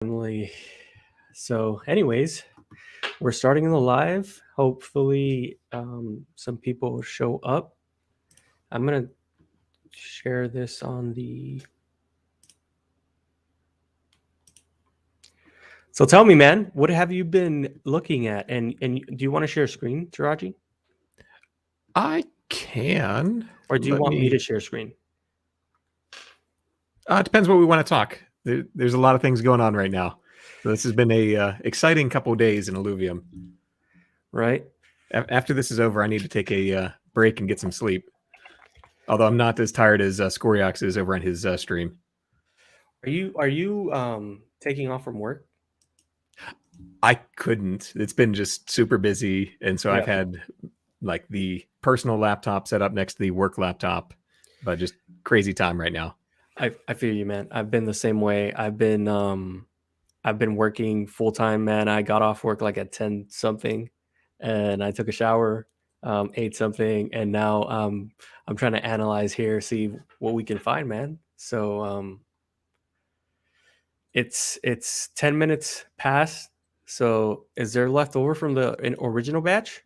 Finally. So, anyways, we're starting the live. Hopefully, some people will show up. I'm gonna share this on the. So tell me, man, what have you been looking at? And do you want to share a screen, Taraji? I can. Or do you want me to share screen? It depends what we want to talk. There's a lot of things going on right now. So this has been a exciting couple of days in Illuvium. Right. After this is over, I need to take a break and get some sleep. Although I'm not as tired as Scoriox is over on his stream. Are you taking off from work? I couldn't. It's been just super busy, and so I've had like the personal laptop set up next to the work laptop, but just crazy time right now. I feel you, man. I've been the same way. I've been working full time, man. I got off work like at 10 something, and I took a shower, ate something, and now I'm trying to analyze here, see what we can find, man. So it's 10 minutes past. So is there leftover from the original batch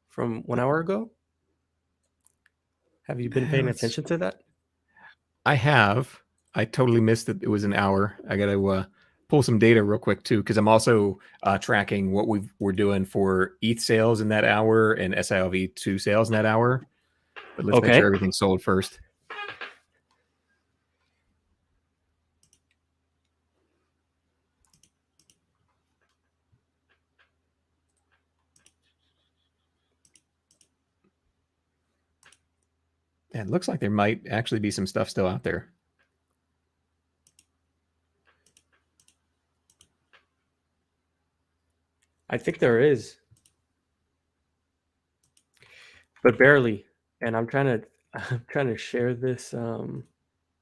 from 1 hour ago? Have you been paying attention to that? I have. I totally missed that it was an hour. I got to pull some data real quick too, because I'm also tracking what we're doing for ETH sales in that hour and SILV2 sales in that hour. But let's make sure everything's sold first. And it looks like there might actually be some stuff still out there. I think there is, but barely. And I'm trying to share this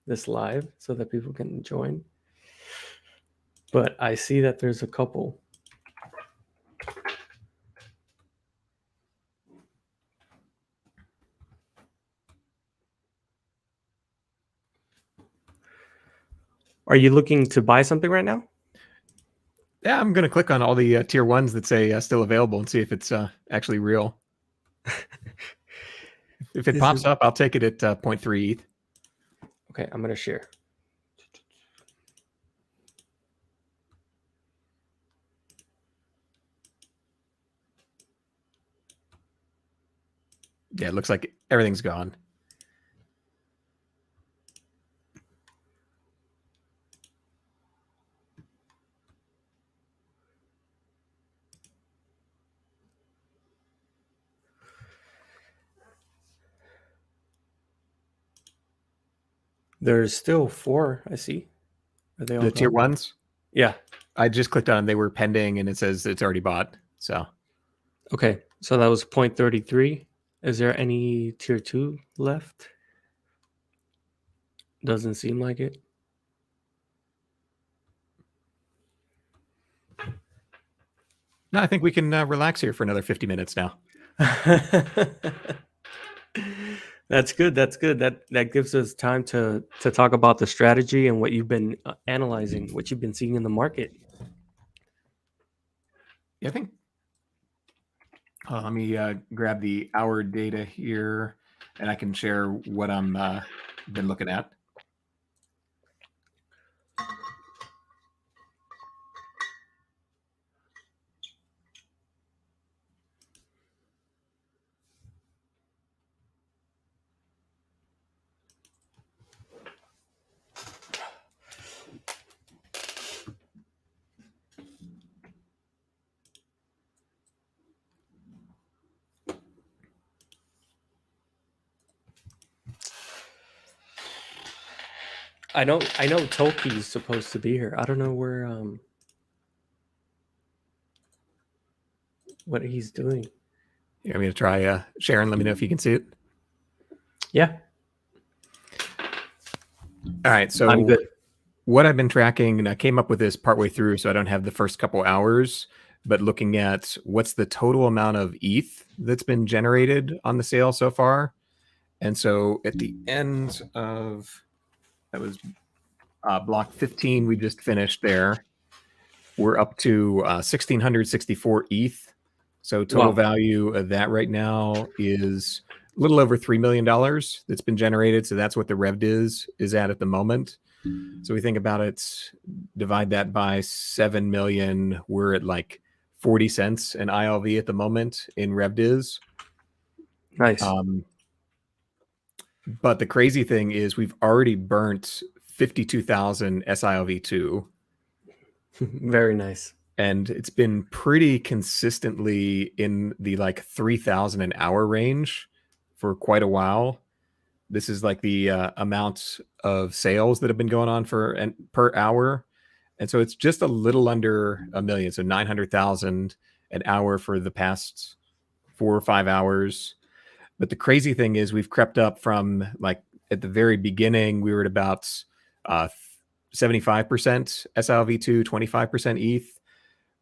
this live so that people can join. But I see that there's a couple. Are you looking to buy something right now? Yeah, I'm going to click on all the tier ones that say still available and see if it's actually real. If it pops up, I'll take it at 0.3 ETH. Okay, I'm going to share. Yeah, it looks like everything's gone. There's still 4, I see. Are they all the tier ones? Yeah. I just clicked on them. They were pending, and it says it's already bought. So, okay. So that was 0.33. Is there any tier 2 left? Doesn't seem like it. No, I think we can relax here for another 50 minutes now. That's good. That's good. That gives us time to talk about the strategy and what you've been analyzing, what you've been seeing in the market. Yeah, I think. Let me grab the hour data here, and I can share what I'm been looking at. I know Tholky is supposed to be here. I don't know where what he's doing. You want me to try sharing? Let me know if you can see it. Yeah. All right. So I'm good. What I've been tracking, and I came up with this partway through, so I don't have the first couple hours, but looking at what's the total amount of ETH that's been generated on the sale so far. And so at the end of, that was block 15, we just finished there. We're up to 1,664 ETH. So total Wow. value of that right now is a little over $3 million that's been generated. So that's what the rev is at the moment. So we think about it, divide that by 7 million. We're at like 40 cents an ILV at the moment in RevDiz. Nice. But the crazy thing is we've already burnt 52,000 SILV2. Very nice. And it's been pretty consistently in the like 3,000 an hour range for quite a while. This is like the amount of sales that have been going on per hour. And so it's just a little under a million. So 900,000 an hour for the past 4 or 5 hours. But the crazy thing is we've crept up from like at the very beginning, we were at about 75% SILV2, 25% ETH.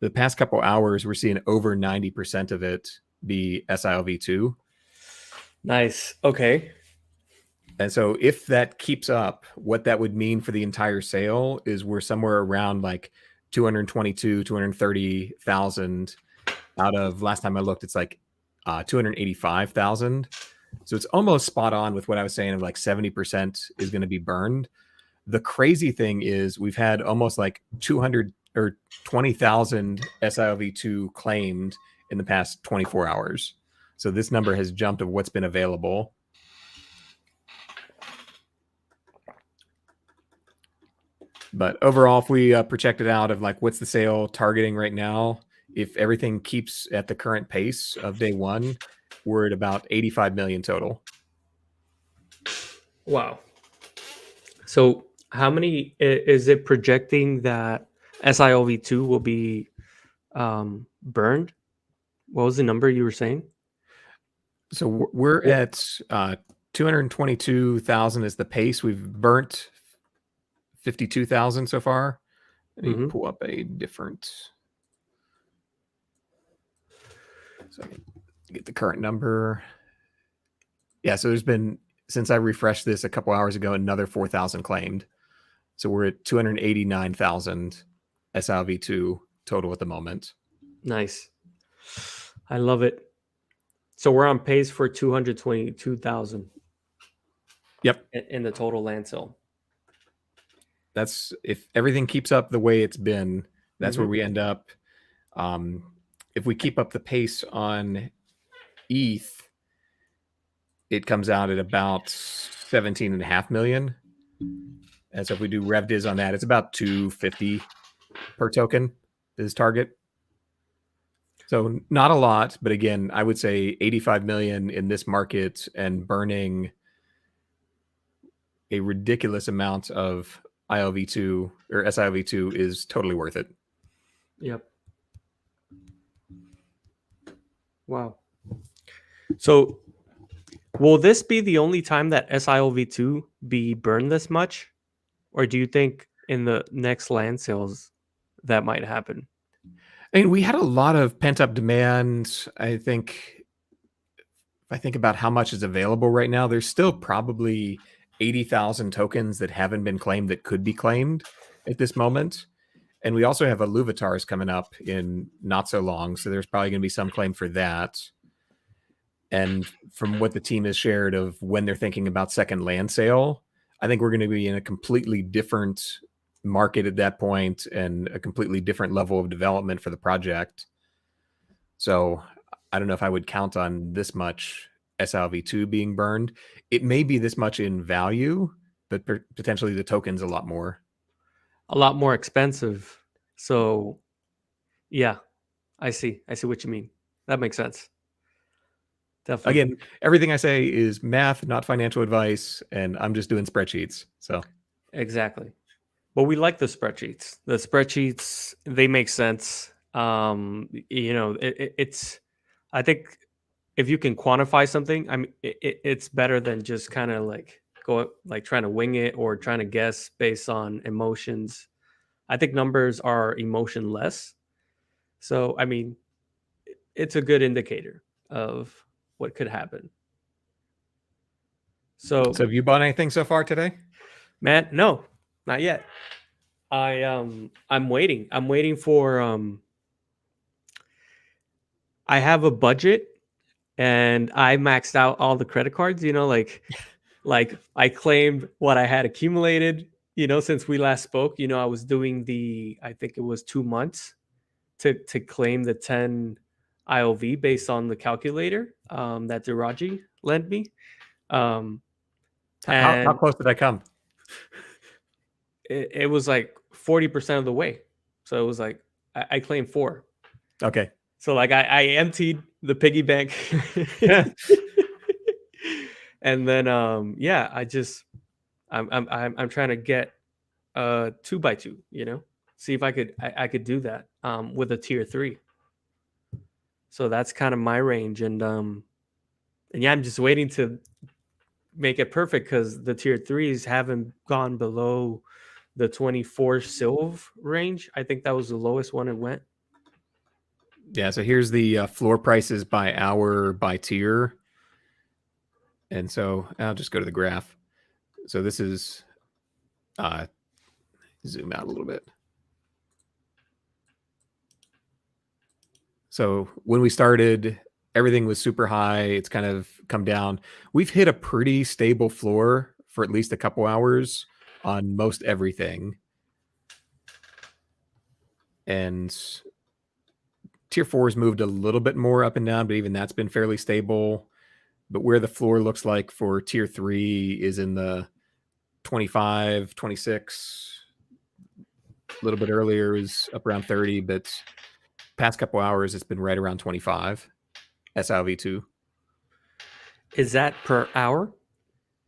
The past couple hours, we're seeing over 90% of it be SILV2. Nice. Okay. And so if that keeps up, what that would mean for the entire sale is we're somewhere around like 222, 230,000 out of, last time I looked, it's like 285,000. So it's almost spot on with what I was saying of like 70% is going to be burned. The crazy thing is we've had almost like 200 or 20,000 SILV2 claimed in the past 24 hours. So this number has jumped of what's been available. But overall, if we project it out of like what's the sale targeting right now, if everything keeps at the current pace of day one, we're at about 85 million total. Wow. So how many is it projecting that SILV2 will be burned? What was the number you were saying? So we're at 222,000 is the pace. We've burnt 52,000 so far. Let me pull up a different, so I can get the current number. Yeah, so there's been, since I refreshed this a couple hours ago, another 4,000 claimed. So we're at 289,000 SILV2 total at the moment. Nice. I love it. So we're on pace for 222,000. Yep. In the total land sale. That's, if everything keeps up the way it's been, that's where we end up. If we keep up the pace on ETH, it comes out at about 17.5 million. And so if we do RevDiz on that, it's about 250 per token is target. So not a lot, but again, I would say 85 million in this market and burning a ridiculous amount of ILV2 or SILV2 is totally worth it. Yep. Wow. So will this be the only time that SILV2 be burned this much? Or do you think in the next land sales that might happen? I mean, we had a lot of pent-up demand. I think if I think about how much is available right now, there's still probably 80,000 tokens that haven't been claimed that could be claimed at this moment. And we also have Illuvatars coming up in not so long, so there's probably going to be some claim for that. And from what the team has shared of when they're thinking about second land sale, I think we're going to be in a completely different market at that point and a completely different level of development for the project. So I don't know if I would count on this much SILV2 being burned. It may be this much in value, but potentially the token's a lot more. A lot more expensive. So yeah, I see what you mean. That makes sense. Definitely. Again, everything I say is math, not financial advice, and I'm just doing spreadsheets. So exactly. But we like the spreadsheets. The spreadsheets, they make sense. It's I think if you can quantify something, I mean, it's better than just kind of like trying to wing it or trying to guess based on emotions. I think numbers are emotionless. So, I mean, it's a good indicator of what could happen. So have you bought anything so far today? man, no, not yet. I'm waiting. I'm waiting for I have a budget and I maxed out all the credit cards, like I claimed what I had accumulated, since we last spoke. I was doing I think it was 2 months to claim the 10 IOV based on the calculator that Diraji lent me. Um, How and close did I come? it was like 40% of the way. So it was like I claimed four. Okay. So like I emptied the piggy bank. And then yeah, I'm trying to get 2x2, see if I could do that with a tier 3. So that's kind of my range, and yeah, I'm just waiting to make it perfect because the tier 3s haven't gone below the 24 Sylve range. I think that was the lowest one it went. Yeah, so here's the floor prices by hour by tier. And so I'll just go to the graph. So this is, zoom out a little bit. So when we started, everything was super high. It's kind of come down. We've hit a pretty stable floor for at least a couple hours on most everything. And tier 4's moved a little bit more up and down, but even that's been fairly stable. But where the floor looks like for tier 3 is in the 25, 26. A little bit earlier is up around 30, but past couple hours it's been right around 25 SIV2. Is that per hour?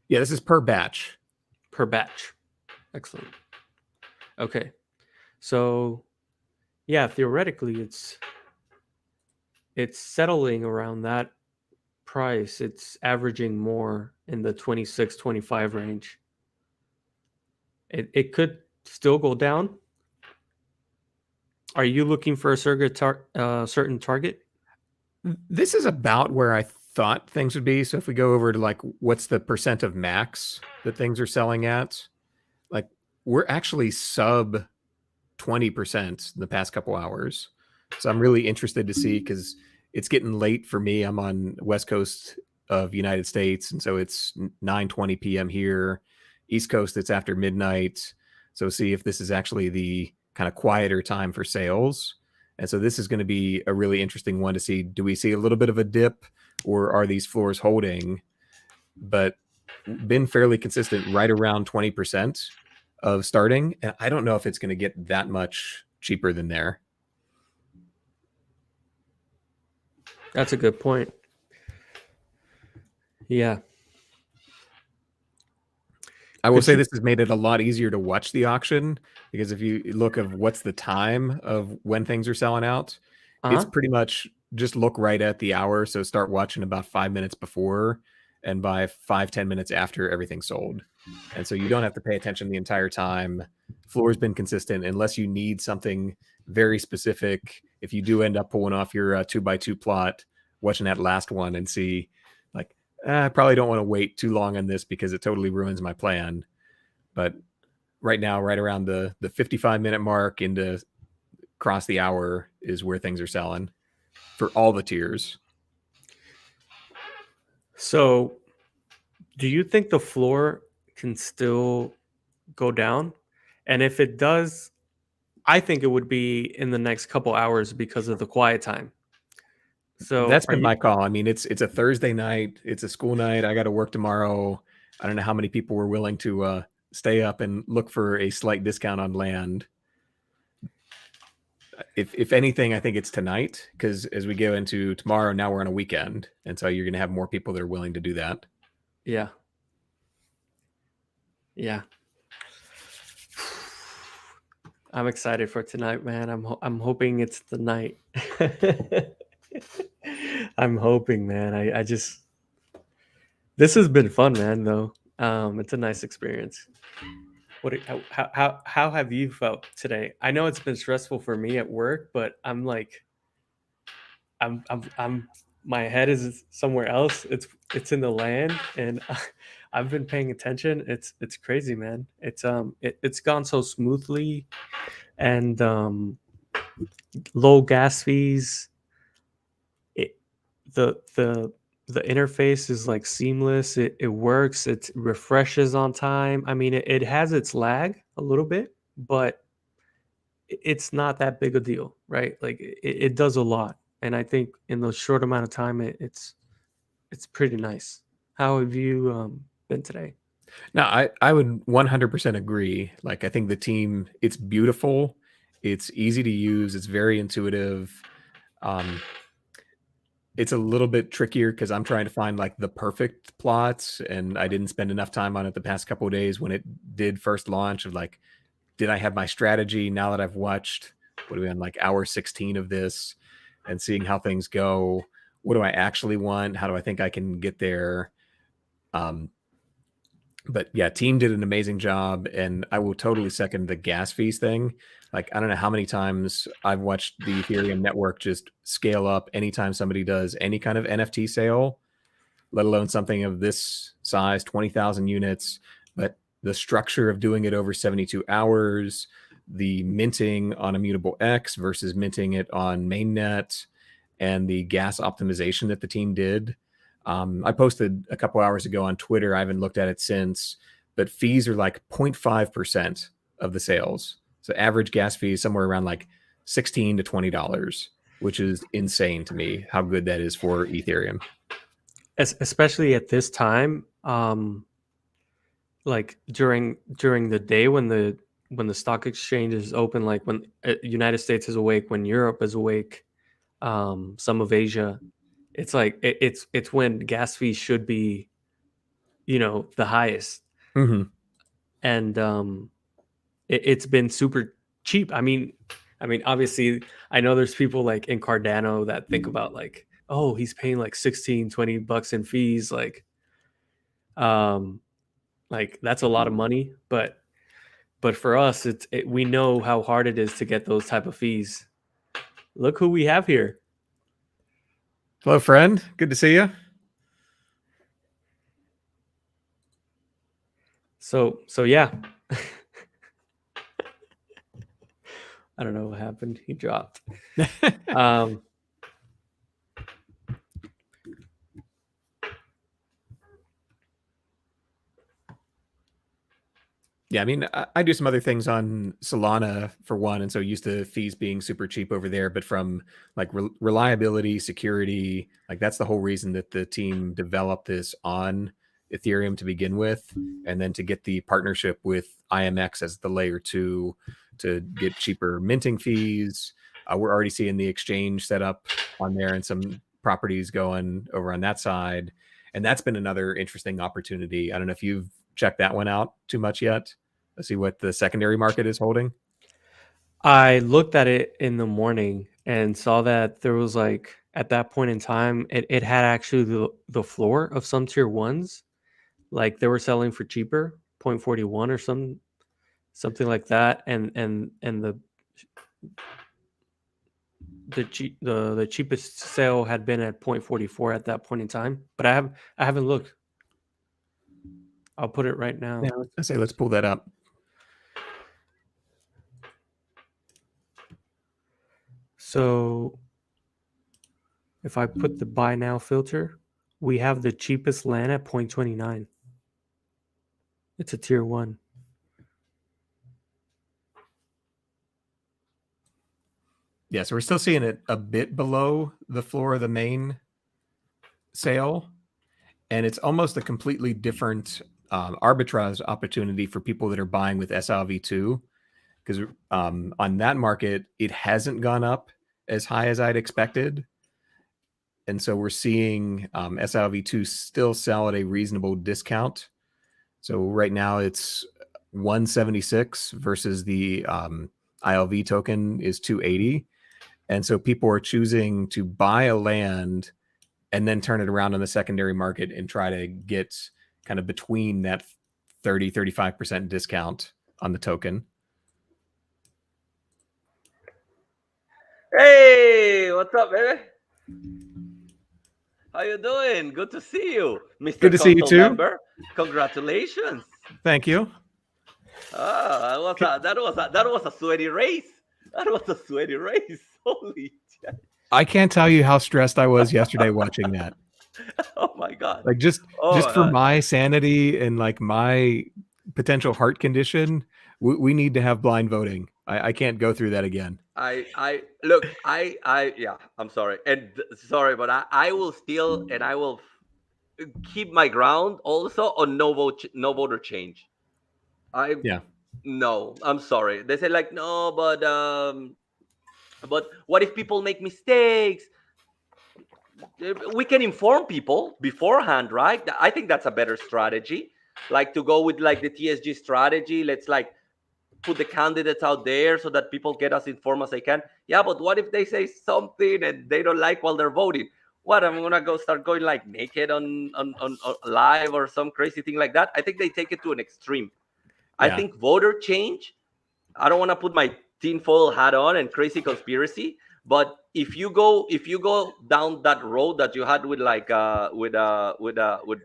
Yeah, this is per batch. Per batch. Excellent. Okay. So yeah, theoretically it's settling around that price. It's averaging more in the 26, 25 range. It could still go down. Are you looking for a certain target? This is about where I thought things would be. So if we go over to like what's the percent of max that things are selling at, like we're actually sub 20% in the past couple hours. So I'm really interested to see because it's getting late for me. I'm on West Coast of United States, and so it's 9:20 p.m. here. East Coast, it's after midnight. So see if this is actually the kind of quieter time for sales. And so this is going to be a really interesting one to see. Do we see a little bit of a dip, or are these floors holding? But been fairly consistent, right around 20% of starting. And I don't know if it's going to get that much cheaper than there. That's a good point. Yeah. I will say this has made it a lot easier to watch the auction because if you look of what's the time of when things are selling out, it's pretty much just look right at the hour. So start watching about 5 minutes before, and by 5-10 minutes after everything's sold. And so you don't have to pay attention the entire time. Floor's been consistent unless you need something very specific. If you do end up pulling off your 2x2 plot, watching that last one and see like, I probably don't want to wait too long on this because it totally ruins my plan. But right now, right around the 55-minute mark into cross the hour is where things are selling for all the tiers. So do you think the floor can still go down? And if it does, I think it would be in the next couple hours because of the quiet time. So That's been my call. I mean, it's a Thursday night. It's a school night. I got to work tomorrow. I don't know how many people were willing to stay up and look for a slight discount on land. If anything, I think it's tonight because as we go into tomorrow, now we're on a weekend, and so you're going to have more people that are willing to do that. Yeah. Yeah. I'm excited for tonight, man. I'm hoping it's the night. I'm hoping, man. I just this has been fun, man. Though it's a nice experience. How have you felt today? I know it's been stressful for me at work, but I'm like, I'm my head is somewhere else. It's in the land, and I've been paying attention. It's crazy, man. It's gone so smoothly, and low gas fees. It, the interface is like seamless. It works. It refreshes on time. I mean, it has its lag a little bit, but it's not that big a deal, right? Like it does a lot, and I think in the short amount of time, it's pretty nice. How have you been today? No, I would 100% agree. Like, I think the team, it's beautiful, it's easy to use, it's very intuitive. It's a little bit trickier because I'm trying to find like the perfect plots, and I didn't spend enough time on it the past couple of days when it did first launch. Of like, did I have my strategy? Now that I've watched, what are we on, like hour 16 of this, and seeing how things go, what do I actually want? How do I think I can get there? But yeah, team did an amazing job, and I will totally second the gas fees thing. Like, I don't know how many times I've watched the Ethereum network just scale up anytime somebody does any kind of NFT sale, let alone something of this size, 20,000 units. But the structure of doing it over 72 hours, the minting on Immutable X versus minting it on mainnet, and the gas optimization that the team did. I posted a couple hours ago on Twitter. I haven't looked at it since, but fees are like 0.5% of the sales. So average gas fees somewhere around like $16 to $20, which is insane to me how good that is for Ethereum. Especially at this time, like during the day when the stock exchange is open, like when United States is awake, when Europe is awake, some of Asia, it's like it's when gas fees should be, the highest, Mm-hmm. and it's been super cheap. I mean, obviously, I know there's people like in Cardano that think about like, oh, he's paying like 16, $20 in fees, um, like that's a lot of money, but for us, we know how hard it is to get those type of fees. Look who we have here. Hello, friend. Good to see you. So yeah. I don't know what happened. He dropped. Yeah, I mean, I do some other things on Solana for one, and so used to fees being super cheap over there. But from like reliability, security, like that's the whole reason that the team developed this on Ethereum to begin with, and then to get the partnership with IMX as the layer 2 to get cheaper minting fees. We're already seeing the exchange set up on there and some properties going over on that side, and that's been another interesting opportunity. I don't know if you've checked that one out too much yet. Let's see what the secondary market is holding. I looked at it in the morning and saw that there was like at that point in time, it had actually the floor of some tier ones, like they were selling for cheaper, 0.41 or something like that, and the cheapest sale had been at 0.44 at that point in time. But I haven't looked. I'll put it right now. Yeah, I say let's pull that up. So if I put the buy now filter, we have the cheapest land at 0.29. It's a tier one. Yeah, so we're still seeing it a bit below the floor of the main sale, and it's almost a completely different arbitrage opportunity for people that are buying with SLV2, because on that market, it hasn't gone up as high as I'd expected. And so we're seeing SLV2 still sell at a reasonable discount. So right now it's 176 versus the ILV token is 280. And so people are choosing to buy a land and then turn it around on the secondary market and try to get kind of between that 30-35% discount on the token. Hey, what's up, baby? How you doing? Good to see you, Mr. Good to see you Council too. member. Congratulations. Thank you. That was a sweaty race. That was a sweaty race. Holy shit. I can't tell you how stressed I was yesterday watching that. Oh my god. Like just Oh my for God. my sanity and like my potential heart condition, we need to have blind voting. I can't go through that again. I look, yeah, I'm sorry. And sorry, but I will still, and I will keep my ground also on no voter change. Yeah. No, I'm sorry. They say like, no, but what if people make mistakes? We can inform people beforehand, right? I think that's a better strategy. Like to go with like the TSG strategy. Let's like put the candidates out there so that people get as informed as they can. Yeah, but what if they say something and they don't like while they're voting? What, I'm gonna go start going like naked on live or some crazy thing like that? I think they take it to an extreme. I Yeah. think voter change, I don't want to put my tinfoil hat on and crazy conspiracy, but if you go down that road that you had with like with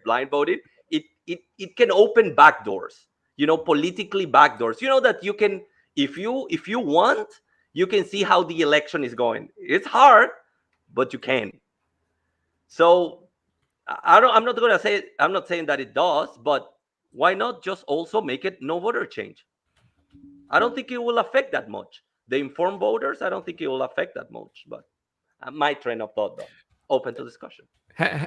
blind voting, it can open back doors. You know, politically back doors. You know that you can, if you want, you can see how the election is going. It's hard, but you can. So I don't. I'm not gonna say. I'm not saying that it does, but why not just also make it no voter change? I don't think it will affect that much. The informed voters, I don't think it will affect that much. But my train of thought, though, open to discussion.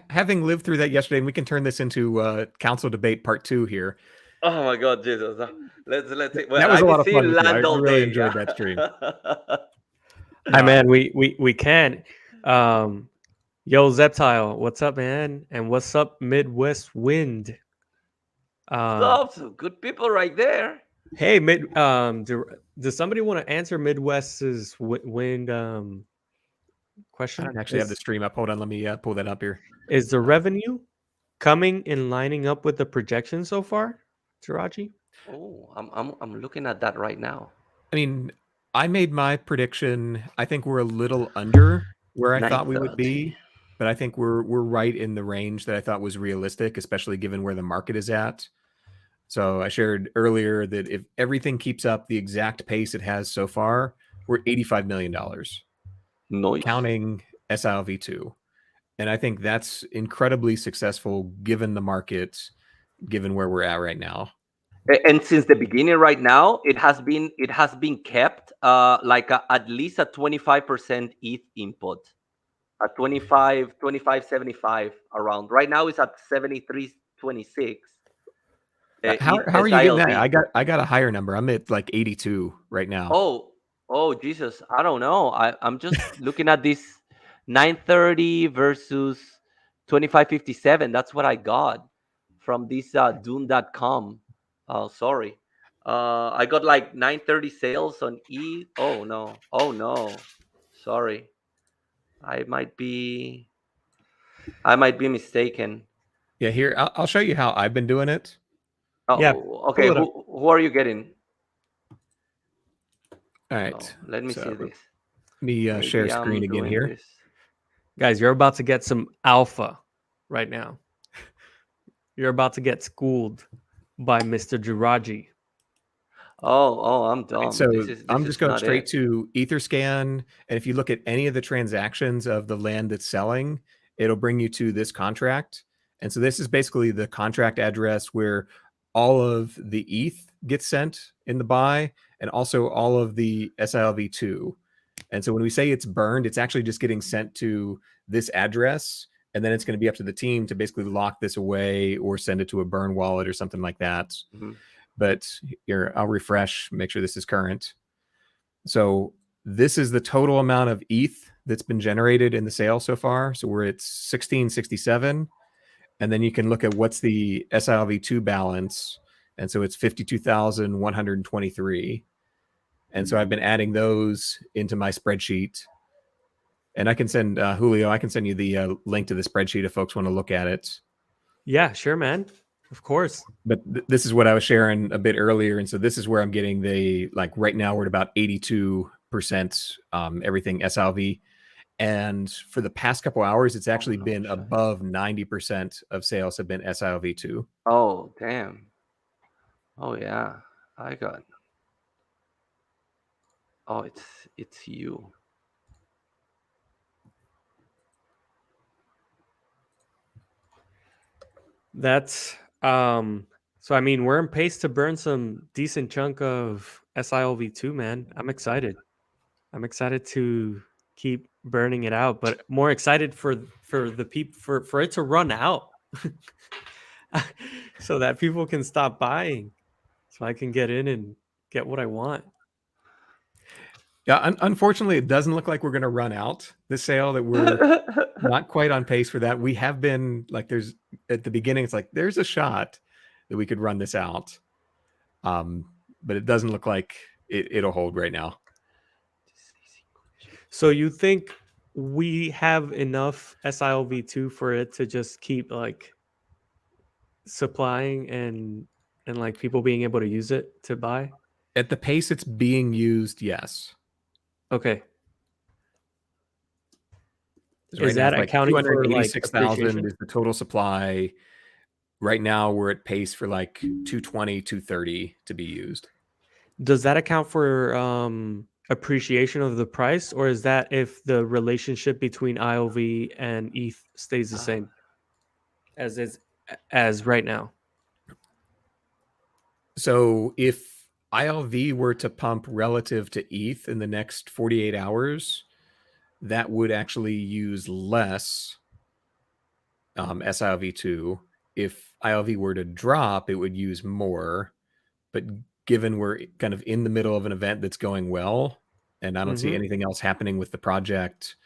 Having lived through that yesterday, and we can turn this into council debate part 2 here. Oh my God, Jesus! Let's see. Well, That was I a lot can of see fun with you. I land all really day. enjoyed that stream. Hi, man. We can. Yo, Zeptile, what's up, man? And what's up, Midwest Wind? Some good people right there. Hey, does somebody want to answer Midwest's Wind question? I don't actually have the stream up. Hold on, let me pull that up here. Is the revenue coming and lining up with the projection so far, Taraji? Oh, I'm looking at that right now. I mean, I made my prediction. I think we're a little under where I thought we would 9:30. be, but I think we're right in the range that I thought was realistic, especially given where the market is at. So I shared earlier that if everything keeps up the exact pace it has so far, we're $85 million, Nice. counting SILV2. And I think that's incredibly successful given the market, given where we're at right now. And since the beginning, right now, it has been kept at least a 25% ETH input, a 25.75 around. Right now, it's at 73.26. How are you getting that? I got a higher number. I'm at like 82 right now. Oh, Jesus! I don't know. I'm just looking at this 930 versus 25.57. That's what I got from this Dune.com. Oh, sorry. I got like 930 sales on E. Oh no. Oh no. Sorry. I might be mistaken. Yeah, here I'll show you how I've been doing it. Oh, Yeah, okay. pull it up. Who are you getting? All right. Oh, let me see this. Let me share Maybe I'm screen again doing here. this. Guys, you're about to get some alpha right now. You're about to get schooled by Mr. Jiraji. Oh, I'm dumb. Right, so this I'm is just going not straight it. to Etherscan, and if you look at any of the transactions of the land that's selling, it'll bring you to this contract. And so this is basically the contract address where all of the ETH gets sent in the buy, and also all of the SILV2. And so when we say it's burned, it's actually just getting sent to this address, and then it's going to be up to the team to basically lock this away or send it to a burn wallet or something like that. Mm-hmm. But here, I'll refresh, make sure this is current. So this is the total amount of ETH that's been generated in the sale so far. So we're at 1667. And then you can look at what's the SILV2 balance. And so it's 52,123. And so I've been adding those into my spreadsheet. And I can send, Julio, I can send you the link to the spreadsheet if folks want to look at it. Yeah, sure, man. Of course. But this is what I was sharing a bit earlier. And so this is where I'm getting the, like right now we're at about 82% everything SILV. And for the past couple hours, it's actually no, been shit. above 90% of sales have been SILV2. Oh, damn. Oh, yeah. I got. Oh, it's you. That's so I mean, we're in pace to burn some decent chunk of SILV2, man. I'm excited. I'm excited to keep burning it out, but more excited for the people for it to run out. So that people can stop buying. So I can get in and get what I want. Yeah, unfortunately, it doesn't look like we're going to run out this sale, that we're not quite on pace for that. We have been like, there's at the beginning, it's like there's a shot that we could run this out. But it doesn't look like it'll hold right now. So you think we have enough SILV2 for it to just keep like supplying and like people being able to use it to buy? At the pace it's being used, yes. Okay. Right Is now, that it's like accounting for like 286,000 appreciation? is the total supply. Right now, we're at pace for like 220, 230 to be used. Does that account for appreciation of the price, or is that if the relationship between IOV and ETH stays the same as right now? So if ILV were to pump relative to ETH in the next 48 hours, that would actually use less SILV2. If ILV were to drop, it would use more. But given we're kind of in the middle of an event that's going well, and I don't see anything else happening with the project,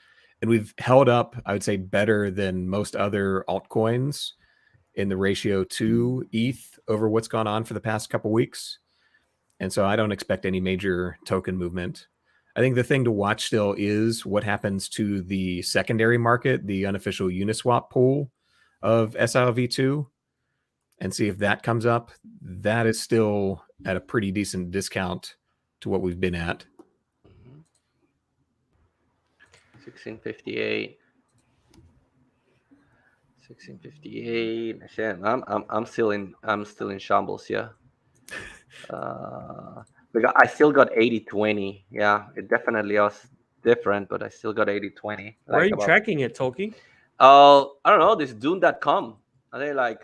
and we've held up, I would say, better than most other altcoins in the ratio to ETH over what's gone on for the past couple weeks. And so I don't expect any major token movement. I think the thing to watch still is what happens to the secondary market, the unofficial Uniswap pool of SILV2, and see if that comes up. That is still at a pretty decent discount to what we've been at. 1658. 1658. Shit, I'm still in shambles. Yeah. Because I still got 80-20. Yeah, it definitely was different, but I still got 80-20. Where are you tracking it, Tholky? I don't know. This Dune.com. I think like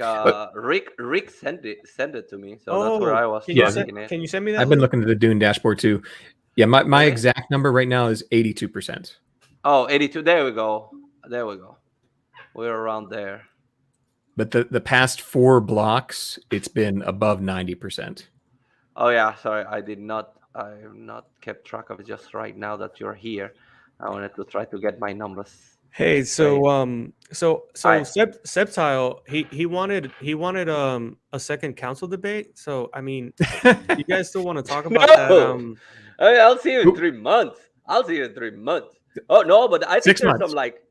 Rick sent it to me, so that's where I was Can you send me that? I've been looking at the Dune dashboard too. Yeah, my exact number right now is 82%. Oh, 82. There we go. We're around there. But the past 4 blocks, it's been above 90%. Oh yeah, sorry, I have not kept track of it. Just right now that you're here, I wanted to try to get my numbers. Hey, so Septile, he wanted a second council debate. So I mean, you guys still want to talk about that? I'll see you in 3 months. Oh no, but I think 6 there's months. some like.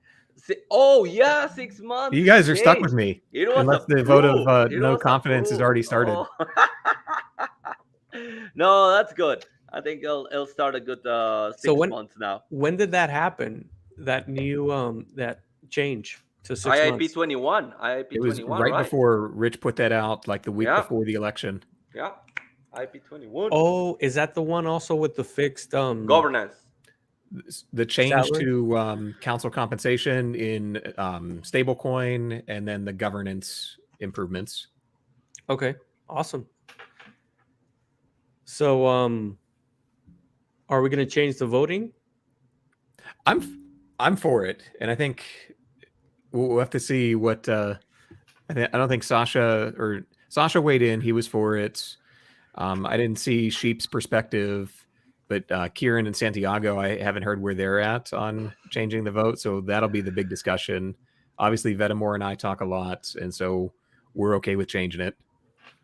Oh yeah, 6 months. You guys are stuck with me. Unless the vote of no confidence has already started. Oh. No, that's good. I think it'll start a good 6 months now. When did that happen? That new that change to 6 months? IIP 21. It was right before Rich put that out, like the week before the election. Yeah, IIP 21. Oh, is that the one also with the fixed governance? The change to council compensation in stablecoin, and then the governance improvements. Okay, awesome. So, are we going to change the voting? I'm for it, and I think we'll have to see what. I don't think Sasha weighed in. He was for it. I didn't see Sheep's perspective. But Kieran and Santiago, I haven't heard where they're at on changing the vote. So that'll be the big discussion. Obviously, Vetamore and I talk a lot, and so we're okay with changing it.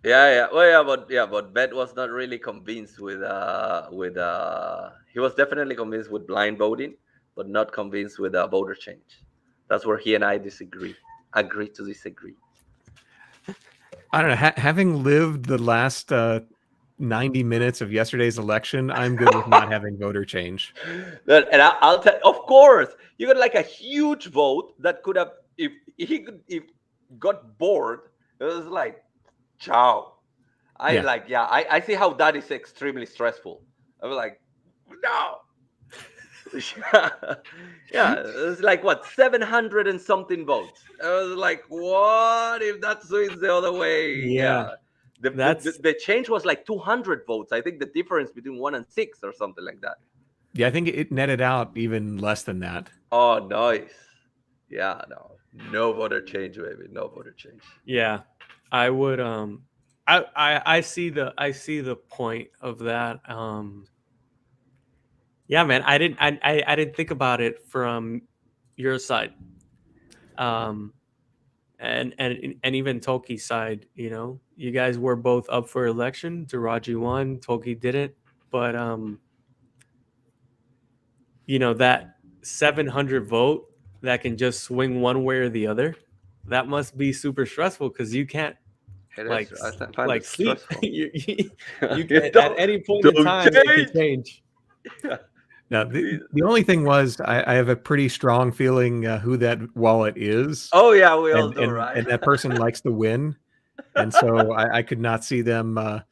Yeah. Well, but Bet was not really convinced with he was definitely convinced with blind voting, but not convinced with voter change. That's where he and I agree to disagree. I don't know. Having lived the last 90 minutes of yesterday's election, I'm good with not having voter change. And I'll tell, of course, you got like a huge vote that could have, if if got bored, it was like, ciao. I see how that is extremely stressful. I was like, no. Yeah, it's like what, 700 and something votes. I was like, what if that swings the other way? Yeah, The change was like 200 votes. I think the difference between 1 and 6 or something like that. Yeah, I think it netted out even less than that. Oh, nice. Yeah, no voter change, baby. No voter change. Yeah, I would. I see the point of that. Yeah, man. I didn't think about it from your side. And even Tolky's side. You know, you guys were both up for election. Taraji won. Tolky didn't. But you know, that 700 vote that can just swing one way or the other. That must be super stressful because you can't I find it sleep. stressful. you can, at any point in time it can change. Yeah. Now, the only thing was, I have a pretty strong feeling who that wallet is. Oh yeah, we all do, right? And that person likes to win, and so I could not see them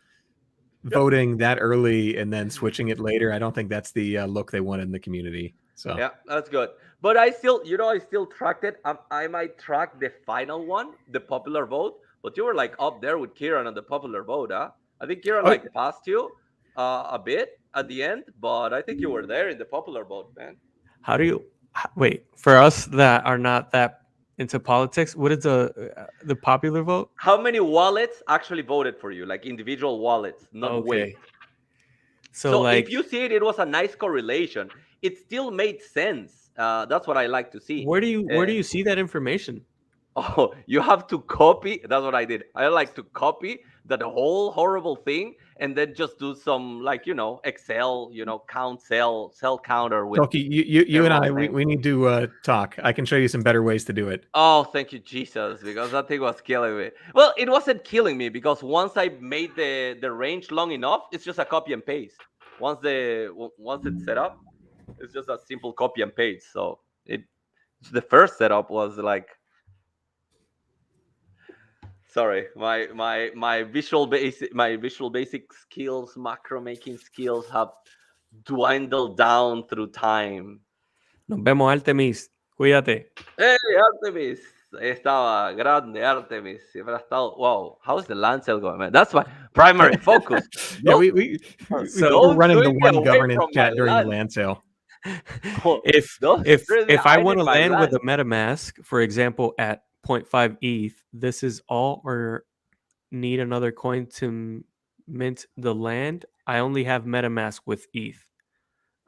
voting that early and then switching it later. I don't think that's the look they want in the community. So yeah, that's good. But I still, I still tracked it. I might track the final one, the popular vote. But you were like up there with Kieran on the popular vote, huh? I think Kieran like passed you a bit at the end, but I think you were there in the popular vote, man. How do you wait for us that are not that into politics? What is the popular vote? How many wallets actually voted for you? Like individual wallets, not weight. So like, if you see it, it was a nice correlation. It still made sense. That's what I like to see. Where do you see that information? Oh, you have to copy. That's what I did. I like to copy that whole horrible thing and then just do some, like, Excel, count cell counter with. Tholky, you and I, we need to talk. I can show you some better ways to do it. Oh, thank you, Jesus, because that thing was killing me. Well, it wasn't killing me because once I made the range long enough, it's just a copy and paste. Once it's set up, it's just a simple copy and paste. So the first setup was like. Sorry, my visual basic skills, macro making skills have dwindled down through time. Nos vemos, Artemis. Cuídate. Hey, Artemis. Estaba grande, Artemis. Siempre ha estado. Wow, how's the land sale going, man? That's my primary focus. Yeah, we're running the one governance chat during the land sale. If I want to land with a MetaMask, for example, at 0.5 ETH, this is all, or need another coin to mint the land. I only have MetaMask with ETH.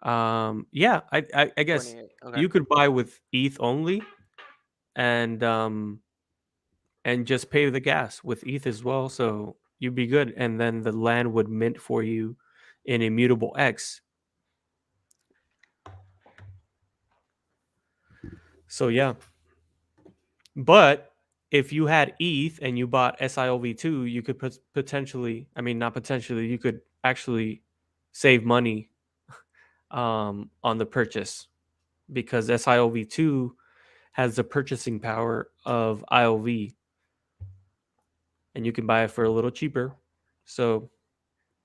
Yeah, I guess you could buy with ETH only, and just pay the gas with ETH as well. So you'd be good, and then the land would mint for you in immutable X. So yeah. But if you had ETH and you bought SIOV2, you could potentially, not potentially, you could actually save money on the purchase, because SIOV2 has the purchasing power of IOV, and you can buy it for a little cheaper. So,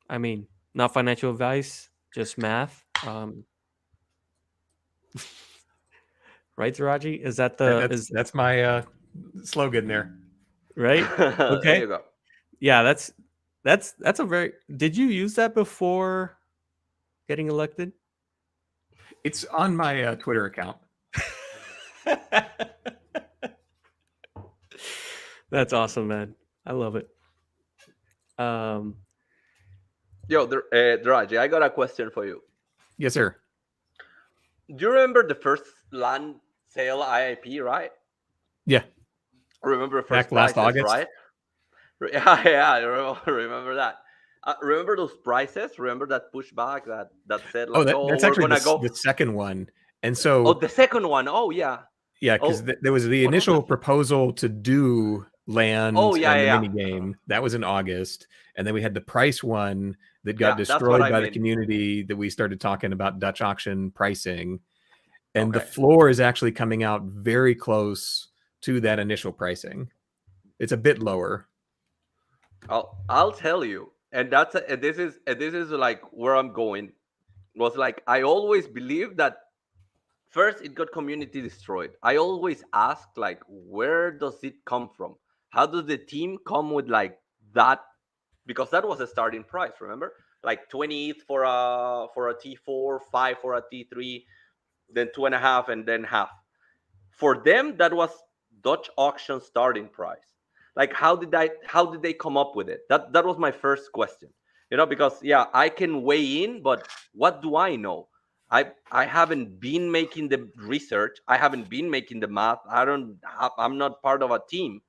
not financial advice, just math. Right, Taraji? Is that that's my slogan there? Right. Okay. There you go. Yeah, that's a very. Did you use that before getting elected? It's on my Twitter account. That's awesome, man. I love it. Yo, Taraji, I got a question for you. Yes, sir. Do you remember the first land sale IIP, right? Yeah. Remember back last August, right? Yeah, I remember that. Remember those prices? Remember that pushback that said, like, that's actually the second one. And so the second one. Oh yeah. Yeah, because there was the initial proposal to do land and the mini game. That was in August. And then we had the price one that got destroyed by the community, that we started talking about Dutch auction pricing. And the Okay. floor is actually coming out very close to that initial pricing. It's a bit lower. I'll tell you, and this is like where I'm going. Was like I always believed that first it got community destroyed. I always ask like, where does it come from? How does the team come with like that? Because that was a starting price. Remember, like 20 ETH for a T4, 5 for a T3, then 2.5, and then half. For them, that was Dutch auction starting price. Like, how did they come up with it? That was my first question. Because yeah, I can weigh in, but what do I know? I haven't been making the research. I haven't been making the math. I'm not part of a team.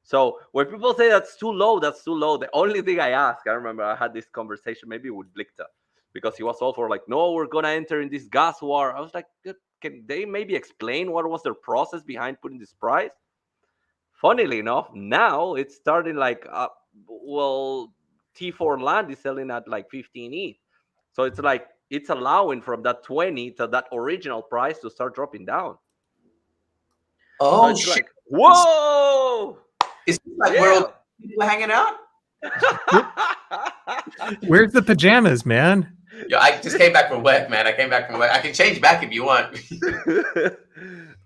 So when people say that's too low, that's too low. The only thing I ask, I remember I had this conversation maybe with Blikta, because he was all for like, no, we're gonna enter in this gas war. I was like, can they maybe explain what was their process behind putting this price? Funnily enough, now it's starting like, well, T4 land is selling at like 15 ETH. So it's like it's allowing from that 20 to that original price to start dropping down. Oh, so it's shit. like, whoa! Is this like where all people are hanging out? Where's the pajamas, man? Yo, I just came back from work, man. I came back from work. I can change back if you want.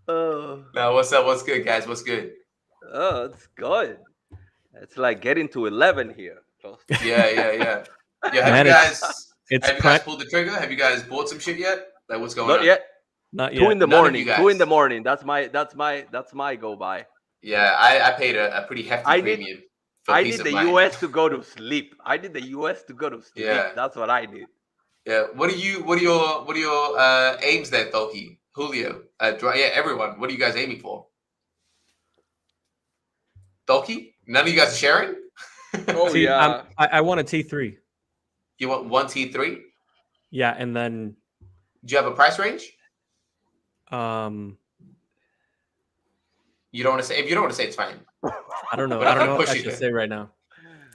No, what's up? What's good, guys? What's good? Oh, it's good. It's like getting to 11 here. Yeah. Yeah, Man, have you guys pulled the trigger? Have you guys bought some shit yet? Like, what's going on? Not yet. Not yet. 2 in the None of morning. you guys. 2 in the morning. That's my go by. Yeah, I paid a pretty hefty premium for I peace need of the mind. US to go to sleep. Yeah. That's what I need. Yeah. What are your aims there, Tholky? Julio? Everyone. What are you guys aiming for? Tholky? None of you guys are sharing? Oh yeah. I want a T3. You want one T3? Yeah, and then Do you have a price range? You don't want to say. If you don't want to say, it's fine. I don't know. We're not I don't gonna know push what I you should there. say right now.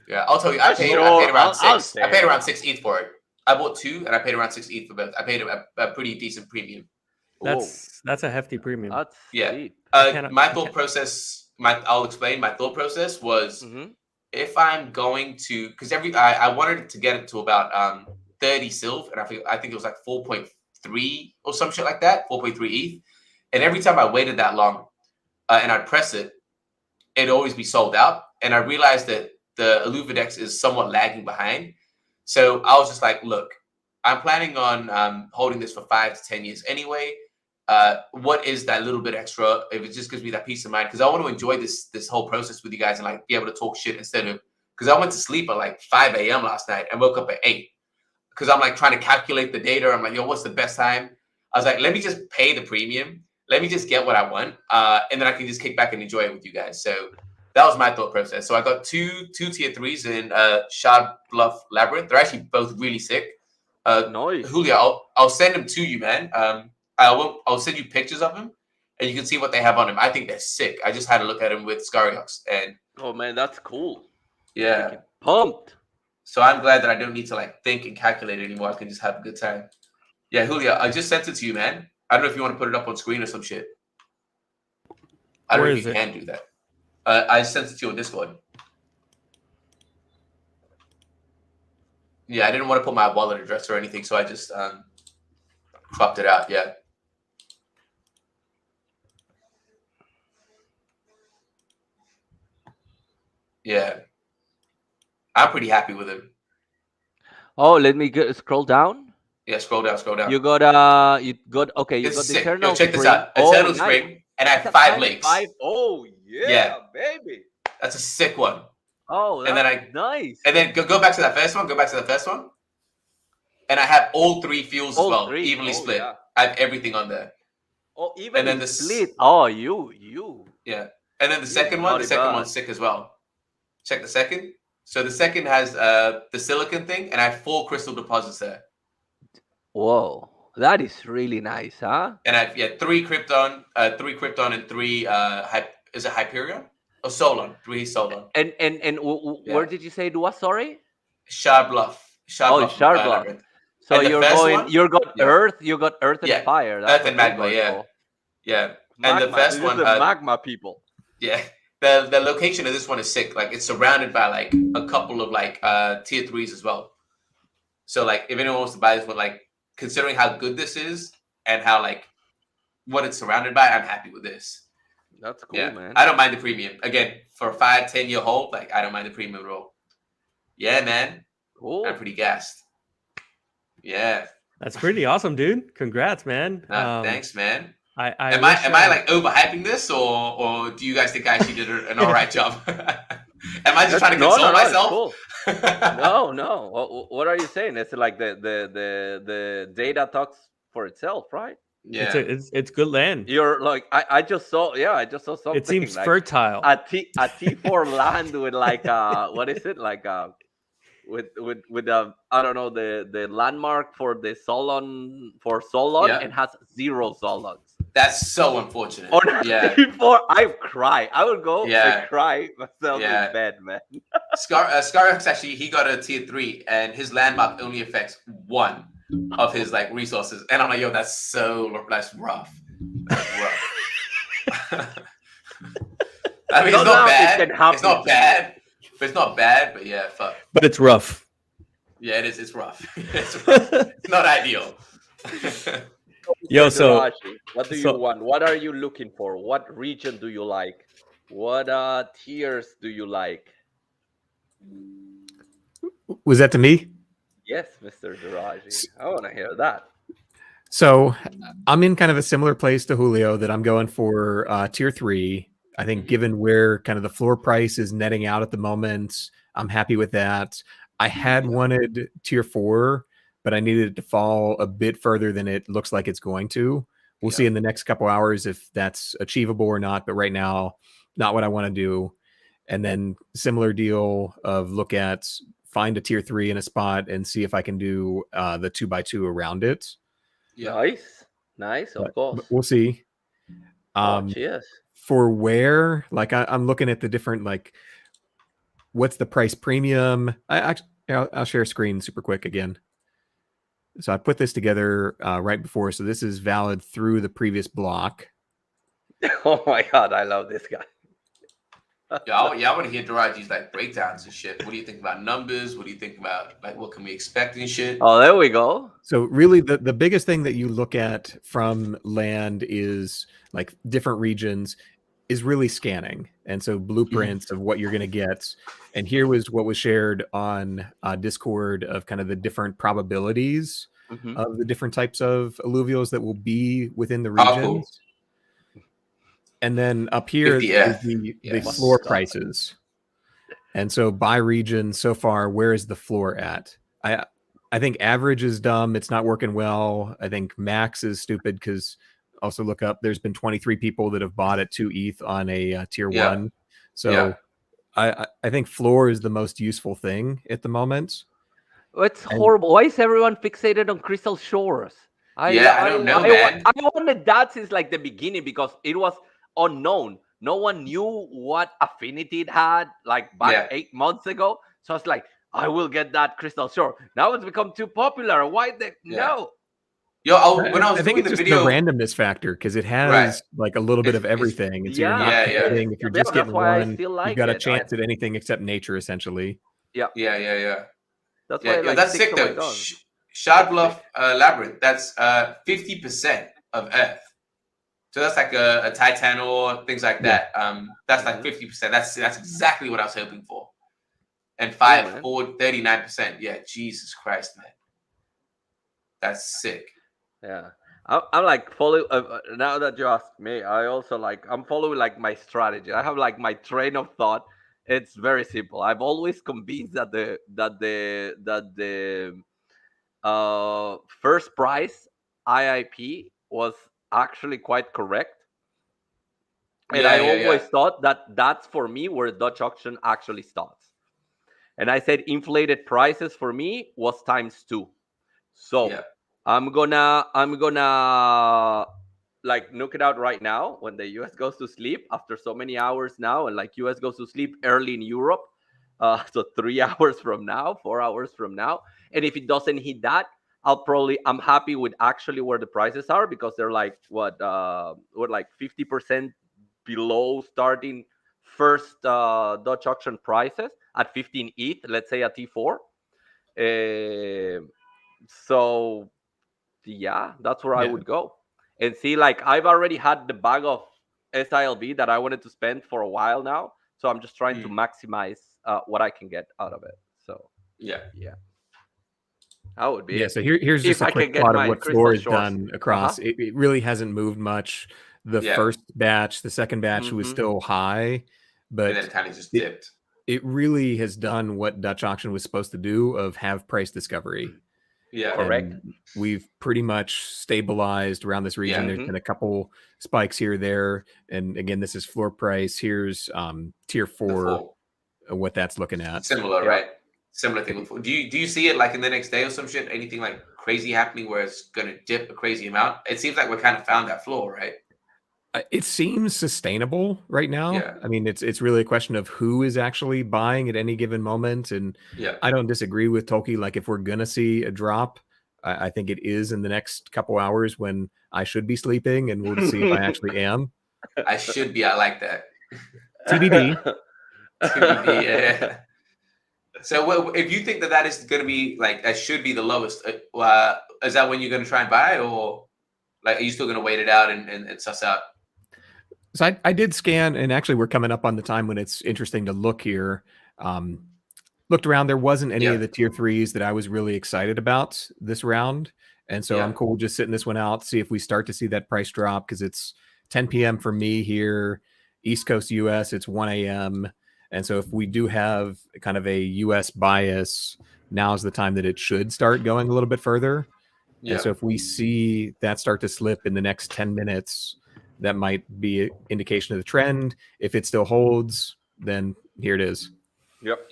Yeah, I'll tell you. I paid around six. I paid around 6 ETH for it. I bought 2, and I paid around 6 ETH for both. I paid a pretty decent premium. That's a hefty premium. That's steep. My thought process. I'll explain. My thought process was if I'm going to, because I wanted to get it to about 30 silv, and I think it was like 4.3 or some shit like that, 4.3 ETH. And every time I waited that long, and I'd press it, it'd always be sold out. And I realized that the Illuvidex is somewhat lagging behind. So I was just like, look, I'm planning on holding this for 5 to 10 years anyway. What is that little bit extra if it just gives me that peace of mind? Because I want to enjoy this whole process with you guys and like be able to talk shit instead of, because I went to sleep at like 5 a.m. last night and woke up at 8 because I'm like trying to calculate the data. I'm like, yo, what's the best time? I was like, let me just pay the premium. Let me just get what I want. And then I can just kick back and enjoy it with you guys. So that was my thought process. So I got two tier 3s in Shard Bluff Labyrinth. They're actually both really sick. Nice. Julio, I'll send them to you, man. I'll send you pictures of them, and you can see what they have on them. I think they're sick. I just had a look at them with Scariox, and oh man, that's cool. Yeah, pumped. So I'm glad that I don't need to like think and calculate anymore. I can just have a good time. Yeah, Julio, I just sent it to you, man. I don't know if you want to put it up on screen or some shit. I don't know if you can do that. I sent it to you on Discord. Yeah, I didn't want to put my wallet address or anything, so I just cropped it out. Yeah. Yeah. I'm pretty happy with him. Oh, let me scroll down. Yeah, scroll down, scroll down. You got okay, you got the Eternal Yo, check Spring. this out. Eternal Spring, and I have 5 lakes. Oh yeah, baby. That's a sick one. Oh, that's and then nice. And then go back to that first one. Go back to the first one. And I have all 3 fuels as well, evenly split. Yeah. I have everything on there. Oh, evenly split. Oh, you. Yeah. And then the second one's sick as well. Check the second. So the second has the silicon thing, and I have 4 crystal deposits there. Whoa, that is really nice, huh? And I have 3 Krypton, and 3 is it Hyperion or Solon? 3 Solon. And where did you say it was? Sorry, Shard Bluff. Shard Bluff. So And the you're first going. one- You got Yeah. earth. You got earth and Yeah, fire. That's Earth what and you're magma. going Yeah, for. yeah. Magma. And the first This one, is the magma people. yeah, the location of this one is sick. Like it's surrounded by like a couple of like tier 3s as well. So like if anyone wants to buy this one, like considering how good this is and how like what it's surrounded by, I'm happy with this. That's cool, Yeah, man. I don't mind the premium. Again, for a 5-10 year hold, like I don't mind the premium at all. Yeah, man, Cool. I'm pretty gassed. Yeah, That's pretty awesome, dude. Congrats, man. thanks, man. I Am wish, I like overhyping this, or do you guys think I actually did an all right job? Am I just trying to console it's myself? cool. No. What are you saying? It's like the data talks for itself, right? Yeah, it's good land. You're like I just saw something. It seems like fertile. a T4 land with like what is it like with I don't know the landmark for the Solon Yeah. and has 0 Solons. that's so unfortunate. On Yeah, T4, I cry. I would go Yeah. and cry myself Yeah. in bed, man. Scarx actually he got a tier 3, and his landmark only affects 1 of his like resources, and I'm like, yo, that's rough. That's rough. I mean, it's None not of it bad. can happen It's not to me. bad. But it's not bad. But yeah, fuck. But it's rough. Yeah, it is. It's rough. It's rough. It's not ideal. Yo, so Taraji, what do you want? What are you looking for? What region do you like? What tiers do you like? Was that to me? Yes, Mr. Taraji. I want to hear that. So I'm in kind of a similar place to Julio that I'm going for tier 3. I think given where kind of the floor price is netting out at the moment, I'm happy with that. I had wanted tier 4, but I needed it to fall a bit further than it looks like it's going to. We'll see in the next couple hours if that's achievable or not. But right now, not what I want to do. And then similar deal of look at find a tier 3 in a spot and see if I can do the 2x2 around it. Yeah. Nice, of But course. we'll see. Cheers. For where, like I'm looking at the different, like what's the price premium. I'll share a screen super quick again. So I put this together right before. So this is valid through the previous block. Oh my god, I love this guy. I want to hear Daraji's like breakdowns and shit. What do you think about numbers? What do you think about like what can we expect and shit? Oh, there we go. So really the biggest thing that you look at from land is like different regions is really scanning. And so blueprints of what you're going to get. And here was what was shared on Discord of kind of the different probabilities of the different types of alluvials that will be within the regions. Cool. And then up here 50 is F. the floor prices. And so by region so far, where is the floor at? I think average is dumb. It's not working well. I think max is stupid because also look up, there's been 23 people that have bought at 2 ETH on a tier 1. So I think floor is the most useful thing at the moment. It's horrible. Why is everyone fixated on Crystal Shores? I don't know, man. I wanted that since like the beginning because it was unknown. No one knew what affinity it had like back 8 months ago. So I was like, I will get that Crystal Shore. Now it's become too popular. Why no? Yo, when I was I think doing it's the just video, the randomness factor because it has like a little bit of everything. And so you're not getting, if you're just getting one, you've got a chance at anything except nature, essentially. Yeah. That's why I that's sick though. Shard Bluff Labyrinth, that's 50% of Earth. So that's like a Titan or things like that. That's like 50%. That's exactly what I was hoping for. And 39%. Yeah, Jesus Christ, man. That's sick. Yeah. I'm like following now that you ask me, I also like I'm following like my strategy. I have like my train of thought. It's very simple. I've always convinced that the first price IIP was actually quite correct. And I always thought that that's for me where Dutch auction actually starts. And I said inflated prices for me was ×2. So I'm gonna like nuke it out right now when the US goes to sleep after so many hours now, and like US goes to sleep early in Europe. So 3 hours from now, 4 hours from now. And if it doesn't hit that, I'm happy with actually where the prices are, because they're like what 50% below starting first Dutch auction prices at 15 ETH, let's say a T4. So yeah, that's where I would go and see. Like, I've already had the bag of SILB that I wanted to spend for a while now, so I'm just trying to maximize what I can get out of it. So yeah, that would be it. So here's just If a I quick can get plot of my what crystal Floor has shores. done across. It really hasn't moved much. The first batch, the second batch was still high, but and then kind of just dipped. It really has done what Dutch auction was supposed to do, of have price discovery. Yeah, correct. And we've pretty much stabilized around this region. There's been a couple spikes here or there, and again, this is floor price. Here's tier 4, what that's looking at. Similar, right? Similar thing. Do you see it like in the next day or some shit? Anything like crazy happening where it's gonna dip a crazy amount? It seems like we kind of found that floor, right? It seems sustainable right now. Yeah. I mean, it's really a question of who is actually buying at any given moment. And I don't disagree with Tholky. Like, if we're gonna see a drop, I think it is in the next couple hours when I should be sleeping, and we'll see if I actually am. I should be. I like that. TBD. TBD. Yeah. So, if you think that is going to be like that should be the lowest, is that when you're going to try and buy it, or like are you still going to wait it out and suss out? So I did scan, and actually we're coming up on the time when it's interesting to look here. Looked around, there wasn't any of the tier 3s that I was really excited about this round. And so I'm cool just sitting this one out, see if we start to see that price drop, because it's 10 p.m. for me here, East Coast US, it's 1 a.m. And so if we do have kind of a US bias, now's the time that it should start going a little bit further. And so if we see that start to slip in the next 10 minutes, that might be an indication of the trend. If it still holds, then here it is. Yep.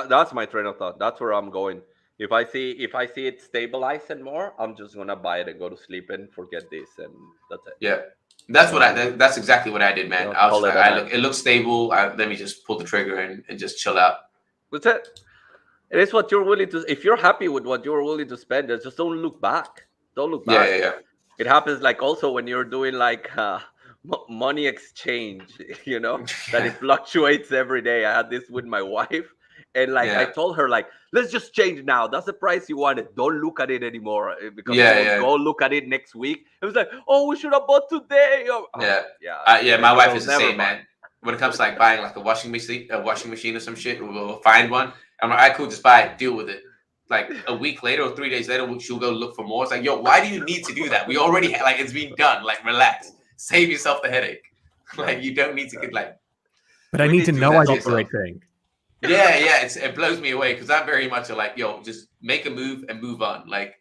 That's my train of thought. That's where I'm going. If I see it stabilizing more, I'm just gonna buy it and go to sleep and forget this, and that's it. Yeah, that's exactly what I did, man. I was like, it looks stable. Let me just pull the trigger and just chill out. That's it. It is what you're willing to. If you're happy with what you're willing to spend, just don't look back. Don't look back. Yeah. It happens like also when you're doing like money exchange, that it fluctuates every day. I had this with my wife, and like I told her, like, let's just change now. That's the price you wanted. Don't look at it anymore, because go look at it next week. It was like, oh, we should have bought today. My wife is the same, man. When it comes to like buying like a washing machine or some shit, we'll find one. I'm like, all right, cool, just buy it, deal with it. Like a week later or 3 days later, she'll go look for more. It's like, yo, why do you need to do that? We already like it's been done. Like, relax, save yourself the headache. Like, you don't need to get like. But I need to know I did the right thing. Yeah, it blows me away, because I'm very much like, yo, just make a move and move on. Like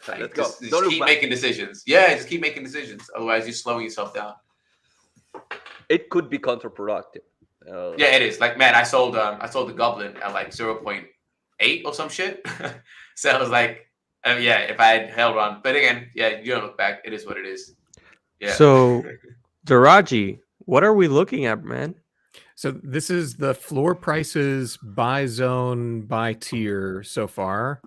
let's go. Just keep making decisions. Yeah, just keep making decisions. Otherwise, you're slowing yourself down. It could be counterproductive. Yeah, it is. Like, man, I sold the goblin at like 0.8 or some shit. So I was like, if I had held on. But again, you don't look back. It is what it is. Yeah. So, Daraji, what are we looking at, man? So this is the floor prices by zone, by tier so far.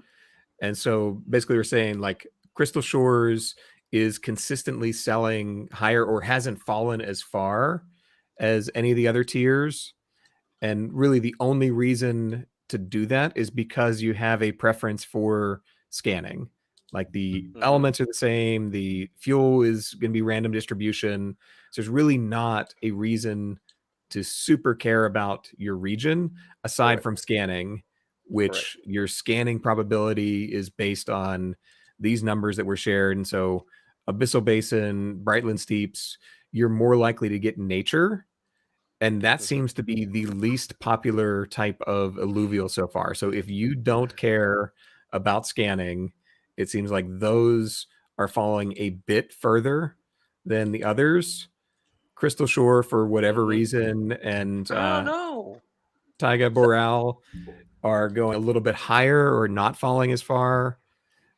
And so basically we're saying like Crystal Shores is consistently selling higher, or hasn't fallen as far as any of the other tiers. And really the only reason to do that is because you have a preference for scanning. Like the elements are the same, the fuel is going to be random distribution. So there's really not a reason to super care about your region aside from scanning, which your scanning probability is based on these numbers that were shared. And so Abyssal Basin, Brightland Steeps, you're more likely to get nature. And that seems to be the least popular type of alluvial so far. So if you don't care about scanning, it seems like those are falling a bit further than the others. Crystal Shore, for whatever reason, and Taiga Boreal are going a little bit higher or not falling as far.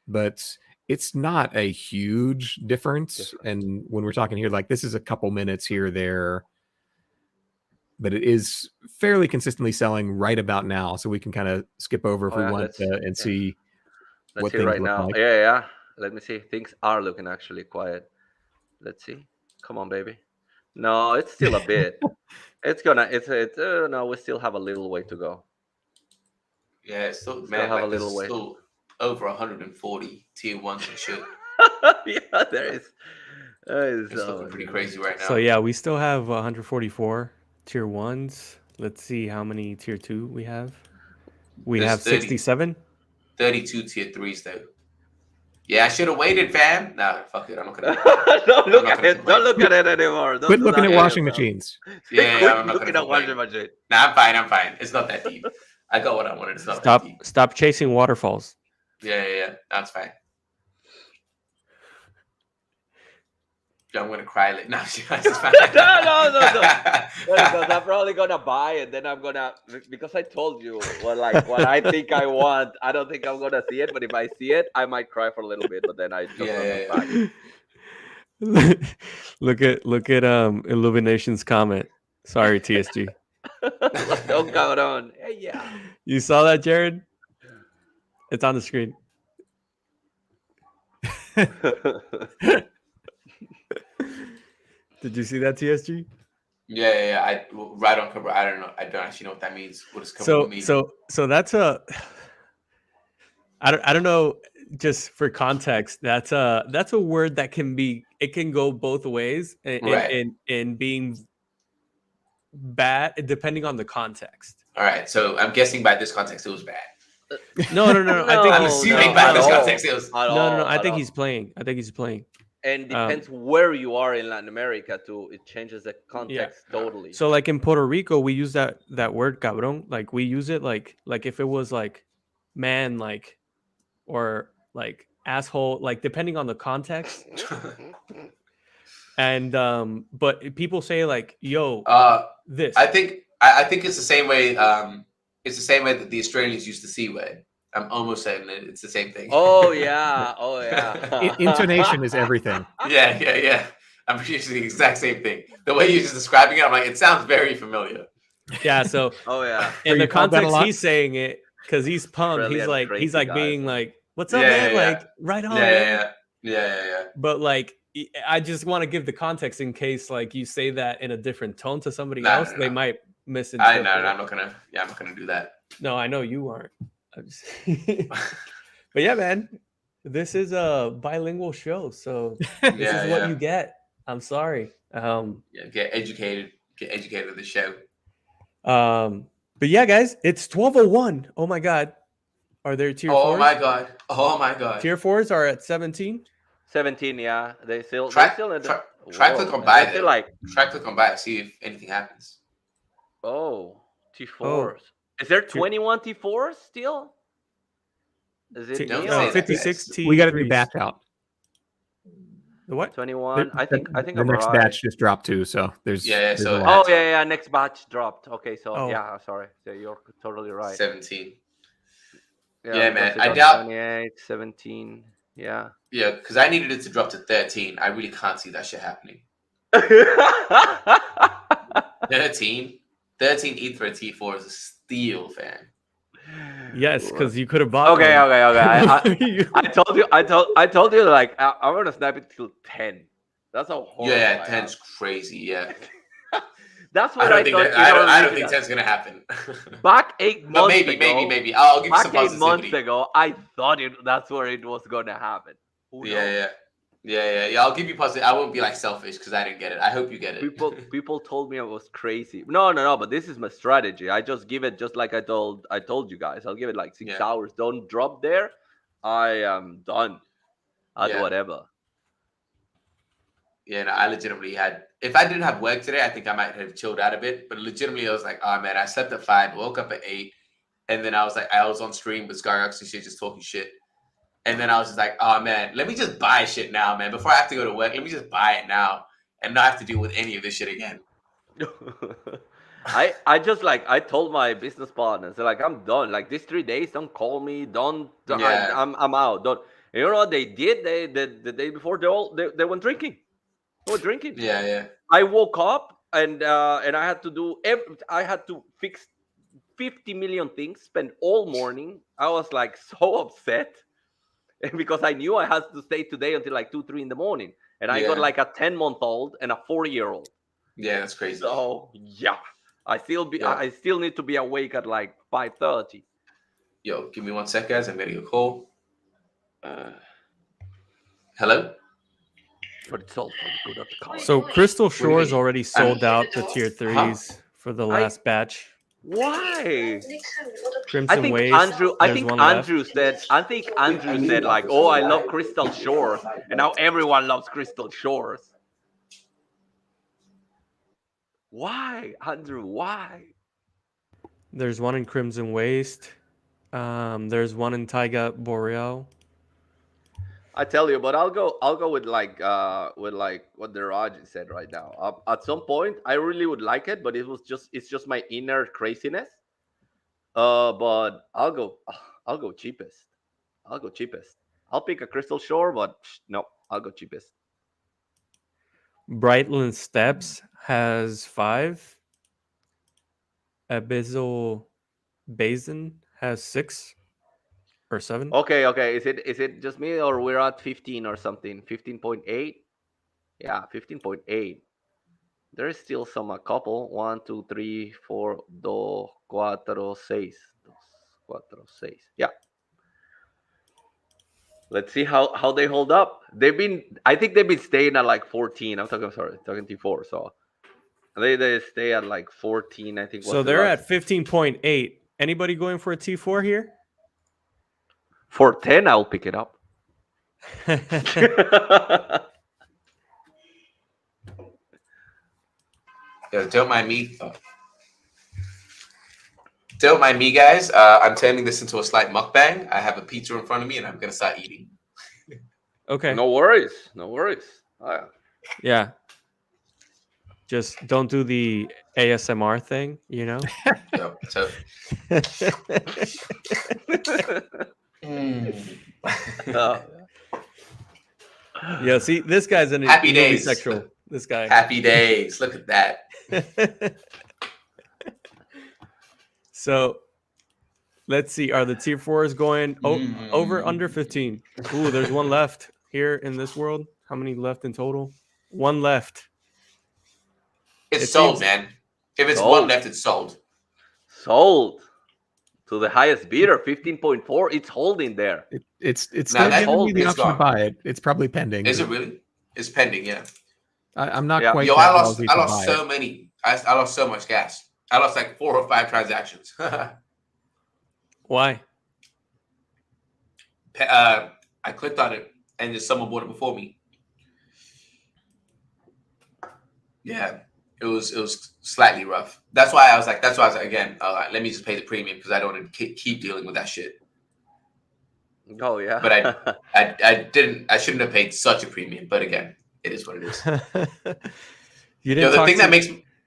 But it's not a huge difference. And when we're talking here, like this is a couple minutes here or there, but it is fairly consistently selling right about now. So we can kind of skip over if we want to and see Let's see things right look now. like. Yeah. Let me see. Things are looking actually quiet. Let's see. Come on, baby. No, it's still a bit. No, we still have a little way to go. Yeah, it's still Still man, have a like there's little way. still over 140 tier ones and shit. Yeah, there is. It's looking pretty crazy right now. So yeah, we still have 144 tier 1s. Let's see how many tier 2 we have. We There's have 67. 32 tier 3s though. Yeah, I should have waited, fam. Nah, fuck it. I'm not gonna. Don't look at gonna it. Don't look at it anymore. Don't Quit do looking that at to washing yourself. machines. Yeah, Quit I'm not looking gonna at washing complain. machine. Nah, I'm fine. It's not that deep. I got what I wanted. It's not that deep. Stop chasing waterfalls. Yeah. That's fine. I'm gonna cry. No, it's fine. No. Because I'm probably gonna buy it. Then I'm gonna, because I told you what I think I want. I don't think I'm gonna see it, but if I see it, I might cry for a little bit. But then I just Yeah. look at Illumination's comment. Sorry, TSG. Don't count on. Hey, yeah. You saw that, Jared? It's on the screen. Did you see that, TSG? Yeah. I right on cover. I don't know. I don't actually know what that means. What does cover mean? So that's I don't know. Just for context, that's a word that can go both ways in being bad depending on the context. All right. So I'm guessing by this context it was bad. No. I'm assuming by this context it was. No. I think he's playing. And depends where you are in Latin America too. It changes the context totally. So like in Puerto Rico, we use that word cabrón. Like we use it like if it was like man, like, or like asshole, like depending on the context. And but people say like, yo, this. I think it's the same way. It's the same way that the Australians used the C word. I'm almost saying that it's the same thing. Oh yeah. Intonation is everything. Yeah. I'm using the exact same thing. The way you're just describing it, I'm like, it sounds very familiar. Yeah. So. Oh yeah. In the context, he's saying it because he's pumped. Brilliant, He's like guys. being like, "What's up, man? Like, right on." Yeah. But like, I just want to give the context in case like you say that in a different tone to somebody else, they might misinterpret. I'm not gonna do that. No, I know you aren't. But yeah, man, this is a bilingual show, so this is what you get. I'm sorry. Get educated with the show. But yeah, guys, it's 12:01. Oh my god. Are there tier 4s? Oh my god. Tier 4s are at 17. 17, yeah. They still try click on buy them. Try click on buy, see if anything happens. Oh, T4s. Is there 21 T4s still? Is it 56 T? We got a new batch out. The what? 21. I think the next batch just dropped too. So there's next batch dropped. Okay, so sorry. Yeah, you're totally right. 17. Yeah, man. I doubt 28, 17. Yeah. Yeah, because I needed it to drop to 13. I really can't see that shit happening. 13 ETH for a T4 is a steal, fam. Yes, because you could have bought. Okay. I told you like I'm gonna snap it till 10. That's how horrible. Yeah, 10's crazy. Yeah. That's what I don't think 10's gonna happen. Back 8 months. But maybe. I'll give you some positivity. 8 months ago, I thought that's where it was gonna happen. Yeah. I'll give you positive. I won't be like selfish because I didn't get it. I hope you get it. People told me I was crazy. No. But this is my strategy. I just give it just like I told you guys. I'll give it like 6 hours. Don't drop there. I am done. I'll do whatever. Yeah, no, I legitimately had. If I didn't have work today, I think I might have chilled out a bit. But legitimately, I was like, oh man, I slept at 5, woke up at 8, and then I was like, I was on stream with Skyrox and shit, just talking shit. And then I was just like, oh man, let me just buy shit now, man. Before I have to go to work, let me just buy it now and not have to deal with any of this shit again. I just like I told my business partners, they're like, I'm done. Like these 3 days, don't call me. I'm out. Don't. And you know what they did? The day before they went drinking. They were drinking. Yeah. I woke up and I had to do I had to fix 50 million things. Spend all morning. I was like so upset. because I knew I had to stay today until like 2, 3 in the morning, and I got Yeah. like a 10-month-old and a 4-year-old. Yeah, that's crazy. So yeah, I Yeah. still need to be awake at like 5:30. Yo, give me 1 sec, guys. I'm getting a call. Hello? But it's all for the good of the cause. So Crystal do you Shores mean? already sold out the tier 3s for the last batch. Why? Crimson I think Waste, Andrew. I there's think one left. Andrew said. I think Andrew said like, "Oh, I love Crystal Shores," and now everyone loves Crystal Shores. Why, Andrew? Why? There's one in Crimson Waste. There's one in Taiga Boreal. I tell you, but I'll go with like what the Raj said right now. At some point, I really would like it, but it's just my inner craziness. But I'll go cheapest. I'll go cheapest. I'll pick a Crystal Shore, but no, I'll go cheapest. Brightland Steps has 5. Abyssal Basin has 6 or 7. Okay. Is it just me, or we're at 15 or something? 15.8. Yeah, 15.8. There is still a couple. 1, 2, 3, 4, 2, 4, 6. 4, 6. Yeah. Let's see how they hold up. I think they've been staying at like 14. Talking T4. So they stay at like 14. I think. So they're at 15.8. Anybody going for a T4 here? For 10, I'll pick it up. Yo, don't mind me. Don't mind me, guys. I'm turning this into a slight mukbang. I have a pizza in front of me, and I'm gonna start eating. Okay. No worries. Oh, yeah. Yeah. Just don't do the ASMR thing, you know? Yo, so. Yeah, see, this guy's an Happy days. sexual. This guy. Happy days. Look at that. So let's see. Are the tier 4s going over under 15? Ooh, there's one left here in this world. How many left in total? One left. It's sold, man. If it's one left, it's sold. Sold to the highest bidder, 15.4. It's holding there. It's still giving me the option to buy it. It's probably pending. Is it really? It's pending, yeah. I'm not quite. Yo, I lost so many. I lost so much gas. I lost like 4 or 5 transactions. Why? I clicked on it and just someone bought it before me. Yeah, it was slightly rough. That's why I was like, again, let me just pay the premium because I don't want to keep dealing with that shit. Oh yeah. But I shouldn't have paid such a premium. But again, it is what it is.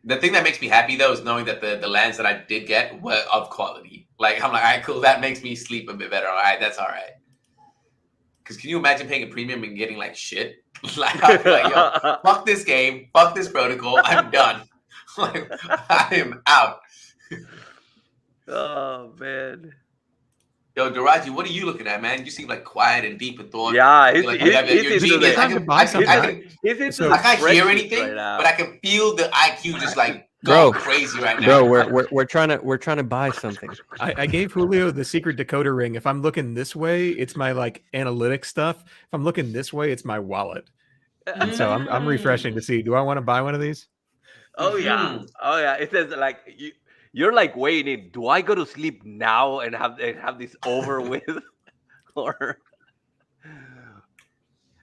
The thing that makes me happy though is knowing that the lands that I did get were of quality. Like I'm like, all right, cool. That makes me sleep a bit better. All right, that's all right. Because can you imagine paying a premium and getting like shit? Like, I'd be like, yo, fuck this game, fuck this protocol. I'm done. Like, I am out. Oh man. Yo, Daraji, what are you looking at, man? You seem like quiet and deep in thought. Yeah, he's like, you're genius. I can't hear anything, right, but I can feel the IQ just like go crazy right now. Bro, we're trying to buy something. I gave Julio the secret decoder ring. If I'm looking this way, it's my like analytic stuff. If I'm looking this way, it's my wallet. And so I'm refreshing to see. Do I want to buy one of these? Oh yeah. Oh yeah. It says like you're like waiting. Do I go to sleep now and have this over with, or?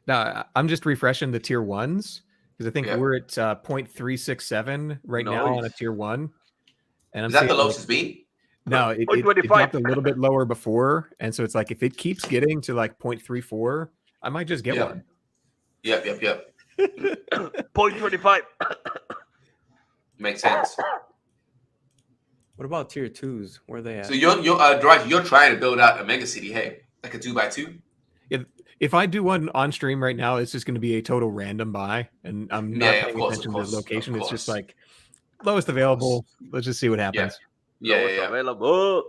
No, I'm just refreshing the tier 1s because I think we're at 0.367 right now on a tier 1. And is that the lowest it's been? No, it dropped a little bit lower before, and so it's like if it keeps getting to like 0.34, I might just get one. Yep. 0.25. Makes sense. What about tier 2s? Where are they at? So you're trying to build out a mega city, hey, like a 2x2. If I do one on stream right now, it's just going to be a total random buy, and I'm not paying attention to the location. It's just like lowest available. Let's just see what happens. Yeah. Available.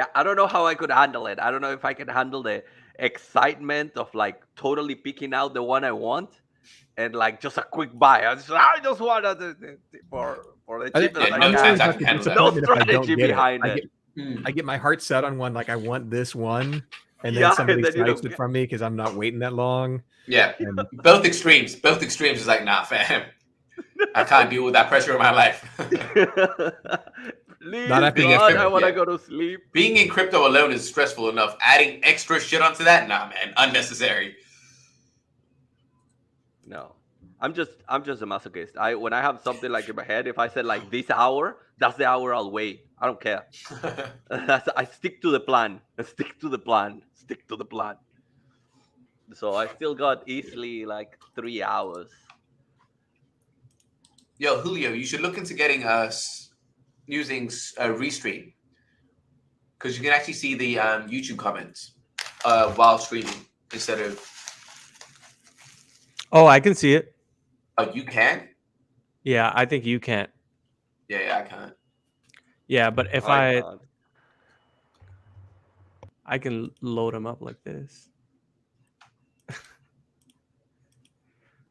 Yeah, I don't know how I could handle it. I don't know if I can handle the excitement of like totally picking out the one I want and like just a quick buy. I just want for the cheapest Yeah, I no can. chance I can handle that. No Disappointment if I don't strategy get it. behind it. I get my heart set on one, like I want this one, and then Yeah, somebody and then you snipes don't it get- from me because I'm not waiting that long. Yeah, And both extremes. Both extremes is like, nah, fam. I can't deal with that pressure in my life. Please, Not after Being God, a I want to yeah. go to sleep. Being in crypto alone is stressful enough. Adding extra shit onto that, nah, man, unnecessary. No, I'm just a masochist. When I have something like in my head, if I said like this hour, that's the hour I'll wait. I don't care. I stick to the plan. Stick to the plan. Stick to the plan. So I still got easily like 3 hours. Yo, Julio, you should look into getting us using Restream, because you can actually see the YouTube comments while streaming instead of. Oh, I can see it. Oh, you can? Yeah, I think you can't. Yeah, I can't. Yeah, but if can't. I can load them up like this.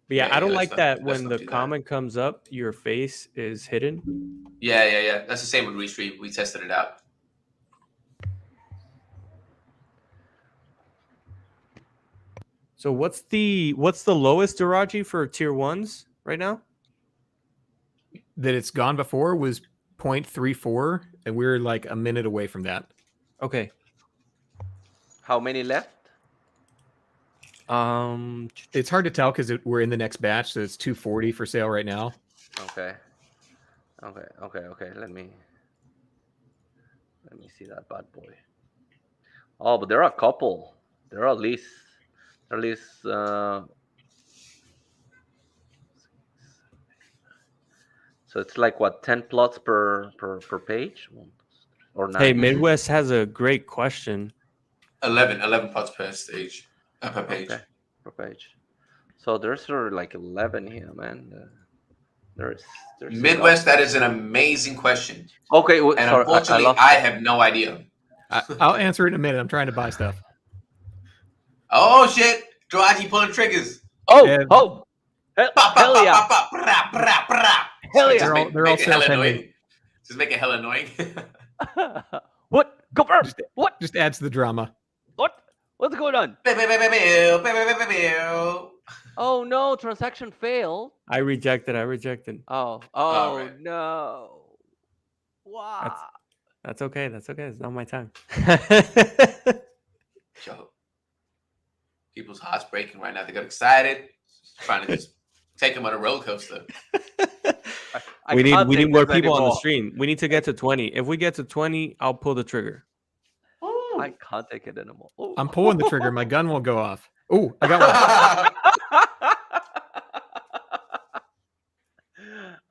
But yeah, I don't like that when the comment comes up, your face is hidden. Yeah. That's the same with Restream. We tested it out. So what's the lowest Diraji for tier 1s right now? that it's gone before was 0.34, and we're like a minute away from that. Okay. How many left? It's hard to tell because we're in the next batch, so it's 240 for sale right now. Okay. Let me see that bad boy. Oh, but there are a couple. There are at least so it's like what, 10 plots per page or 9? Hey, Midwest has a great question. 11 plots per stage, per page. Okay, per page. So there's sort of like 11 here, man. There's Midwest. That is an amazing question. Okay, and sorry, unfortunately, I have no idea. I'll answer it in a minute. I'm trying to buy stuff. Oh shit! Diraji pulling triggers. Oh, And- oh, hell yeah! Hell yeah! They're all sale pending. Just make it hella annoying. What? Confirm. What? Just adds to the drama. What? What's going on? Oh no! Transaction failed. I rejected. Oh right. no! Wow. That's okay. It's not my time. Yo, people's hearts breaking right now. They got excited, trying to just take them on a roller coaster. We need more people on the anymore. stream. We need to get to 20. If we get to 20, I'll pull the trigger. I can't take it anymore. Oh. I'm pulling the trigger. My gun won't go off. Oh, I got one.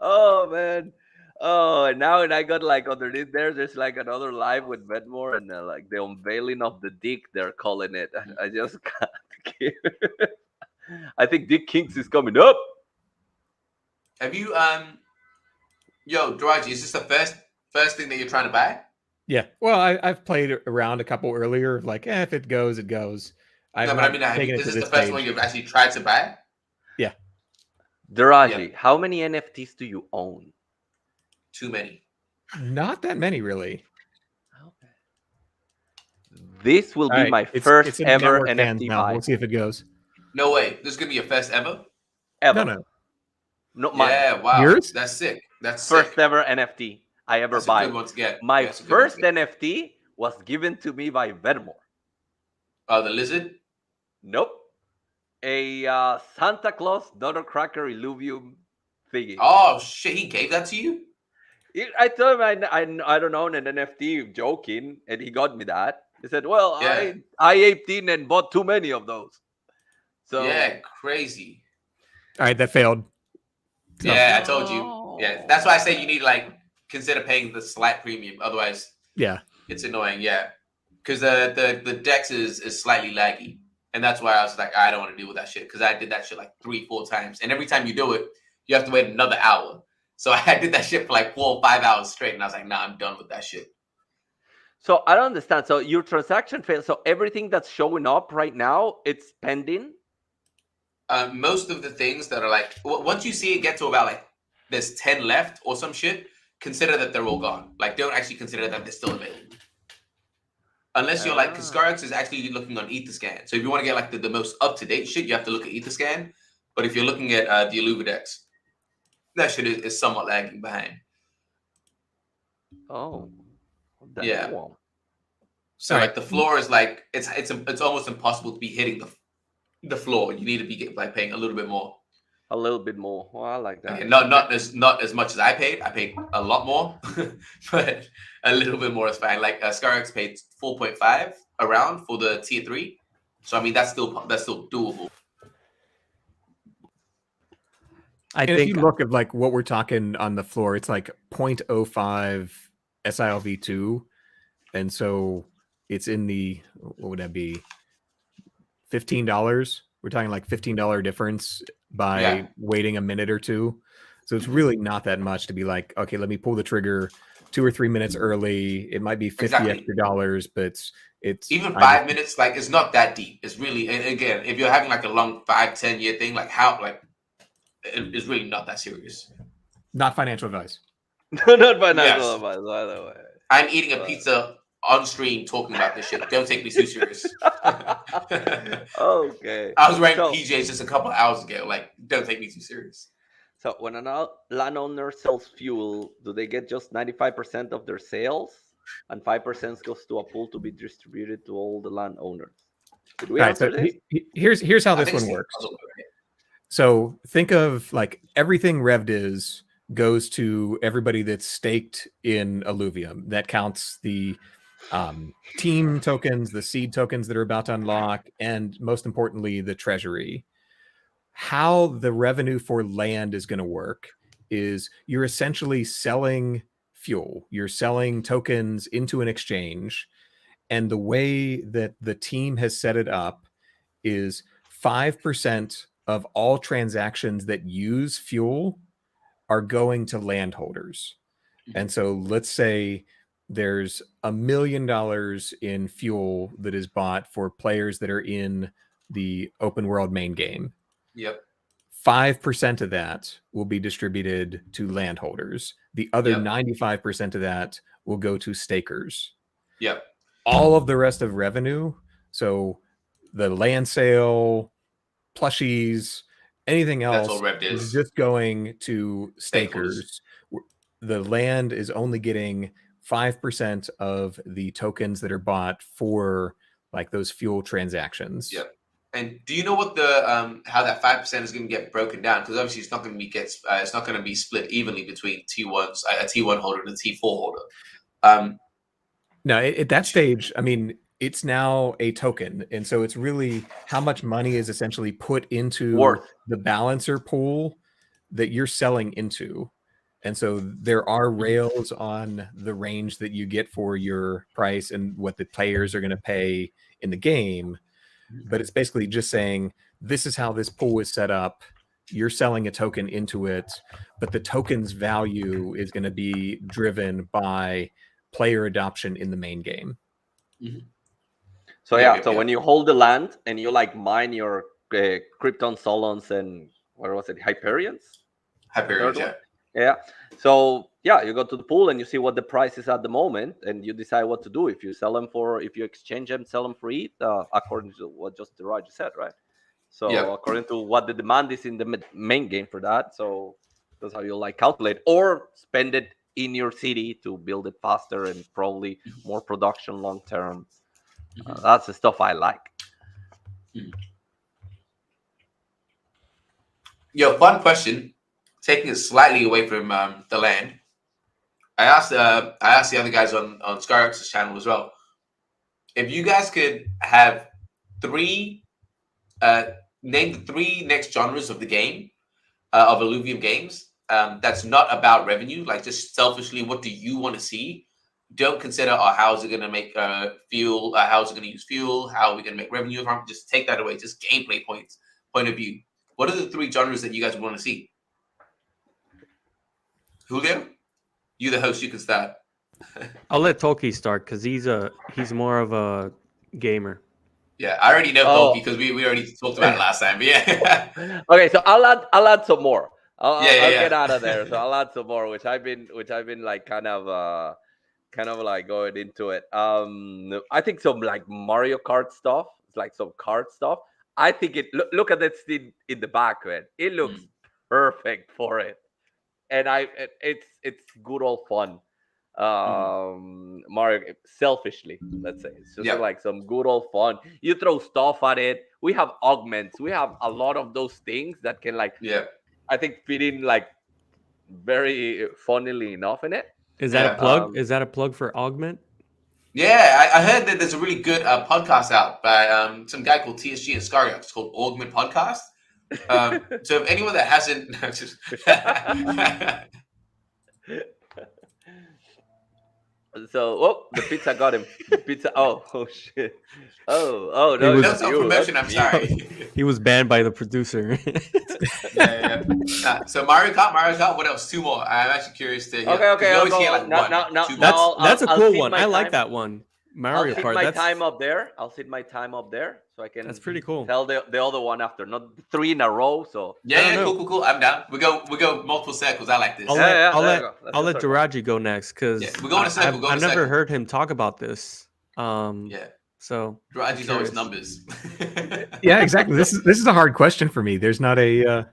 Oh man. Oh, and now I got like underneath there's like another live with Vedmore and like the unveiling of the dick, they're calling it. I just can't keep it. I think Dick Kings is coming up. Have you yo, Diraji, is this the first thing that you're trying to buy? Yeah. Well, I've played around a couple earlier. Like, if it goes, it goes. No, but I mean, this is the first one you've actually tried to buy? Yeah. Diraji, how many NFTs do you own? Too many. Not that many, really. Okay. This will be my first in ever network hands NFT now. buy. We'll see if it goes. No way. This is gonna be your first ever? Ever. No. Not mine. Yeah, wow. Yours? That's sick. That's First sick. ever NFT I ever That's buy. a good one to get. My That's a good one first to get. NFT was given to me by Vedmore. Oh, the lizard? Nope. A Santa Claus Nutcracker Illuvium thingy. Oh shit, he gave that to you? I told him I don't own an NFT, joking, and he got me that. He said, "Well, Yeah. I 18 and bought too many of those." So Yeah, crazy. All right, that failed. Yeah, I told you. Yeah, that's why I say you need to like consider paying the slight premium. Otherwise, Yeah. it's annoying. Yeah, because the Dex is slightly laggy, and that's why I was like, I don't want to deal with that shit because I did that shit like 3-4 times, and every time you do it, you have to wait another hour. So I did that shit for like 4 or 5 hours straight, and I was like, nah, I'm done with that shit. So I don't understand. So your transaction failed. So everything that's showing up right now, it's pending. Most of the things that are like, once you see it get to about like there's 10 left or some shit, consider that they're all gone. Like, don't actually consider that they're still available. Unless you're like, because ScarX is actually looking on Etherscan. So if you want to get like the most up-to-date shit, you have to look at Etherscan. But if you're looking at the Illuvidex, that shit is somewhat lagging behind. Oh, Yeah. Cool. So like the floor is like it's almost impossible to be hitting the floor. You need to be like paying a little bit more. A little bit more. Well, I like that. Okay, not as much as I paid. I paid a lot more, but a little bit more is fine. Like ScarX paid 4.5 around for the tier 3. So I mean that's still doable. I think if you look at like what we're talking on the floor, it's like 0.05 SILV2, and so it's in the, what would that be, $15? We're talking like $15 difference by waiting a minute or two. So it's really not that much to be like, okay, let me pull the trigger 2 or 3 minutes early. It might be 50 extra dollars, but it's even 5 minutes. Like it's not that deep. It's really, and again, if you're having like a long 5-10 year thing, like how like it's really not that serious. Not financial advice. Not financial advice, by the way. I'm eating a pizza on stream talking about this shit. Don't take me too serious. Okay. I was wearing PJs just a couple of hours ago. Like, don't take me too serious. So when a landowner sells fuel, do they get just 95% of their sales, and 5% goes to a pool to be distributed to all the landowners? Did we answer this? Here's how this one works. So think of like everything revved goes to everybody that's staked in Illuvium. That counts the team tokens, the seed tokens that are about to unlock, and most importantly, the treasury. How the revenue for land is going to work is you're essentially selling fuel. You're selling tokens into an exchange. And the way that the team has set it up is 5% of all transactions that use fuel are going to landholders. And so let's say there's $1 million in fuel that is bought for players that are in the open world main game. Yep. 5% of that will be distributed to landholders. The other 95% of that will go to stakers. Yep. All of the rest of revenue, so the land sale, plushies, anything else is just going to stakers. The land is only getting 5% of the tokens that are bought for like those fuel transactions. Yep. And do you know what the how that 5% is going to get broken down? Because obviously it's not going to be it's not going to be split evenly between T1s, a T1 holder and a T4 holder. No, at that stage, I mean, it's now a token, and so it's really how much money is essentially put into the balancer pool that you're selling into. And so there are rails on the range that you get for your price and what the players are going to pay in the game. But it's basically just saying, this is how this pool is set up. You're selling a token into it, but the token's value is going to be driven by player adoption in the main game. So so when you hold the land and you like mine your Krypton Solons and what was it, Hyperions? Yeah. So you go to the pool and you see what the price is at the moment, and you decide what to do. If you sell them if you exchange them, sell them for ETH, according to what just Roger said, right? So according to what the demand is in the main game for that, so that's how you like calculate, or spend it in your city to build it faster and probably more production long term. That's the stuff I like. Fun question. Taking it slightly away from the land, I asked the other guys on ScarX's channel as well. If you guys could have name the 3 next genres of the game, of Illuvium games, that's not about revenue, like just selfishly, what do you want to see? Don't consider, how is it going to make fuel? How is it going to use fuel? How are we going to make revenue from? Just take that away. Just gameplay point of view. What are the 3 genres that you guys want to see? Julio, you the host, you can start. I'll let Tolky start because he's more of a gamer. Yeah, I already know Oh. Tholky because we already talked about it last time. But yeah. Okay, so I'll add some more. I'll Yeah. get out of there. So I'll add some more, which I've been like kind of like going into it. I think some like Mario Kart stuff, like some kart stuff. I think look at that thing in the back, man. It looks perfect for it, and it's good old fun. Mario, selfishly, let's say it's just like some good old fun. You throw stuff at it. We have augments. We have a lot of those things that can like I think fit in like very funnily enough in it. Is that a plug? Is that a plug for augment? Yeah, I heard that there's a really good podcast out by some guy called TSG and Scario. It's called Augment Podcast. So if anyone that hasn't, So, the pizza got him. The pizza. Oh shit. Oh no. No self-promotion. I'm sorry. He was banned by the producer. Yeah. So Mario Kart. What else? Two more. I'm actually curious to hear. Okay. I'll go. That's a cool one. I like that one. Mario Kart. I'll sit my time up there. I'll sit my time up there so I can. That's pretty cool. Tell the other one after, not 3 in a row. So yeah, cool. I'm down. We go multiple circles. I like this. I'll let Jiraji go next because we're going to circle. I've never heard him talk about this. So Jiraji's always numbers. Yeah, exactly. This is a hard question for me. There's not a.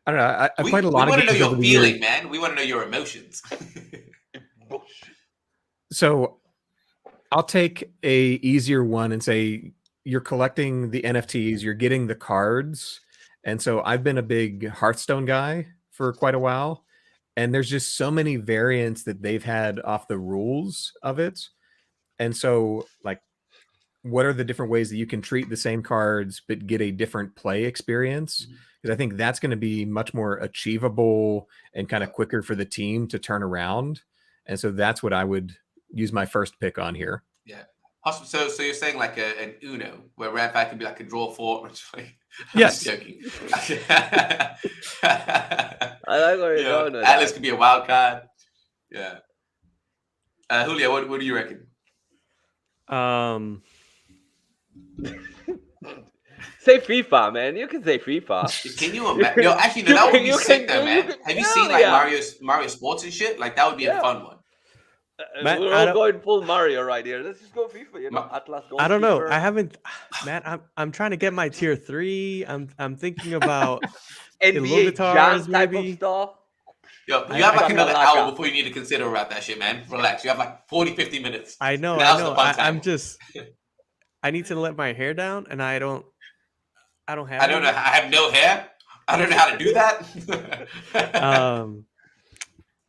I don't know. I played a lot of games. We want to know your feeling, man. We want to know your emotions. So I'll take a easier one and say you're collecting the NFTs, you're getting the cards. And so I've been a big Hearthstone guy for quite a while. And there's just so many variants that they've had off the rules of it. And so, like, what are the different ways that you can treat the same cards but get a different play experience? Because I think that's going to be much more achievable and kind of quicker for the team to turn around. And so that's what I would use my first pick on here. Yeah. So you're saying like an Uno where Rampart can be like a draw 4? Yes. I'm joking. I like where you're going with Atlas that. could be a wild card. Yeah. Julio, what do you reckon? Say FIFA, man. You can say FIFA. Can you imagine? Yo, actually, no, that would be sick though, man. Have you seen like Mario Sports and shit? Like that would be a fun one. Man, we're all going full Mario right here. Let's just go FIFA. Atlas. I don't know. I haven't. Man, I'm trying to get my tier 3. I'm thinking about NBA Jam type of stuff. Yo, you have like another hour before you need to consider about that shit, man. Relax. You have like 40-50 minutes. I know. I'm just. I need to let my hair down, and I don't have. I don't know. I have no hair. I don't know how to do that.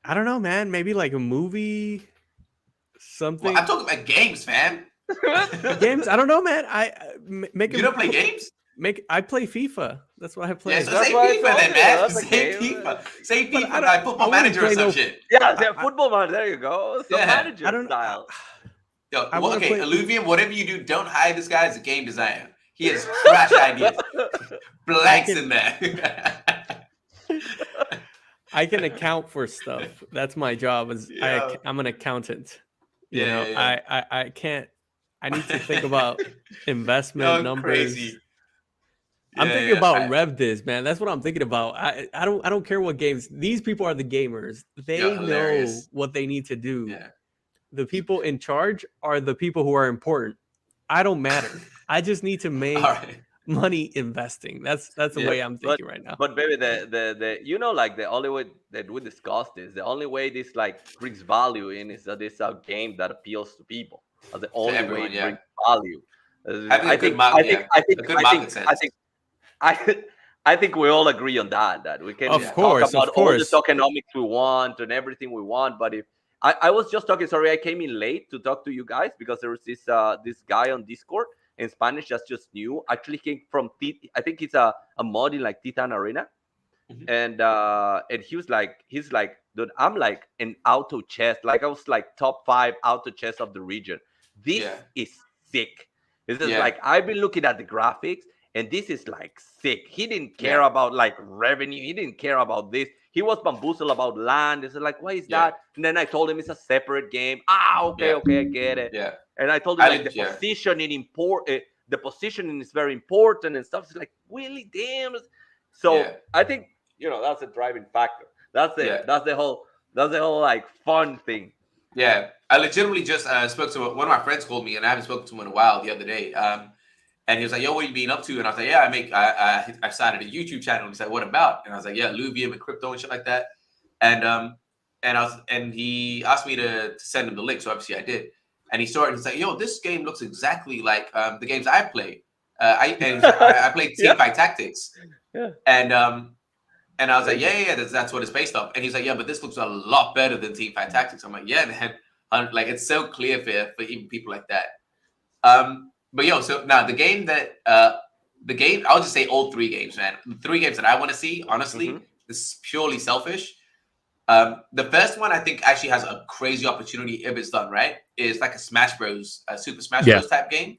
I don't know, man. Maybe like a movie, something. Well, I'm talking about games, fam. Games? I don't know, man. You don't play games? I play FIFA. That's what I play. Yeah, so say FIFA then, man. Say FIFA. Say FIFA. Like Football Manager or some shit. Yeah, Football Manager. There you go. Some manager style. Yo, okay, Illuvium, whatever you do, don't hire this guy as a game designer. He has trash ideas. Blanks in there. I can account for stuff. That's my job. I'm an accountant. You know, I can't. I need to think about investment numbers. Crazy. I'm thinking about RevDiz, man. That's what I'm thinking about. I don't care what games. These people are the gamers. They know what they need to do. Yeah. The people in charge are the people who are important. I don't matter. I just need to make money investing. That's the way I'm thinking right now. But baby, the you know, like the only way that we discussed this, the only way this like brings value in is that it's a game that appeals to people. That's the only way it brings value. I think we all agree on that. That we can talk about all the tokenomics we want and everything we want. But if I was just talking, sorry, I came in late to talk to you guys because there was this guy on Discord in Spanish just new. Actually came from I think it's a mod in like Titan Arena, and he's like, dude, I'm like an auto chess. Like I was like top 5 auto chess of the region. This is sick. This is like I've been looking at the graphics. And this is like sick. He didn't care about like revenue. He didn't care about this. he was bamboozled about land. It's like, why is Yeah. that? And then I told him it's a separate game. Okay, Yeah. okay, I get it. Yeah. And I told him like the yeah. positioning the positioning is very important and stuff. It's like, really, damn. So Yeah. I think that's a driving factor. That's the whole like fun thing. Yeah, I legitimately just spoke to one of my friends. Called me, and I haven't spoken to him in a while. The other day, and he was like, "Yo, what are you been up to?" And I was like, "Yeah, I started a YouTube channel." And he's like, "What about?" And I was like, "Yeah, Illuvium and crypto and shit like that." And he asked me to send him the link, so obviously I did. And he saw it and he's like, "Yo, this game looks exactly like the games I play. I played Teamfight Tactics." Yeah. And I was like, yeah, that's what it's based off. And he's like, yeah, but this looks a lot better than Teamfight Tactics. I'm like, yeah, man. Like, it's so clear for even people like that. But so now the game, I'll just say all 3 games, man. The 3 games that I want to see, honestly, this is purely selfish. The first one I think actually has a crazy opportunity if it's done right. Is like a Smash Bros, Super Smash Bros type game.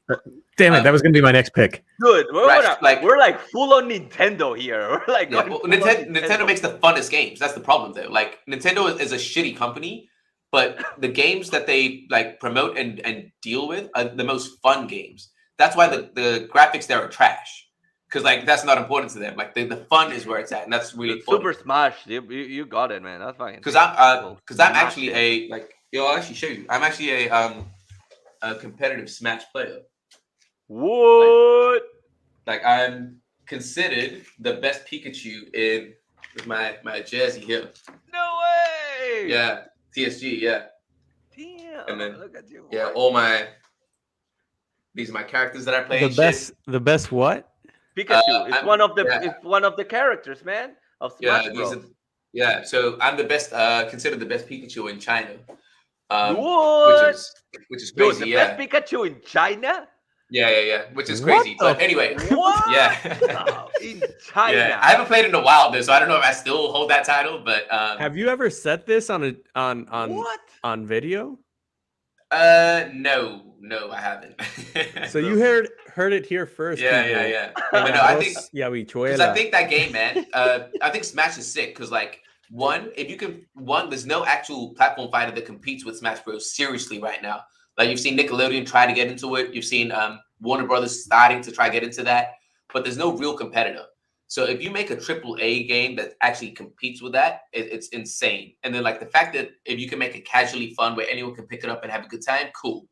Damn it, that was gonna be my next pick. Good. We're like full on Nintendo here. We're like Nintendo makes the funnest games. That's the problem though. Like Nintendo is a shitty company, but the games that they like promote and deal with are the most fun games. That's why the graphics there are trash. Because like that's not important to them. Like the fun is where it's at, and that's really important. Super Smash. You got it, man. That's fine. Because I'm actually I'll actually show you. I'm actually a competitive Smash player. What? Like I'm considered the best Pikachu in with my jersey here. No way. Yeah, TSG. Yeah. Damn. And then Look at you. These are my characters that I play. The best what? Pikachu. It's one of the characters, man, of Smash Bros. So I'm the best, considered the best Pikachu in China. What? Which is crazy. Dude, the best Pikachu in China? Yeah. Which is crazy. But anyway. What? Yeah. In China. Yeah. I haven't played in a while though, so I don't know if I still hold that title. But have you ever set this on what? On video? No, I haven't. So you heard it here first. Yeah. But no, I think because I think that game, man. I think Smash is sick because like there's no actual platform fighter that competes with Smash Bros. Seriously right now. Like you've seen Nickelodeon try to get into it. You've seen Warner Brothers starting to try to get into that, but there's no real competitor. So if you make a AAA game that actually competes with that, it's insane. And then like the fact that if you can make it casually fun where anyone can pick it up and have a good time, cool.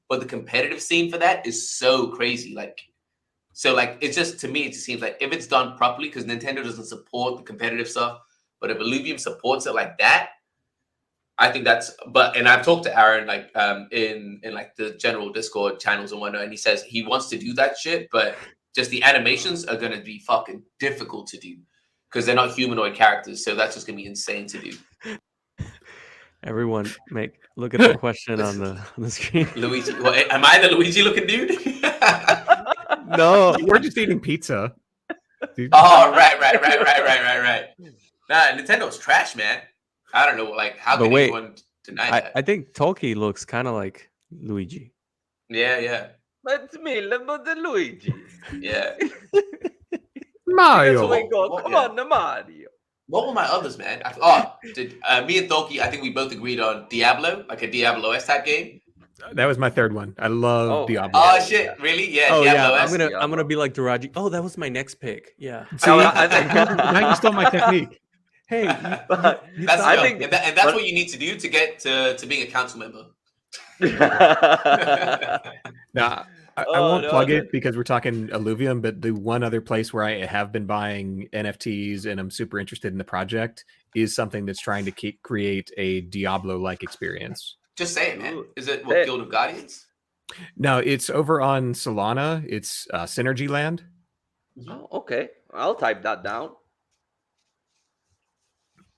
But the competitive scene for that is so crazy. It's just, to me, it just seems like if it's done properly, because Nintendo doesn't support the competitive stuff, but if Illuvium supports it like that, I think and I've talked to Aaron in like the general Discord channels and whatnot, and he says he wants to do that shit, but just the animations are going to be fucking difficult to do because they're not humanoid characters. So that's just going to be insane to do. Everyone, look at the question on the screen. Luigi, am I the Luigi looking dude? No, we're just eating pizza. Dude. Oh, right. Nah, Nintendo's trash, man. I don't know, how can anyone deny that? I think Tholky looks kind of like Luigi. Yeah. That's me, the Luigi. Yeah. Mario. Come on, the Mario. What were my others, man? Me and Tholky, I think we both agreed on Diablo, like a Diablo-esque type game. That was my third one. I love Diablo. Oh shit, really? Yeah. Oh Diablo-esque. yeah. I'm gonna be like Duraji. Oh, that was my next pick. Yeah. See, now you stole my technique. Hey, that's what you need to do to get to being a council member. Nah, I won't plug it because we're talking Illuvium, but the one other place where I have been buying NFTs and I'm super interested in the project is something that's trying to create a Diablo-like experience. Just say it, man. Is it Guild of Guardians? No, it's over on Solana. It's Synergy Land. Oh, okay. I'll type that down.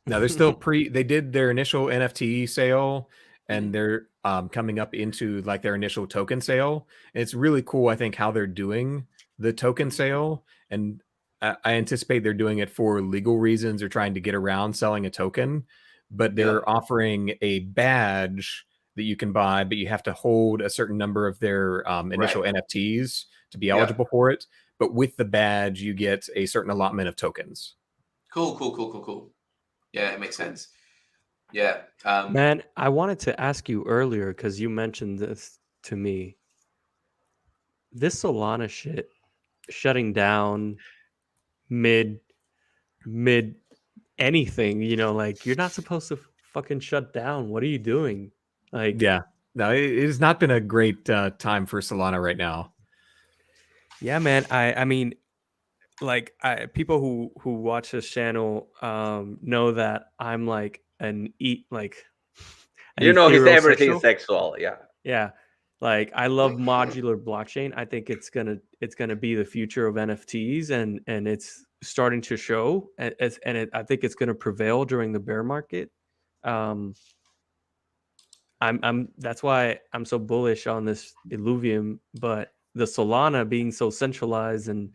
Now they're still they did their initial NFT sale and they're coming up into like their initial token sale. And it's really cool, I think, how they're doing the token sale. And I anticipate they're doing it for legal reasons or trying to get around selling a token, but they're offering a badge that you can buy, but you have to hold a certain number of their initial NFTs to be eligible for it. But with the badge, you get a certain allotment of tokens. Cool. Yeah, it makes sense. Yeah. Man, I wanted to ask you earlier because you mentioned this to me. This Solana shit shutting down mid anything, like you're not supposed to fucking shut down. What are you doing? Like, Yeah. No, it has not been a great time for Solana right now. yeah, man. I mean, like, people who watch this channel know that I'm like an You know, he's everything ethereal. sexual. Yeah. Yeah. Like, I love modular blockchain. I think it's gonna be the future of NFTs, and it's starting to show, I think it's gonna prevail during the bear market. I'm that's why I'm so bullish on this Illuvium, but the Solana being so centralized and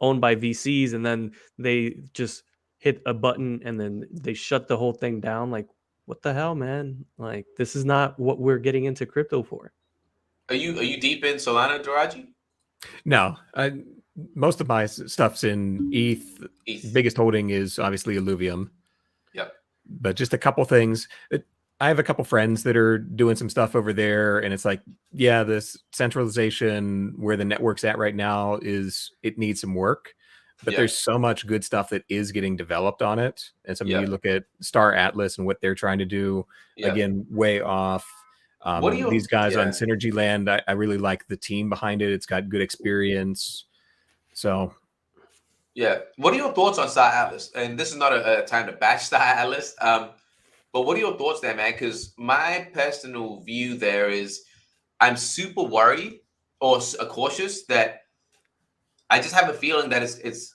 owned by VCs, and then they just hit a button and then they shut the whole thing down. Like, what the hell, man? Like, this is not what we're getting into crypto for. Are you deep in Solana, Daraji? No, most of my stuff's in ETH. Biggest holding is obviously Illuvium. Yep. But just a couple things. I have a couple friends that are doing some stuff over there, and it's like, yeah, this centralization where the network's at right now it needs some work. But there's so much good stuff that is getting developed on it. And so when you look at Star Atlas and what they're trying to do, again, way off. What do these guys on Synergy Land, I really like the team behind it. It's got good experience. So, yeah. What are your thoughts on Star Atlas? And this is not a time to bash Star Atlas. But what are your thoughts there, man? Because my personal view there is I'm super worried or cautious that I just have a feeling that it's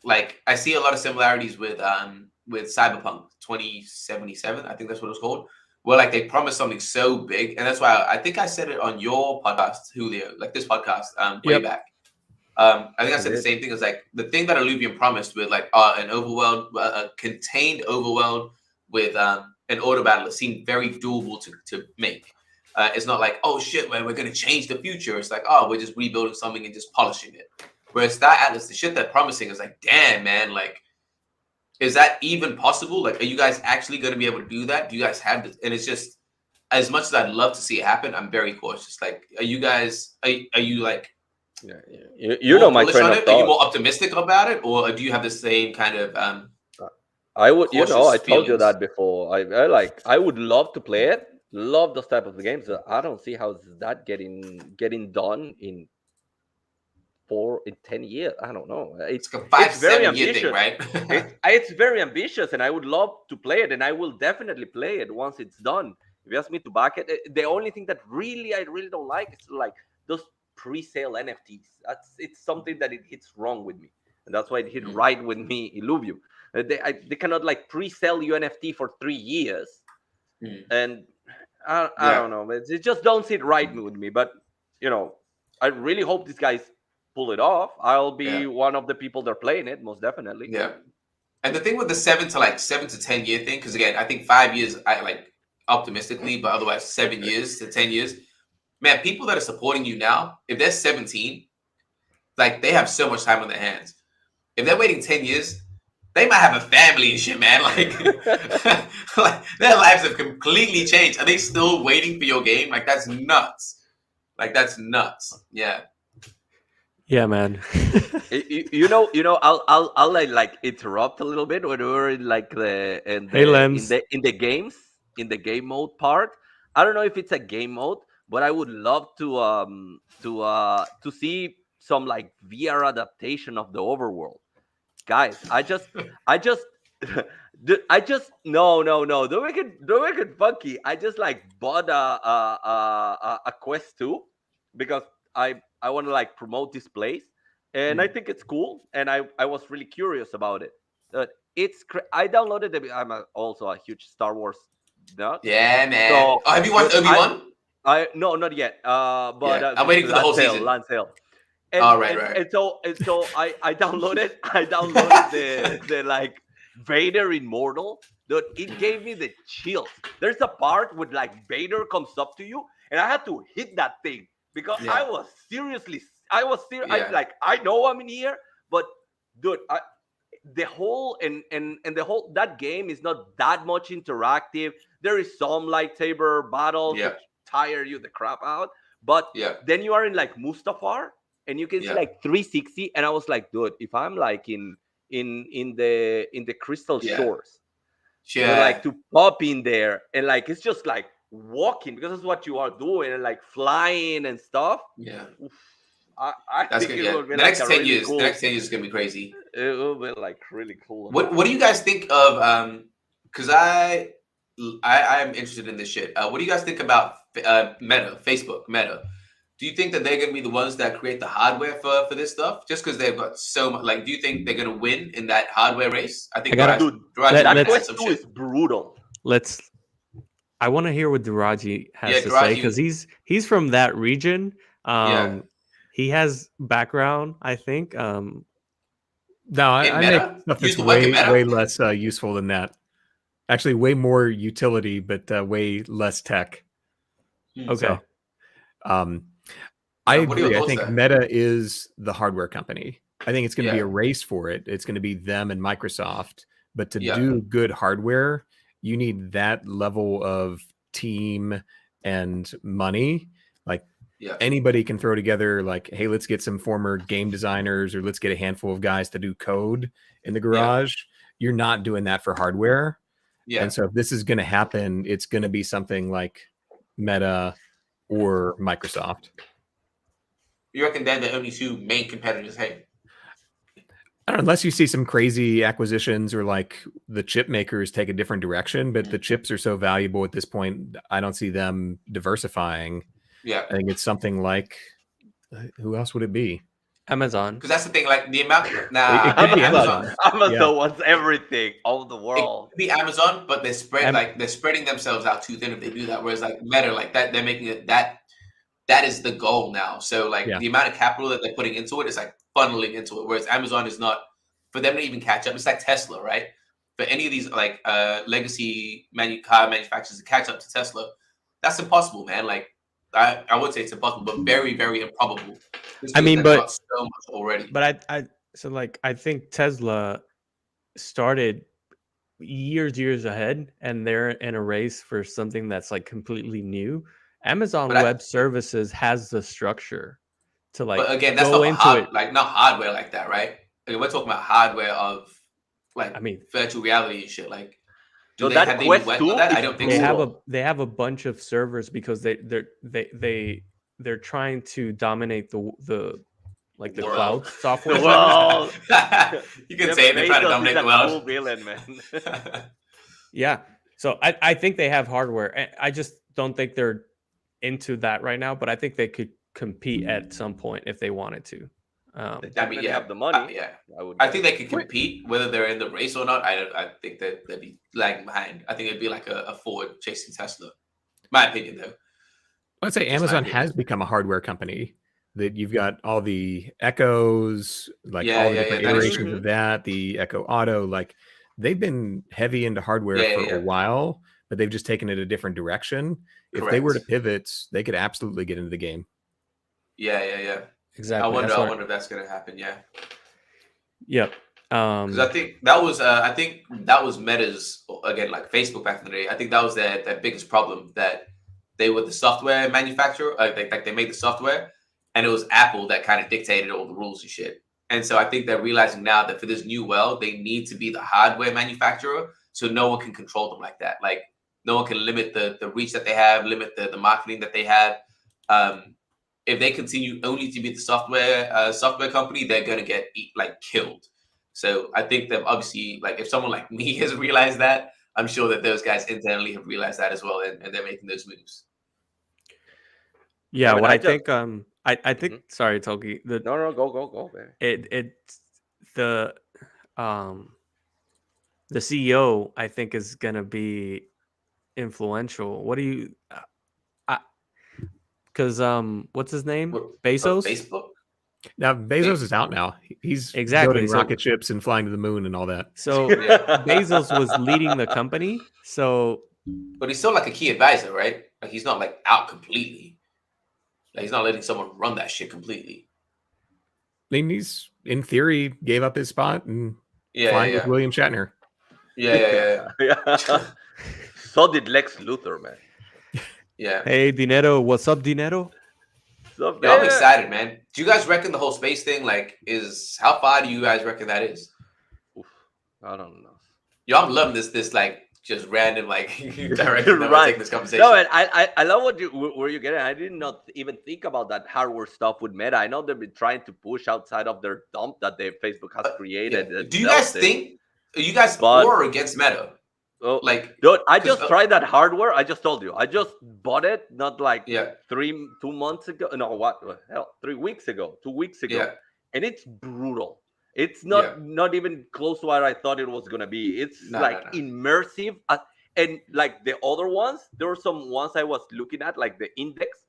like I see a lot of similarities with Cyberpunk 2077. I think that's what it's called. Where like they promised something so big, and that's why I think I said it on your podcast, Julio, like this podcast way back. I think I said the same thing. It's like the thing that Illuvium promised with like an overworld, a contained overworld with an auto battle seemed very doable to make. It's not like, oh shit, man, we're going to change the future. It's like, oh, we're just rebuilding something and just polishing it. Whereas Star Atlas, the shit they're promising is like, damn, man, like, is that even possible? Like, are you guys actually going to be able to do that? Do you guys have this? And it's just, as much as I'd love to see it happen, I'm very cautious. Like, are you guys, are you like, you know my train of thought. Are you more optimistic about it, or do you have the same kind of I would, I told feelings? you that before. I would love to play it, love those type of games. I don't see how that getting done in 10 years. I don't know. It's like a 5-7 ambitious. year thing, right? It's very ambitious, and I would love to play it, and I will definitely play it once it's done. If you ask me to back it, the only thing that I really don't like is like those pre-sale NFTs. It's something that it hits wrong with me, and that's why it hit right with me. Illuvium, they cannot like pre-sell you NFT for 3 years, and I don't know. It just don't sit right with me. But I really hope these guys pull it off. I'll be one of the people that are playing it, most definitely. Yeah, and the thing with the 7 to 10 year thing, because again, I think 5 years, I like optimistically, but otherwise 7 years to 10 years. Man, people that are supporting you now, if they're 17, like they have so much time on their hands. If they're waiting 10 years, they might have a family and shit, man. Like, like their lives have completely changed. Are they still waiting for your game? Like that's nuts. Yeah. Yeah, man. I'll like interrupt a little bit when we're in like in the games, in the game mode part. I don't know if it's a game mode, but I would love to see some like VR adaptation of the overworld. Guys, I just no. Don't make it funky. I just like bought a Quest 2 because I want to like promote this place, and I think it's cool, and I was really curious about it. I downloaded it. I'm also a huge Star Wars nut. Yeah, man. So, have you watched Obi-Wan? No, not yet. But I'm waiting for the whole season. Land sale. Right. And so I downloaded the like Vader Immortal. Dude, it gave me the chills. There's a part where like Vader comes up to you, and I had to hit that thing because I was serious. I know I'm in here, but dude, the whole and the whole that game is not that much interactive. There is some lightsaber battles Yeah. which tire you the crap out, but Yeah. then you are in like Mustafar and you can see Yeah. like 360, and I was like, dude, if I'm like in the Crystal Yeah. Shores, Yeah. like to pop in there and like it's just like walking, because that's what you are doing, and like flying and stuff. Yeah. Oof, I That's think good. it Yeah. would be The like next a 10 really years, cool. the next 10 years is gonna be crazy. It would be like really cool. What do you guys think of because I am interested in this shit. What do you guys think about Facebook Meta? Do you think that they're gonna be the ones that create the hardware for this stuff? Just because they've got so much, like, do you think they're gonna win in that hardware race? I think Dude, let- that let's- Quest some 2 shit. is brutal. I want to hear what Duraji has Yeah, to say, Duraji- because he's from that region. Yeah. He has background, I think. No, I In make Meta? stuff You that's used to work in Meta? way less useful than that. Actually, way more utility, but way less tech. Okay. So, I What are your agree. I thoughts think there? Meta is the hardware company. I think it's going to be Yeah. a race for it. It's going to be them and Microsoft. But to Yeah. do good hardware, you need that level of team and money. Like, Yeah. anybody can throw together, like, hey, let's get some former game designers, or let's get a handful of guys to do code in the garage. You're not doing that for hardware. Yeah. And so if this is going to happen, it's going to be something like Meta or Microsoft. You reckon they're the only two main competitors? Hey. I don't know, unless you see some crazy acquisitions or like the chip makers take a different direction, but the chips are so valuable at this point, I don't see them diversifying. Yeah. I think it's something like, who else would it be? Amazon. Because that's the thing, like the amount. It Nah, could be Amazon Yeah. wants everything of the It world. could be Amazon, but they're Am- spreading themselves out too thin if they do that. Whereas like Meta, like that, they're making it that is the goal now. So like Yeah. the amount of capital that they're putting into it is like funneling into it. Whereas Amazon is not, for them to even catch up. It's like Tesla, right? For any of these like legacy car manufacturers to catch up to Tesla, that's impossible, man. Like I would say it's impossible, but very, very improbable. Just I because mean, they've but- got so much already. But I think Tesla started years ahead, and they're in a race for something that's like completely new. Amazon But Web Services has the structure to like But again, that's go not into it. like not hardware like that, right? Like, we're talking about hardware of like I mean, virtual reality and shit. Like, So do they that have they Quest went 2 on that? I is don't think they so. brutal. have a bunch of servers because they're trying to dominate the like the World. cloud software. The world. You can say they're trying to Bezos dominate is the a cool world. villain, man. Yeah. So I think they have hardware. I just don't think they're into that right now, but I think they could compete at some point if they wanted to. They I mean, definitely yeah, have the money. yeah. would I guess. think they could compete, whether they're in the race or not. I think that they'd be lagging behind. I think it'd be like a Ford chasing Tesla. My opinion, though. I'd say Just my Amazon opinion. has become a hardware company. That you've got all the Echoes, like Yeah, all the yeah, different yeah, that is iterations true. of that, the Echo Auto, like they've been heavy into hardware Yeah, for yeah, a yeah. while, but they've just taken it a different direction. If they were to Correct. pivot, they could absolutely get into the game. Yeah, yeah, yeah. Exactly. I wonder That's what- if that's gonna happen. Yeah. Yep. Because I think that was Meta's, again, like Facebook back in the day. I think that was their biggest problem, that they were the software manufacturer. Like they made the software, and it was Apple that kind of dictated all the rules and shit. And so I think they're realizing now that for this new world, they need to be the hardware manufacturer, so no one can control them like that. Like no one can limit the reach that they have, limit the marketing that they have. If they continue only to be the software company, they're gonna get killed. So I think that obviously, like if someone like me has realized that, I'm sure that those guys internally have realized that as well, and they're making those moves. Yeah. I mean, What I I just- think. I think. Sorry, Tolkien. No, go, baby. It's the CEO, I think, is gonna be influential. What do you? Because what's his name? What- Bezos. Facebook. Now Bezos is out now. He's Exactly, building so- rocket ships and flying to the moon and all that. So Yeah. Bezos was leading the company. So But he's still like a key advisor, right? Like he's not like out completely. Like he's not letting someone run that shit completely. I mean, he's in theory gave up his spot and flying with William Shatner. Yeah. So did Lex Luthor, man. Yeah. Hey, Dinero, what's up, Dinero? So, Yo, I'm excited, man. Do you guys reckon the whole space thing, like, how far do you guys reckon that is? Oof, I don't know. Yo, I'm loving this like just random like direction that we're Right. taking this conversation. No, and I love where you're getting. I did not even think about that hardware stuff with Meta. I know they've been trying to push outside of their dump that Facebook has created. Yeah. Do you guys think? Are you guys for or against Meta? Oh, Like, dude, I just tried that hardware. I just told you. I just bought it not like 2 months ago. No, what the hell? 3 weeks ago, 2 weeks ago. Yeah. And it's brutal. It's not even close to what I thought it was gonna be. It's immersive, and like the other ones, there were some ones I was looking at, like the Index,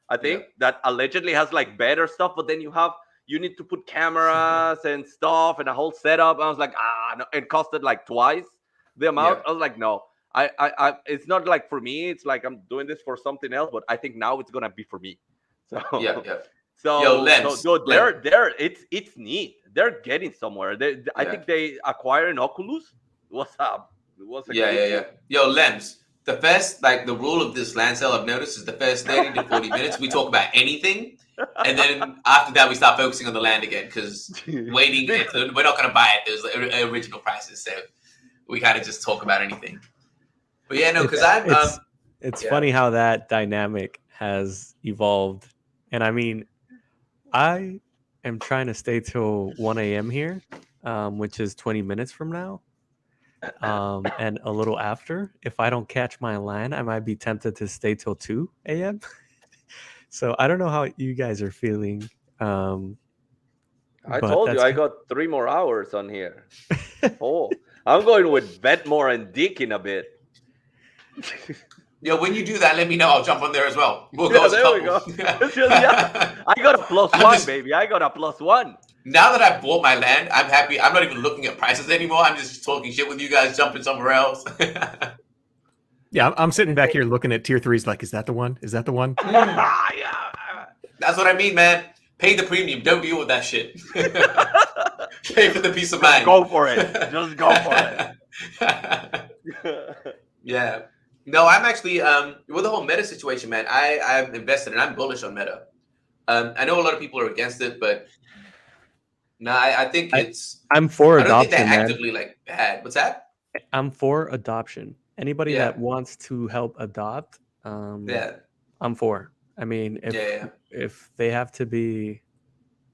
I think, that allegedly has like better stuff, but then you need to put cameras and stuff and a whole setup. I was like, no, it costed like twice the amount. I was like, no, I it's not like for me. It's like I'm doing this for something else, but I think now it's gonna be for me. So So, it's neat. They're getting somewhere. I think they acquired an Oculus. What's up? Yo, Lems. The first, like the rule of this land sale I've noticed is the first 30 to 40 minutes we talk about anything, and then after that we start focusing on the land again because we're not gonna buy it. There's original prices, so we kind of just talk about anything. But yeah, no, because it's funny how that dynamic has evolved, and I mean. I am trying to stay till 1 a.m. here, which is 20 minutes from now, and a little after. If I don't catch my line, I might be tempted to stay till 2 a.m. So I don't know how you guys are feeling. I told you I got 3 more hours on here. I'm going with Vetmore and Dick in a bit. Yo, when you do that, let me know. I'll jump on there as well. We'll go as a couple. I got a +1, baby. I got a +1. Now that I bought my land, I'm happy. I'm not even looking at prices anymore. I'm just talking shit with you guys, jumping somewhere else. Yeah, I'm sitting back here looking at tier 3s like, is that the one? Is that the one? Yeah. That's what I mean, man. Pay the premium. Don't deal with that shit. Pay for the peace of mind. Go for it. Just go for it. Yeah. No, I'm actually with the whole Meta situation, man. I'm invested and I'm bullish on Meta. I know a lot of people are against it, but no, I think I'm for adoption. I don't think they're actively like bad. What's that? I'm for adoption. Anybody that wants to help adopt, I'm for. I mean, if they have to be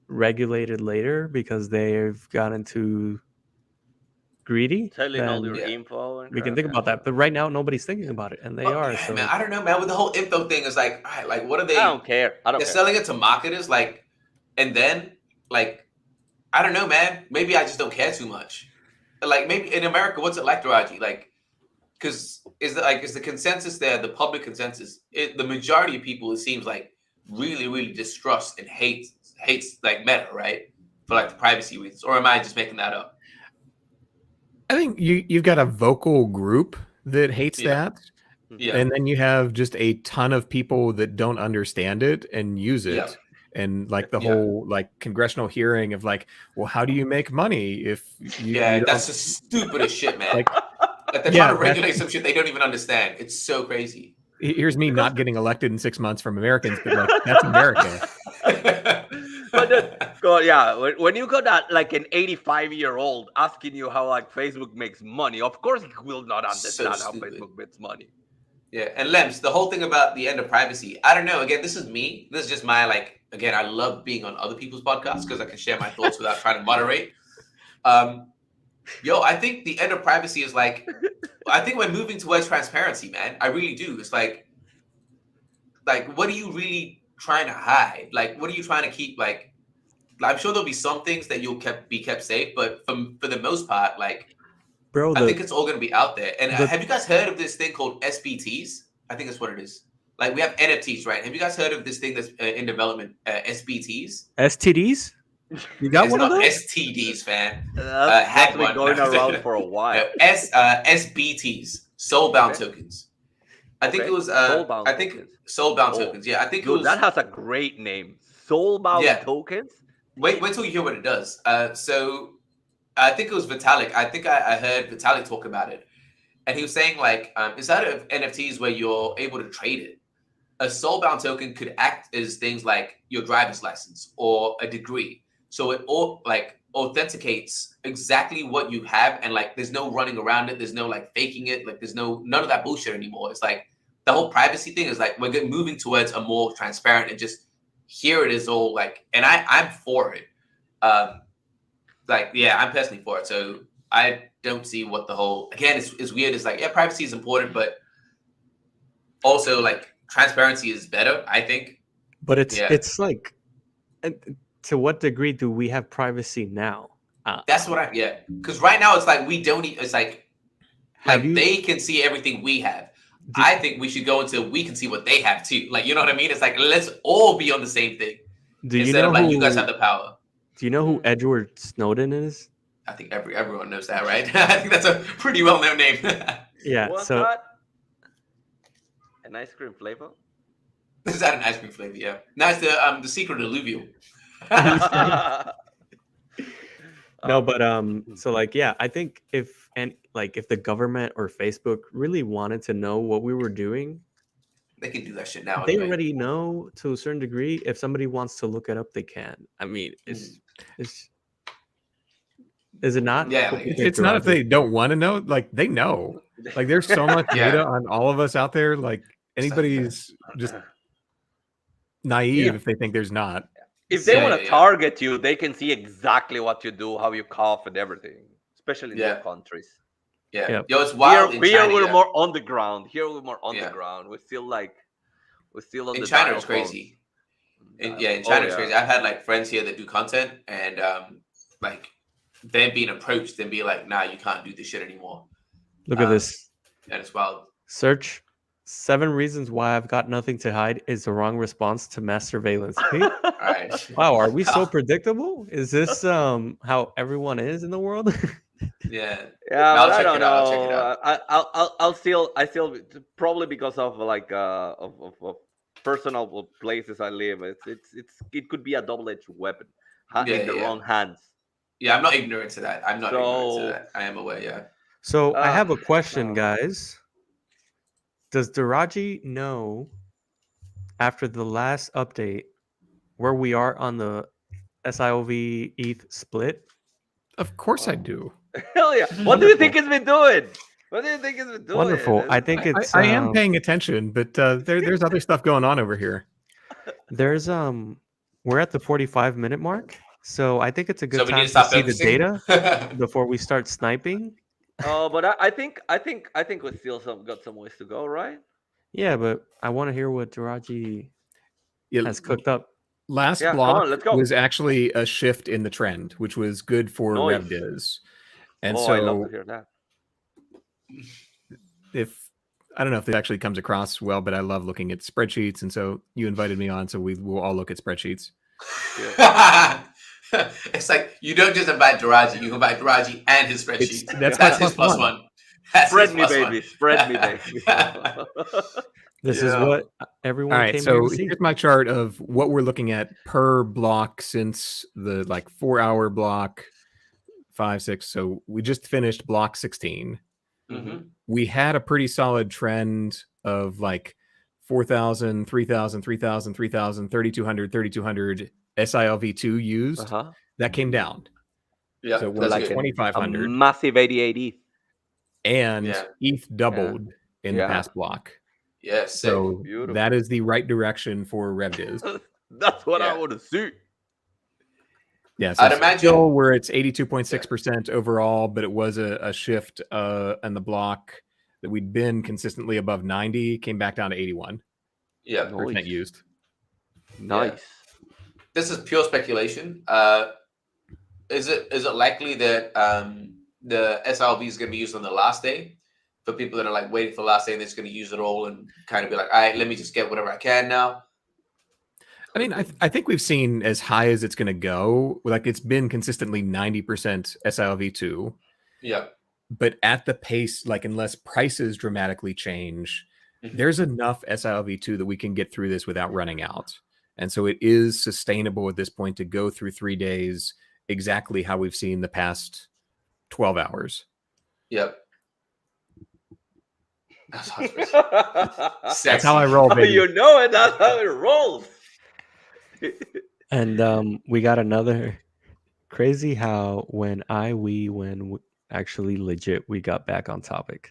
regulated later because they've gotten too greedy, telling all your info, we can think about that. But right now, nobody's thinking about it, and they are. Yeah, so man, I don't know, man. With the whole info thing, is like, all right, like, what are they? I don't care. They're selling it to marketers, like, and then, like, I don't know, man. Maybe I just don't care too much. Like, maybe in America, what's it like, Raji? Like, because is the consensus there, the public consensus? The majority of people, it seems like, really, really distrust and hates like Meta, right? For like the privacy reasons, or am I just making that up? I think you've got a vocal group that hates that. Yeah. And then you have just a ton of people that don't understand it and use it. Yeah. And like the whole like congressional hearing of like, well, how do you make money if you that's the stupidest shit, man. Like they're trying to regulate some shit they don't even understand. It's so crazy. Here's me not getting elected in 6 months from Americans, but like that's America. But when you got that like an 85-year-old asking you how like Facebook makes money, of course he will not understand how Facebook makes money. Yeah, and Lems, the whole thing about the end of privacy, I don't know. Again, this is me. This is just my like. Again, I love being on other people's podcasts because I can share my thoughts without trying to moderate. I think the end of privacy is like. I think we're moving towards transparency, man. I really do. It's like what are you really trying to hide? Like, what are you trying to keep? Like, I'm sure there'll be some things that you'll be kept safe, but for the most part, like, bro, I think it's all going to be out there. And have you guys heard of this thing called SBTs? I think that's what it is. Like, we have NFTs, right? Have you guys heard of this thing that's in development? SBTs? STDs? You got one of those? STDs, fan. That's been going around for a while. SBTs, soul-bound tokens. I think it was. Soul-bound tokens. Yeah, I think it was. That has a great name. Soul-bound tokens. Wait till you hear what it does. So I think it was Vitalik. I think I heard Vitalik talk about it, and he was saying like, instead of NFTs where you're able to trade it, a soulbound token could act as things like your driver's license or a degree. So it all like authenticates exactly what you have, and like there's no running around it. There's no like faking it. Like there's none of that bullshit anymore. It's like the whole privacy thing is like we're moving towards a more transparent and just here it is all like, and I'm for it. Like yeah, I'm personally for it. So I don't see what the whole again it's weird. It's like yeah, privacy is important, but also like transparency is better, I think. But it's like, to what degree do we have privacy now? That's what because right now it's like we don't. It's like they can see everything we have. I think we should go until we can see what they have too. Like you know what I mean? It's like let's all be on the same thing. Instead of like you guys have the power. Do you know who Edward Snowden is? I think everyone knows that, right? I think that's a pretty well-known name. Yeah. What's so that? An ice cream flavor? Is that an ice cream flavor? Yeah. Now it's the secret Illuvium. No, but so like yeah, I think if the government or Facebook really wanted to know what we were doing, they can do that shit now. They already know to a certain degree. If somebody wants to look it up, they can. I mean, is it not? Yeah, it's not if they don't want to know. Like they know. Like there's so much data on all of us out there. Like anybody's just naive if they think there's not. If they want to target you, they can see exactly what you do, how you cough, and everything. Especially in their countries. Yeah. Yo, it's wild. Here we're more on the ground. Here we're more on the ground. We're still on in the China. It's crazy. In China, it's crazy. I've had like friends here that do content, and like them being approached and be like, "Nah, you can't do this shit anymore." Look at this. And it's wild. Search 7 reasons why I've got nothing to hide is the wrong response to mass surveillance. Right. Wow, are we so predictable? Is this how everyone is in the world? Yeah, no, but I don't know. I'll still probably because of like of personal places I live. It could be a double-edged weapon in the wrong hands. Yeah, I'm not ignorant to that. I'm not ignorant to that. I am aware. Yeah. So I have a question, guys. Does Daraji know after the last update where we are on the SIOV ETH split? Of course I do. Hell yeah. What do you think it's been doing? Wonderful. I think it's I am paying attention, but there's other stuff going on over here. There's we're at the 45-minute mark. So I think it's a good time to see the data before we start sniping. Oh, but I think we still got some ways to go, right? Yeah, but I want to hear what Daraji has cooked up. Last block was actually a shift in the trend, which was good for RevDiz. And so I love to hear that. I don't know if this actually comes across well, but I love looking at spreadsheets. And so you invited me on, so we will all look at spreadsheets. Yeah. It's like you don't just invite Daraji, you invite Daraji and his spreadsheet. That's his plus one. Spread me, baby. Spread me, baby. This is what everyone came so here to see. Here's my chart of what we're looking at per block since the 4-hour block, 5, 6. So we just finished block 16. Mm-hmm. We had a pretty solid trend of like 4,000, 3,000, 3,000, 3,000, 3,200, 3,200 SILV2 used. That came down. Yeah, so it was like 2,500. Massive 88 ETH. And ETH doubled in the past block. Yes. So that is the right direction for RevDiz. That's what I want to see. Yeah, so I'd imagine where it's 82.6% overall, but it was a shift in the block that we'd been consistently above 90, came back down to 81. Yeah, percent used. Nice. Yeah. This is pure speculation. Is it likely that the SLV is going to be used on the last day for people that are like waiting for the last day and they're just going to use it all and kind of be like, all right, let me just get whatever I can now? I mean, I think we've seen as high as it's going to go. Like it's been consistently 90% SILV2. Yeah. But at the pace, like unless prices dramatically change, there's enough SILV2 that we can get through this without running out. And so it is sustainable at this point to go through 3 days exactly how we've seen the past 12 hours. Yep. That's how it's That's how I roll, Oh, baby. you know it. That's how it rolls. And we got another crazy how when actually legit we got back on topic.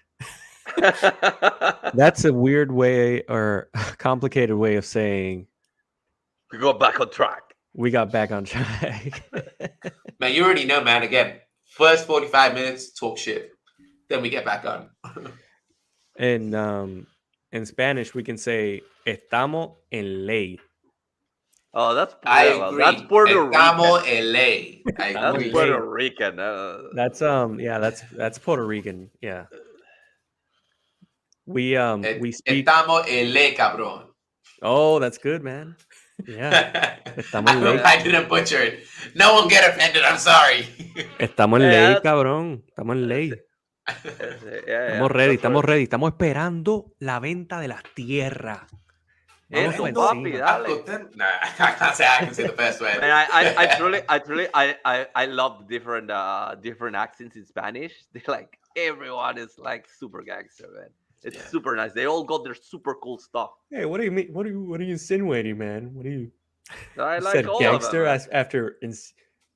That's a weird way or complicated way of saying We go back on track. we got back on track. Man, you already know, man. Again, first 45 minutes, talk shit. Then we get back on. And in Spanish we can say estamos en ley. Oh, that's I well, agree. that's Puerto Estamos Rican. en ley. I That's agree. Puerto Rican. That's that's Puerto Rican. Yeah. We speak. Estamos en ley, cabrón. Oh, that's good, man. Yeah. Estamos en ley. I didn't butcher it. No one get offended. I'm sorry. Estamos en Yeah, ley, that's- cabrón. Estamos en ley. Estamos ready, estamos ready. Estamos esperando la venta de las tierras. Vamos Eso, pa' papi, encima. dale. Nah, I can't say I can say the first one. And I love different accents in Spanish. They're like everyone is like super gangster, man. It's super nice. They all got their super cool stuff. Hey, what do you mean? What are you insinuating, man? What do you I like said all gangster of them.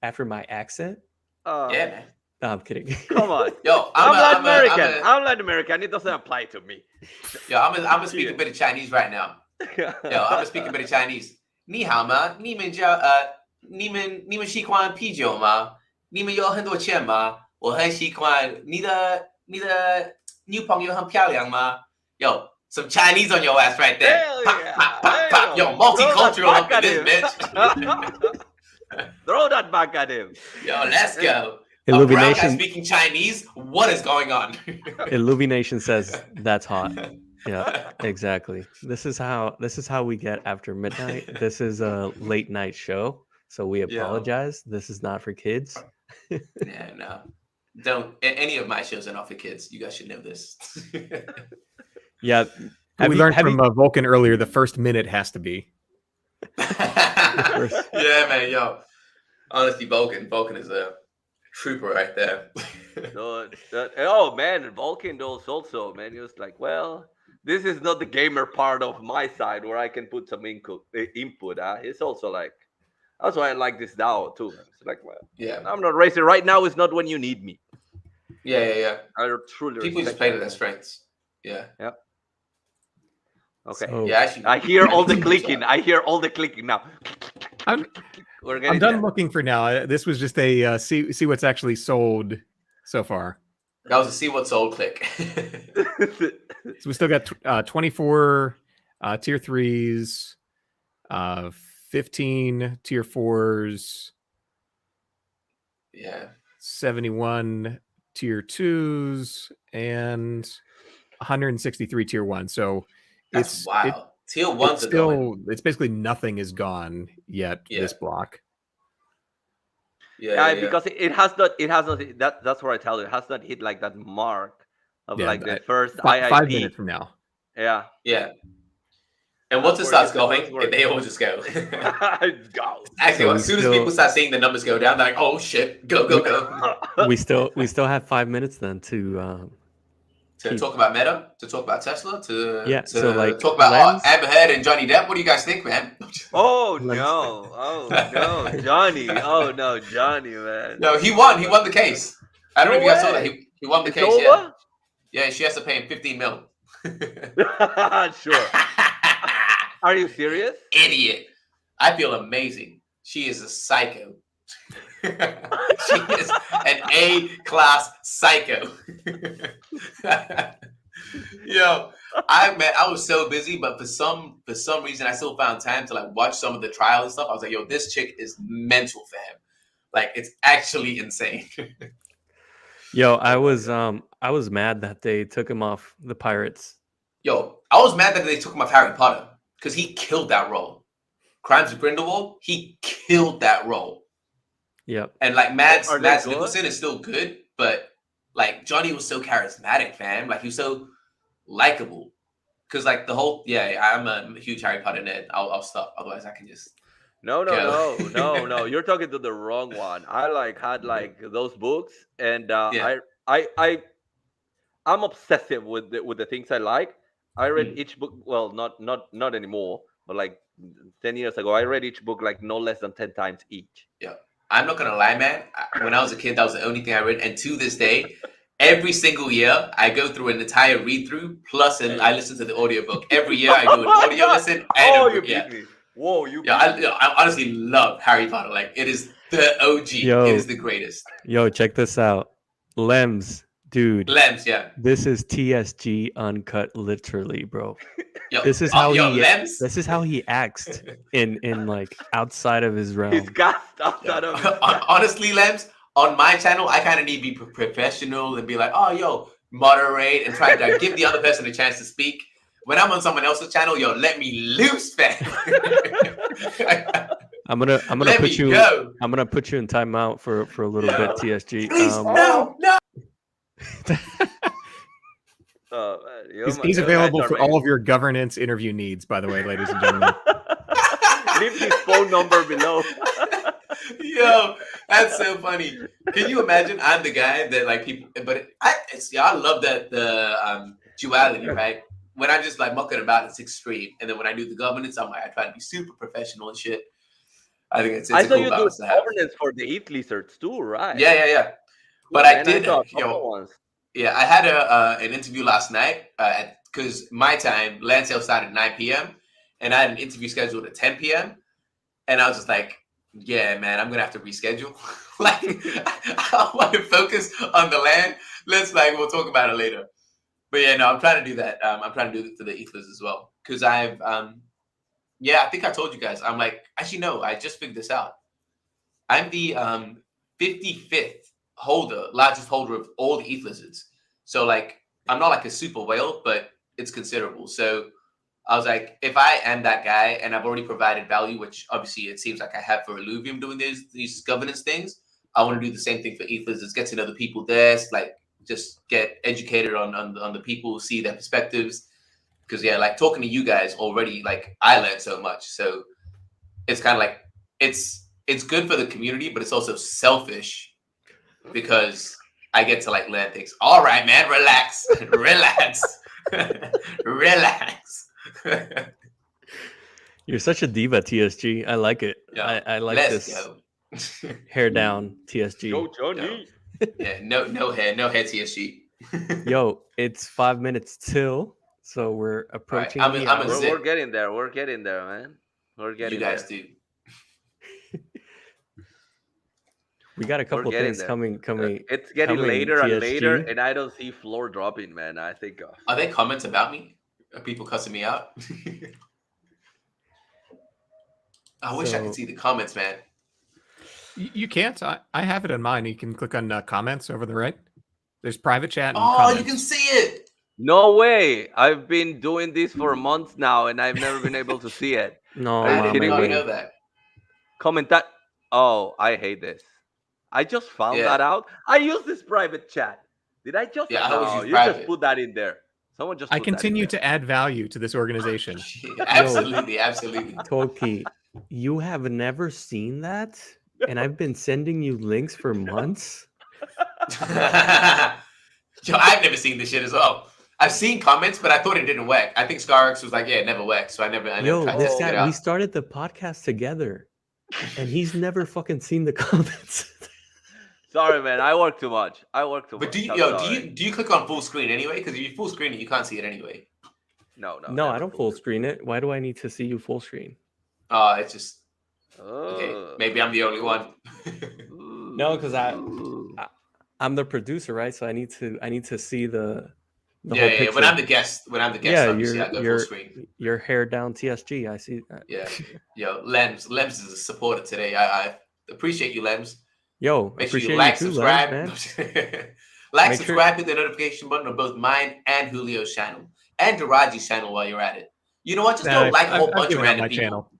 after my accent? Man. Yeah, man. No, I'm kidding. Come on. Yo, I'm Latin American. I'm Latin American. It doesn't apply to me. I'm gonna speak a bit of Chinese right now. Yo, I'm gonna speak a bit of Chinese. 你好吗？你们习惯啤酒吗？你们有很多钱吗？我很习惯。你的女朋友很漂亮吗？ Yo, some Chinese on your ass right there. Hell Pop, yeah. pop, pop, pop. Yo, Damn. multicultural up in Throw this that bitch. Throw that back at him. Yo, let's go. A brown guy Illumination. speaking Chinese. What is going on? Illumination says that's hot. Yeah, exactly. This is how we get after midnight. This is a late night show, so we apologize. This is not for kids. Yeah, no. Don't. Any of my shows are not for kids. You guys should know this. Yeah. We learned from Vulcan earlier, the first minute has to be. Yeah, man, yo. Honestly, Vulcan is a trooper right there. Oh man, Vulcan knows also, man. He was like, well, this is not the gamer part of my side where I can put some input. It's also like, that's why I like this DAO too. It's like, well, Yeah. I'm not racing right now. Is not when you need me. Yeah. I truly People just respect play to that. their strengths. Yeah. Okay. So, Yeah, actually. I hear all the clicking. I hear all the clicking now. I'm We're done looking for now. This was just a see what's actually sold so far. That was a see what's sold click. So we still got 24 tier 3s, 15 tier 4s, Yeah. 71 tier 2s, and 163 tier 1. So That's wild. Tier 1s it's are going. still, it's basically nothing is gone yet this block. Yeah, because it has not. That's what I tell you. It has not hit like that mark of like the first IIP. 5 minutes from now. Yeah. Yeah. And once it starts going, they all just go. Go. Actually, So as soon as people start seeing the numbers go down, they're like, "Oh shit, go!" we still have 5 minutes then to talk about Meta, to talk about Tesla, so like talk about Lens? Amber Heard and Johnny Depp. What do you guys think, man? Oh no, Johnny. Oh no, Johnny, man. No, he won. He won the case. I don't know if you guys saw that. He won the It's case. over? Yeah, she has to pay him 15 mil. Sure. Are you serious? Idiot. I feel amazing. She is a psycho. She is an A-class psycho. Yo, I was so busy, but for some reason, I still found time to like watch some of the trial and stuff. I was like, yo, this chick is mental, fam. Like, it's actually insane. Yo, I was mad that they took him off the Pirates. Yo, I was mad that they took him off Harry Potter because he killed that role. Crimes of Grindelwald, he killed that role. Yep. And like Mads Are they good? Mikkelsen is still good, but like Johnny was so charismatic, fam. Like he was so likable. Because like the whole I'm a huge Harry Potter nerd. I'll stop. Otherwise, I can just No, no, Go. no. You're talking to the wrong one. I had those books, and Yeah. I'm obsessive with the things I like. I read Mm. each book. Well, not anymore, but like 10 years ago, I read each book like no less than 10 times each. Yeah. I'm not gonna lie, man. When I was a kid, that was the only thing I read, and to this day, every single year, I go through an entire read through plus, and I listen to the audiobook. Every year, I do Oh an my audio god! listen Oh, and a you book. Yeah. beat me! Whoa, you Yeah, beat me! I honestly love Harry Potter. Like, it is the OG. It Yo, is the greatest. yo, check this out. Lems, dude. Lems, yeah. This is TSG uncut, literally, bro. Yo, This is how he. Lems. This is how he acts in like outside of his He's realm. cast outside of his Honestly, Lems, on my channel, I kind of need to be professional and be like, oh, yo, moderate and try to give the other person a chance to speak. When I'm on someone else's channel, yo, let me loose, fam. I'm gonna Let put me you. go. I'm gonna put you in timeout for a little Yeah. bit, TSG. Please, no. Oh, man, He's available for all of your governance interview needs, by the way, ladies and gentlemen. Leave his phone number below. Yo, that's so funny. Can you imagine? I'm the guy that like people, but I love that the duality, right? When I'm just like mucking about, it's extreme, and then when I do the governance, I'm like I try to be super professional and shit. I think it's I a saw cool you do balance to have. governance for the Heat Lizards too, right? Yeah. But I Man, did, saw a you know, couple ones. yeah, I had an interview last night because my time land sale started at 9 p.m. and I had an interview scheduled at 10 p.m. and I was just like, yeah, man, I'm gonna have to reschedule. Like, I want to focus on the land. We'll talk about it later. But yeah, no, I'm trying to do that. I'm trying to do it for the ethers as well because I think I told you guys. I'm like, actually, no, I just figured this out. I'm the 55th largest holder of all the ETH lizards. So like, I'm not like a super whale, but it's considerable. So I was like, if I am that guy and I've already provided value, which obviously it seems like I have for Illuvium doing these governance things, I want to do the same thing for ETH lizards, get to know the people there, like just get educated on the people, see their perspectives. Because yeah, like talking to you guys already, like I learned so much. So it's kind of like it's good for the community, but it's also selfish because I get to like learn things. All right, man, relax, relax. You're such a diva, TSG. I like it. Yeah. I like Let's this. go. Hair down, TSG. Go, Johnny. Yeah, no hair, TSG. Yo, it's 5 minutes till, so we're approaching. I'm the a hour. zip. We're getting there. We're getting there, man. We're getting You guys there. do. We got a couple We're getting things there. coming. It's getting coming, later and TSG. later, and I don't see floor dropping, man. I think. Are there comments about me? Are people cussing me out? I wish I could see the comments, man. You can't. I have it on mine. You can click on comments over the right. There's private chat and Oh, comments. you can see it. No way! I've been doing this for months now, and I've never been able to see it. No, Are you I kidding didn't me? know that. Comment that. Oh, I hate this. I just found Yeah. that out. I use this private chat. Did I just? Yeah, I always use you private. just put that in there. Someone just. I put that in continue there. to add value to this organization. Absolutely. Tholky, you have never seen that, and I've been sending you links for months. Yo, I've never seen this shit as well. I've seen comments, but I thought it didn't work. I think Scarx was like, yeah, it never worked. So I never Yo, tried to this figure it guy, we out. started the podcast together, and he's never fucking seen the comments. Sorry, man. I work too much. But much. do I'm you sorry. do you click on full screen anyway? Because if you full screen it, you can't see it anyway. No, No, I never don't full screen it. Why do I need to see you full screen? It's just okay. Oh. Maybe I'm the only one. No, because I'm the producer, right? So I need to see the whole yeah. picture. When I'm the guest, obviously I go full screen. Your hair down, TSG. I see that. Yeah. Yo, Lems is a supporter today. I appreciate you, Lems. Yo, Make sure appreciate you like, too, subscribe. Lems, man. Like, Make subscribe, hit the notification button on both mine and Julio's channel and Daraji's channel while you're at it. You know what? Just don't like a whole bunch of random people. Channel.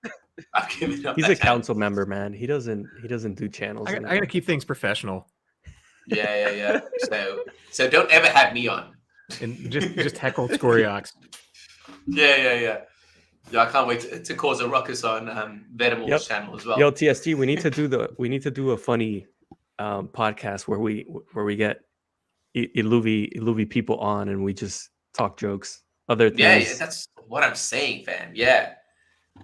I've given up. He's that a channel. council member, man. He doesn't do channels. I gotta keep things professional Yeah. So don't ever have me on. and just heckle Scoriox. Yeah. Yeah, I can't wait to cause a ruckus on Venom's channel as well. Yo, TST, we need to do a funny podcast where we get Illuvi people on and we just talk jokes, other things. Yeah, that's what I'm saying, fam. Yeah,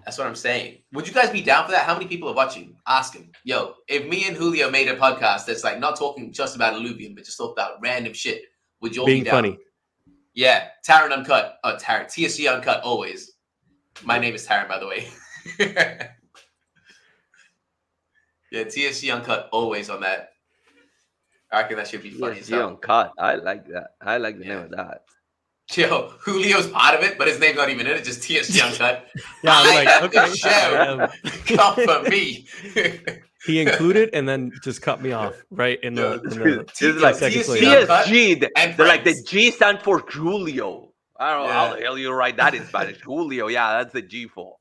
that's what I'm saying. Would you guys be down for that? How many people are watching? Ask him. Yo, if me and Julio made a podcast that's like not talking just about Illuvium, but just talk about random shit, would you all Being be down? funny. Yeah, Taran Uncut. Oh, Taran. TSG Uncut, always. My name is Taran, by the way. Yeah, TSG Uncut, always on that. I reckon that should be funny. TSG Uncut. I like that. I like the name of that. Yo, Julio's part of it, but his name's not even in it. Just TSG Uncut. Yeah, I'm like, okay. Show. Come for me. He included and then just cut me off right in the It's like TSG. They're like the G stand for Julio. I don't know how the hell you write that in Spanish. Julio, yeah, that's the G for.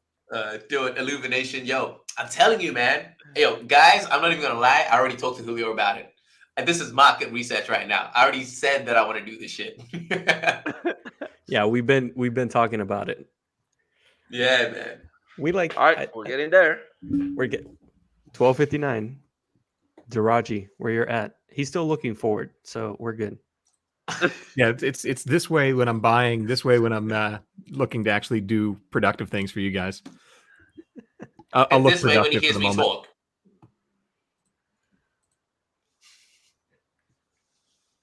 Do it, Illumination. Yo, I'm telling you, man. Yo, guys, I'm not even gonna lie. I already talked to Julio about it. And this is market research right now. I already said that I want to do this shit. Yeah, we've been talking about it. Yeah, man. We like. All right, we're getting there. We're getting 12:59. Daraji, where you're at? He's still looking forward, so we're good. Yeah, it's this way when I'm buying, this way when I'm looking to actually do productive things for you guys. I'll look this way when he productive hears for the me moment. talk.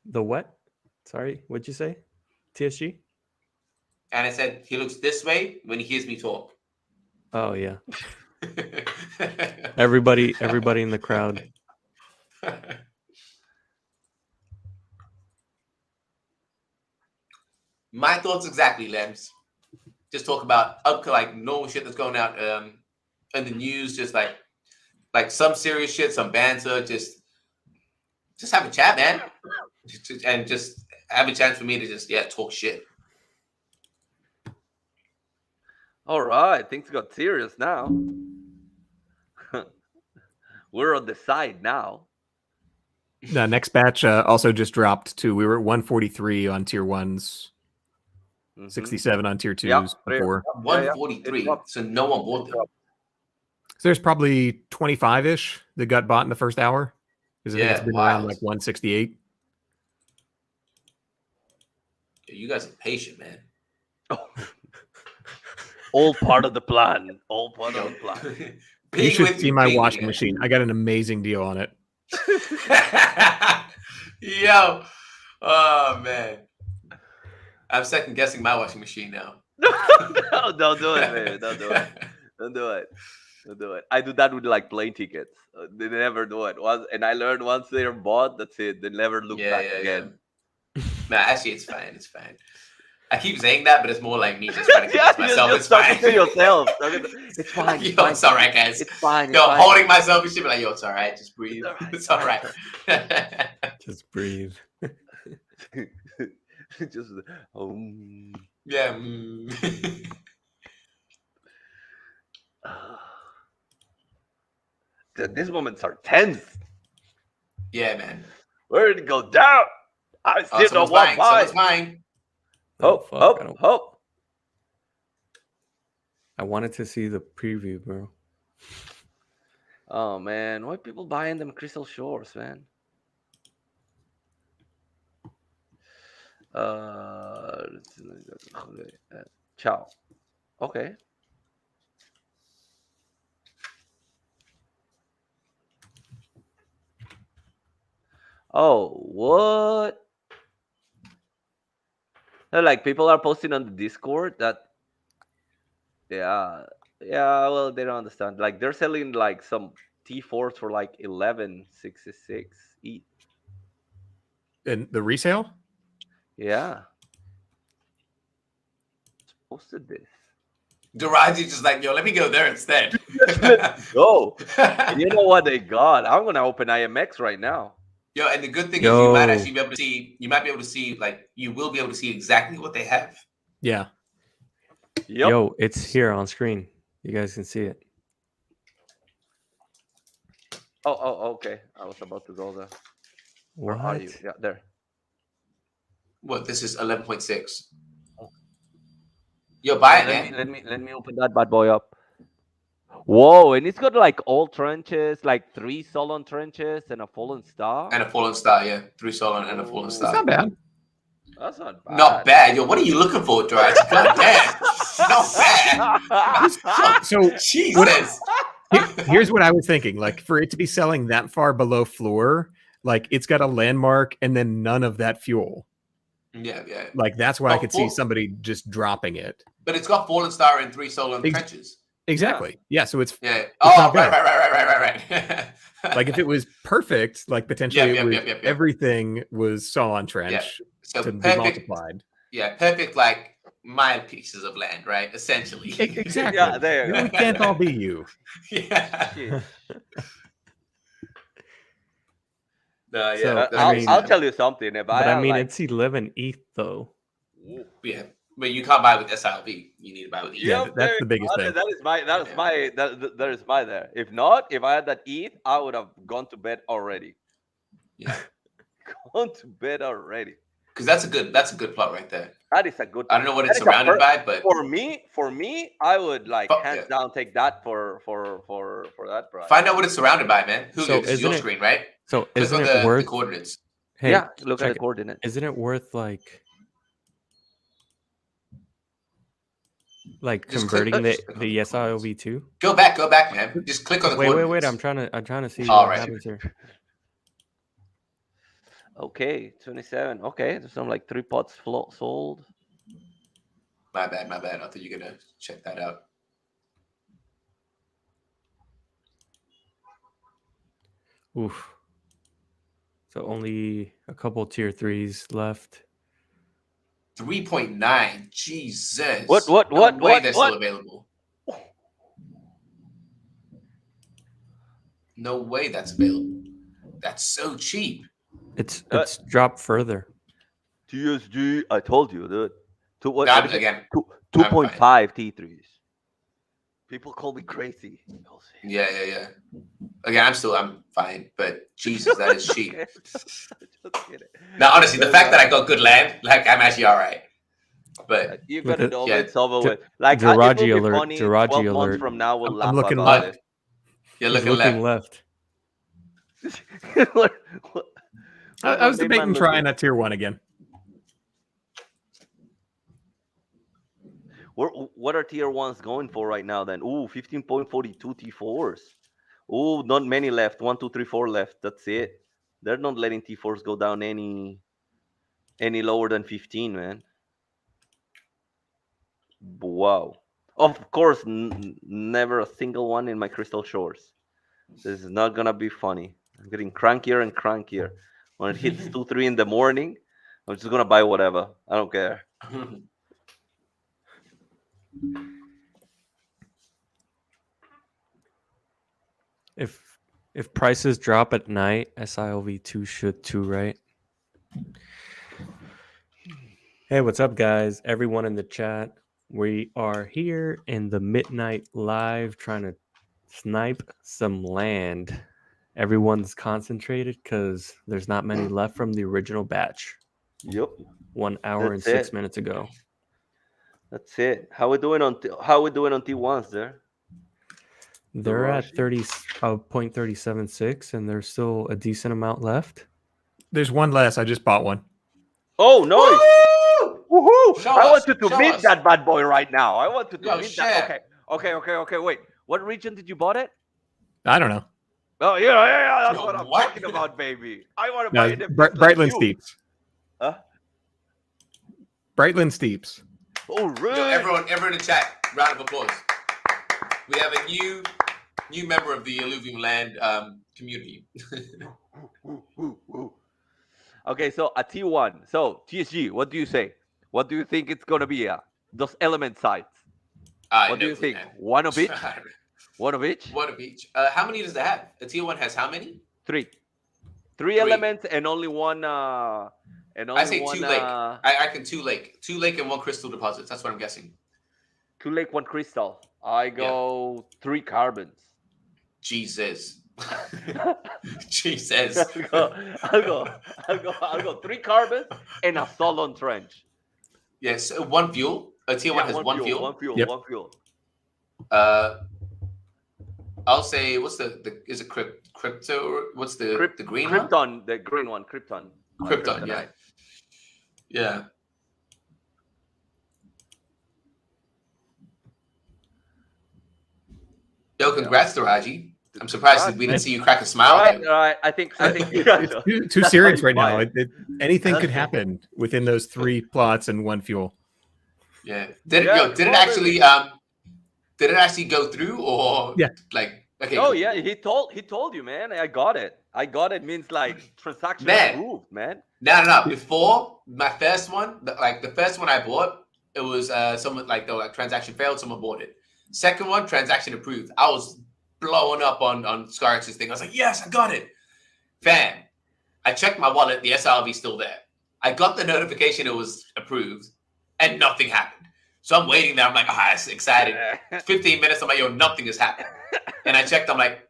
The what? Sorry, what'd you say? TSG? And I said he looks this way when he hears me talk. Oh yeah. Everybody in the crowd. My thoughts exactly, Lems. Just talk about like normal shit that's going out in the news, just like some serious shit, some banter, just have a chat, man. And just have a chance for me to just talk shit. All right, things got serious now. We're on the side now. The next batch also just dropped too. We were at 143 on tier ones, 67 on tier twos before. 143. So no one bought them. So there's probably 25-ish that got bought in the first hour. Because I think it's been around like 168. You guys are patient, man. All part of the plan. All part of the plan. You should see my washing machine. I got an amazing deal on it. Yo. Oh, man. I'm second guessing my washing machine now. No, don't do it, man. Don't do it. Don't do it. Don't do it. I do that with like plane tickets. They never do it. And I learned once they're bought, that's it. They never look back again. Nah, actually, it's fine. It's fine. I keep saying that, but it's more like me just trying to convince myself it's fine. To yourself. It's fine. Yo, it's all right, guys. It's fine. Yo, holding myself and shit, like, yo, it's all right. Just breathe. It's all right. Just breathe. Just yeah. These moments are tense. Yeah, man. Where did it go down? I still don't want mine. Someone's mine. Hope. I wanted to see the preview, bro. Oh man, why people buying them Crystal Shores, man? Ciao. Okay. Oh, what? Like people are posting on the Discord that well, they don't understand. Like they're selling like some T4s for like 1166 each. And the resale? Yeah. Just posted this. Daraji's just like, yo, let me go there instead. Go. You know what they got? I'm gonna open IMX right now. Yo, and the good thing is you might actually be able to see. You might be able to see, like, you will be able to see exactly what they have. Yeah. Yep. Yo, it's here on screen. You guys can see it. Oh, okay. I was about to go there. Where are you? Yeah, there. What? This is 11.6. Yo, buy it, Let man. let me open that bad boy up. Whoa, and it's got like all trenches, like 3 Solon trenches and a fallen star. And a fallen star, yeah. 3 Solon and a fallen It's star. not bad. That's not bad. Not bad. Yo, what are you looking for, Dwight? God damn. Not bad. So Jesus. here's what I was thinking. Like, for it to be selling that far below floor, like it's got a landmark and then none of that fuel. Yeah. Like that's why I could see somebody just dropping it. But it's got fallen star and 3 Solon trenches. Exactly. Yeah. So it's Yeah. not bad. Right. Like if it was perfect, like potentially Yep. everything was Solon trench Yeah. So to be perfect. multiplied. Yeah, perfect like mile pieces of land, right? Essentially. Exactly. Yeah, there you go. We can't all be you. Yeah. No, So, yeah. I'll tell you something. If But I mean, like, it's 11 ETH though. Yeah. But you can't buy with SLV. You need to buy with ETH. Yeah, that's the biggest thing. That is my there. If not, if I had that ETH, I would have gone to bed already. Yeah. Gone to bed already. Because that's a good plot right there. That is a good. I don't know what it's surrounded by, but for me, I would like hands down take that for that price. Find out what it's surrounded by, man. So this is your screen, right? So Click isn't on it worth the coordinates? Hey, yeah, look at check the coordinates. Isn't it worth like Just click- converting just click on the the SIOV too? Go back, man. Just click on the coordinates. Wait. I'm trying to see All what right. happens here. Okay, 27. Okay, there's some like 3 pots sold. My bad. I thought you were gonna check that out. Oof. So only a couple tier 3s left. 3.9. Jesus. What? No way What? they're still available. No way that's available. That's so cheap. It's dropped further. TSG, I told you, dude. Again, 2.5 T3s. People call me crazy. Yeah. Again, I'm fine, but Jesus, that is cheap. Just kidding. Now, honestly, the fact that I got good land, like I'm actually all right. But You gotta know yeah. it's over with. Like it Jirachi will be alert, funny. Jirachi 12 months alert. from now, we'll laugh I'm looking about left. you're He's looking left. it. I was Big debating man trying a tier 1 again. What are tier 1s going for right now then? Ooh, 15.42 T4s. Ooh, not many left. 1, 2, 3, 4 left. That's it. They're not letting T4s go down any lower than 15, man. Wow. Of course, never a single one in my Crystal Shores. This is not gonna be funny. I'm getting crankier and crankier. When it hits 2, 3 in the morning, I'm just gonna buy whatever. I don't care. If prices drop at night, SIOV2 should too, right? Hey, what's up, guys? Everyone in the chat. We are here in the midnight live trying to snipe some land. Everyone's concentrated because there's not many left from the original batch. Yep. 1 hour and 6 minutes ago. That's it. How we doing on T1s there? They're at 0.376 and there's still a decent amount left. There's one less. I just bought one. Oh, nice. Woohoo! I want you to show meet us. that bad boy right now. I want you to meet share. that. Okay. Wait. What region did you bought it? I don't know. Oh, yeah. That's Yo, what I'm what? talking about, baby. I want to No, buy it. just like Brightland you. Steeps. Huh? Brightland Steeps. Oh, really? Yo, everyone in the chat, round of applause. We have a new member of the Illuvium land community. Okay, so a T1. So TSG, what do you say? What do you think it's gonna be? Those element sites. What do you think? One of each? One of each? One of each. How many does it have? A tier 1 has how many? 3. 3 elements and only one. And only I say one, 2 lake. I reckon 2 lake. 2 lake and 1 crystal deposits. That's what I'm guessing. 2 lake, 1 crystal. I go 3 carbons. Jesus. Jesus. I'll go 3 carbons and a Solon trench. Yes, one fuel. A tier one has one fuel. One fuel. Yep. One fuel. I'll say what's is it crypto? What's the green one? Krypton, the green one, Krypton. Krypton, yeah. Yeah. Yo, congrats, Taraji. I'm surprised that we didn't see you crack a smile. All right. I think it's too serious right now. Anything could happen within those 3 plots and 1 fuel. Yeah. Did it actually go through, or like? Okay. Oh yeah, he told you, man. I got it. I got it means like transaction approved, man. No. Before my first one, the first one I bought, it was someone like transaction failed, someone bought it. Second one, transaction approved. I was blowing up on Scarx's thing. I was like, yes, I got it. Fam, I checked my wallet, the SRV still there. I got the notification it was approved, and nothing happened. So I'm waiting there. I'm like, excited. 15 minutes, I'm like, yo, nothing has happened. And I checked, I'm like,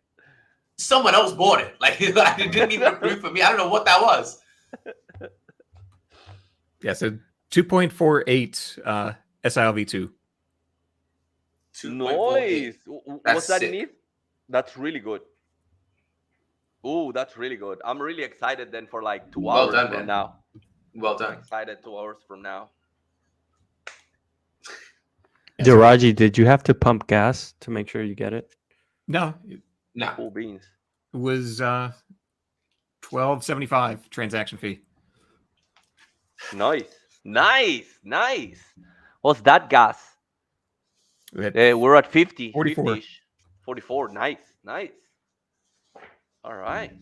someone else bought it. Like, it didn't even approve for me. I don't know what that was. Yeah, so 2.48 SILV2. Nice. What's that sick. need? That's really good. Oh, that's really good. I'm really excited then for like 2 Well hours done, from man. now. Well I'm done. excited 2 hours from now. Diraji, did you have to pump gas to make sure you get it? No, No. Cool beans. it was $12.75 transaction fee. Nice. What's that gas? We're at 50. 44. 50-ish. 44. Nice. All right.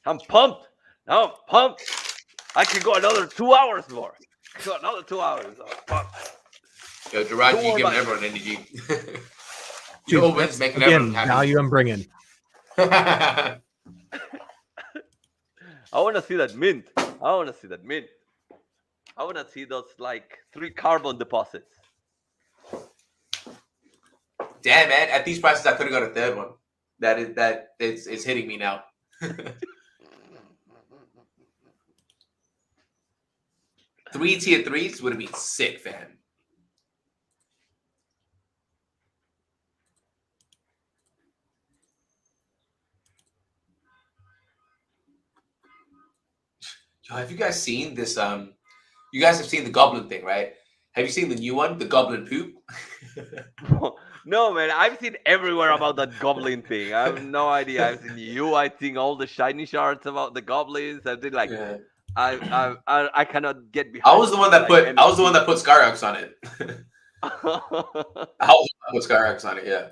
I'm pumped. Now I'm pumped. I could go another 2 hours more. Another 2 hours. I'm pumped. Yo, Taraji, you giving everyone energy. You always making everyone happy. Value I'm bringing. I want to see that mint. I want to see those like 3 carbon deposits. Damn, man. At these prices, I could have got a third one. It's hitting me now. 3 tier 3s would have been sick, fam. Yo, have you guys seen this? You guys have seen the goblin thing, right? Have you seen the new one, the goblin poop? No, man, I've seen everywhere about that goblin thing. I have no idea. I've seen you. I think all the shiny shards about the goblins. I think like I cannot get behind. I was the one that put Skyrox on it. I was the one that put Skyrox on it. Yeah.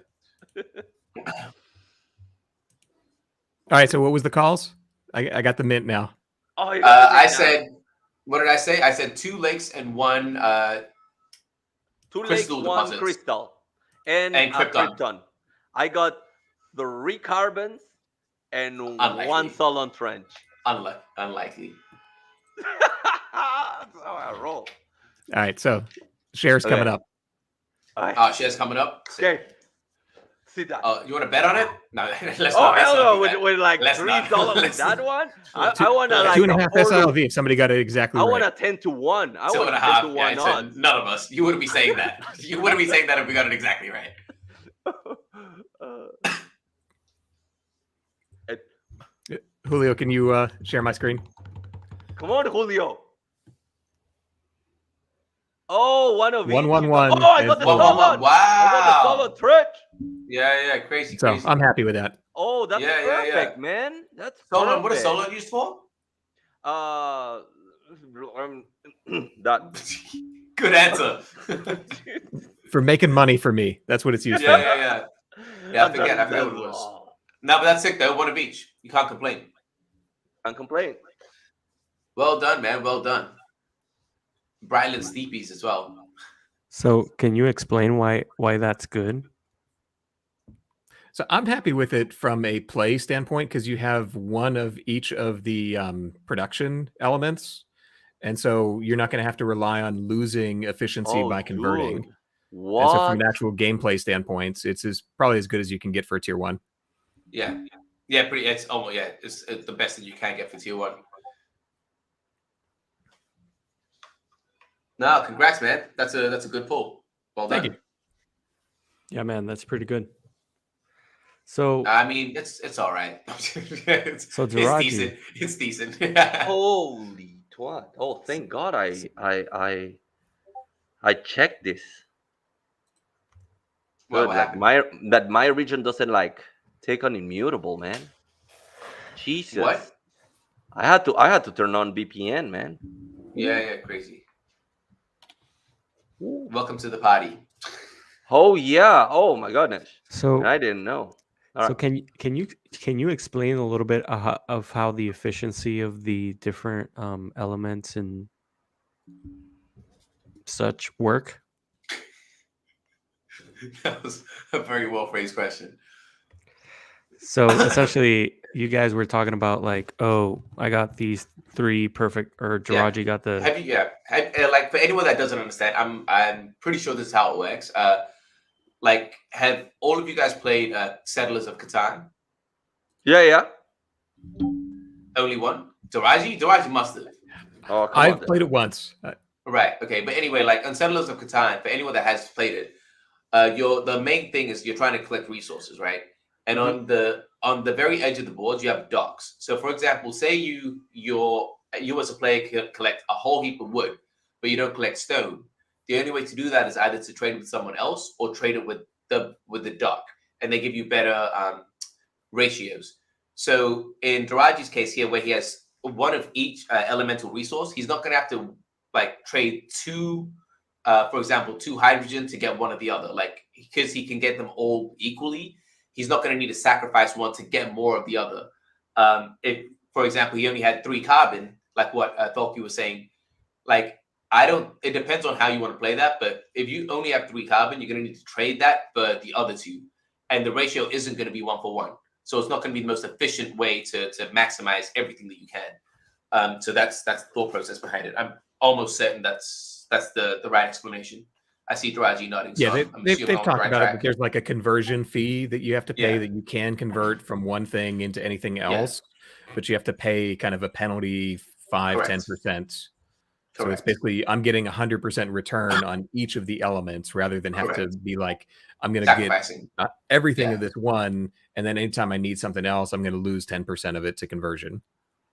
All right, so what was the calls? I got the mint now. Oh, I said, what did I say? I said 2 lakes and 1 2 lakes, crystal 1 deposits. crystal, and Krypton. I got 3 carbons and Unlikely. 1 Solon trench. Unlikely. That's how I roll. All right, so shares coming up. Shares coming up. Okay. See that. You want to bet on it? No, let's Oh, not. hell no. With like Let's not. $3 with that one? I want to like 2.5 SILV if somebody got it exactly I right. want a 10 to 1. I want a 10 to 1 Yeah, odds. none of us. You wouldn't be saying that. You wouldn't be saying that if we got it exactly right. Julio, can you share my screen? Come on, Julio. Oh, one of each. 111. Oh, I got the and Solon. Wow. I got the Solon trench. Yeah, crazy. So I'm happy with that. Oh, that's perfect, man. That's Solon. What is perfect. Solon used for? That. Good answer. For making money for me. That's what it's used for. Yeah. I forget what it was. No, but that's sick though. 1 of each. You can't complain. Can't complain. Well done, man. Well done. Bryland Steepies as well. So can you explain why that's good? So I'm happy with it from a play standpoint because you have 1 of each of the production elements. And so you're not going to have to rely on losing efficiency by converting. Dude. What? And so from an actual gameplay standpoint, it's probably as good as you can get for a tier 1. Yeah, pretty. It's almost It's the best that you can get for tier 1. No, congrats, man. That's a good pull. Well Thank done. you. Yeah, man, that's pretty good. So, I mean, it's all right. it's, so it's Daraji, decent. It's decent. Holy twat! Oh, thank God I checked this. Well, Good, what like happened? my region doesn't like take on immutable, man. Jesus, What? I had to turn on VPN, man. Yeah, crazy. Welcome to the party. Oh yeah. Oh my goodness. so I didn't know. All so right. can you explain a little bit of how the efficiency of the different elements and such work? That was a very well phrased question. So essentially, you guys were talking about like, oh, I got these three perfect, or Yeah. Jiraji got the. Have you? Yeah. Like for anyone that doesn't understand, I'm pretty sure this is how it works. Like, have all of you guys played Settlers of Catan? Yeah. Only one? Daraji must have. Oh come on. I've played it once. Right. Okay. But anyway, like on Settlers of Catan, for anyone that has played it, the main thing is you're trying to collect resources, right? And Mhm. on the very edge of the board, you have docks. So, for example, say you as a player collect a whole heap of wood, but you don't collect stone. The only way to do that is either to trade with someone else or trade it with the dock, and they give you better ratios. So in Daraji's case here, where he has one of each elemental resource, he's not going to have to like trade two, for example, two hydrogen to get one of the other. Like because he can get them all equally, he's not going to need to sacrifice one to get more of the other. If, for example, he only had 3 carbon, like what Tholky was saying, like I don't. It depends on how you want to play that, but if you only have 3 carbon, you're going to need to trade that for the other 2, and the ratio isn't going to be 1-for-1. So it's not going to be the most efficient way to maximize everything that you can. So that's the thought process behind it. I'm almost certain that's the right explanation. I see Daraji nodding, so Yeah, I'm they've assuming I'm on the talked right about it, but track. there's like a conversion fee that you have to pay Yeah. that you can convert from one thing into anything else, but you have to pay kind of a penalty 5-10%. So it's Correct. basically I'm getting 100% return on each of the elements rather than have to Correct. be like I'm going to get Sacrificing. everything Yeah. of this one, and then anytime I need something else, I'm going to lose 10% of it to conversion.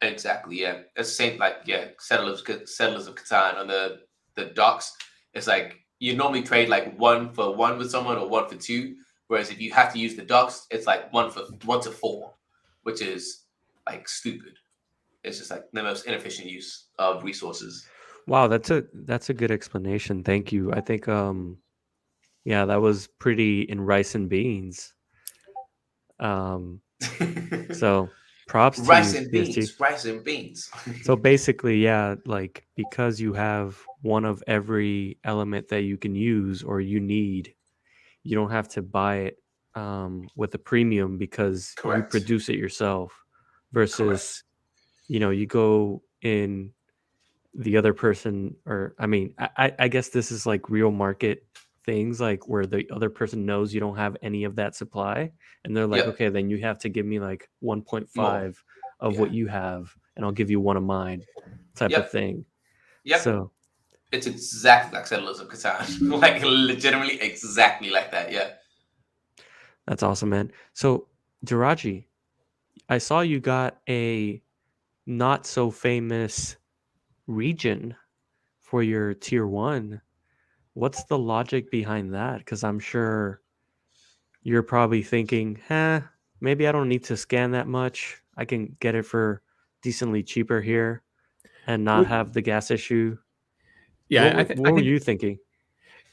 Exactly. Yeah. It's the same. Like Settlers of Catan on the docks. It's like you normally trade like 1-for-1 with someone or 1-for-2. Whereas if you have to use the docks, it's like 1-to-4, which is like stupid. It's just like the most inefficient use of resources. Wow, that's a good explanation. Thank you. I think yeah, that was pretty in rice and beans. So props to Rice you, and PSG. beans. Rice and beans. So basically, yeah, like because you have one of every element that you can use or you need, you don't have to buy it with a premium because you Correct. produce it yourself. Correct. Versus, you go in the other person, or I mean, I guess this is like real market things, like where the other person knows you don't have any of that supply, and they're like, Yep. okay, then you have to give me like 1.5 More. of Yeah. what you have, and I'll give you one of mine, type of Yep. thing. Yep. So It's exactly like Settlers of Catan. Like legitimately exactly like that. Yeah. that's awesome, man. So Jiraji, I saw you got a not so famous region for your tier 1. What's the logic behind that? Because I'm sure you're probably thinking, maybe I don't need to scan that much. I can get it for decently cheaper here and not have the gas issue. Yeah, What I were think you thinking?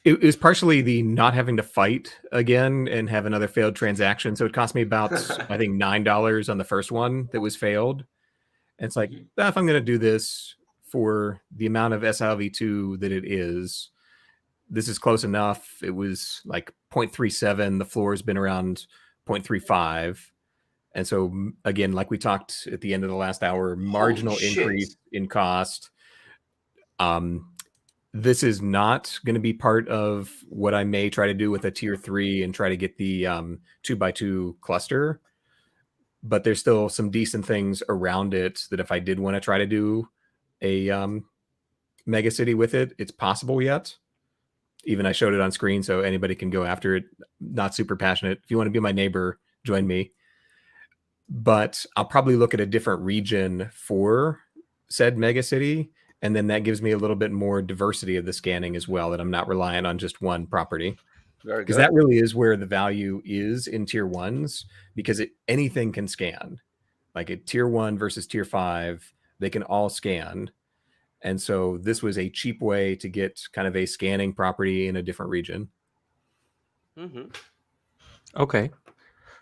it was partially the not having to fight again and have another failed transaction. So it cost me about, I think, $9 on the first one that was failed. And it's like, if I'm going to do this for the amount of SLV2 that it is, this is close enough. It was like 0.37. The floor has been around 0.35. And so, again, like we talked at the end of the last hour, marginal increase in cost. This is not going to be part of what I may try to do with a tier 3 and try to get the 2x2 cluster. But there's still some decent things around it that if I did want to try to do a megacity with it. It's possible yet. Even I showed it on screen so anybody can go after it. Not super passionate. If you want to be my neighbor, join me. But I'll probably look at a different region for said megacity. And then that gives me a little bit more diversity of the scanning as well, that I'm not reliant on just one property. Because that really is where the value is in tier ones, because anything can scan. Like a tier 1 versus tier 5, they can all scan. And so this was a cheap way to get kind of a scanning property in a different region. Mm-hmm. Okay.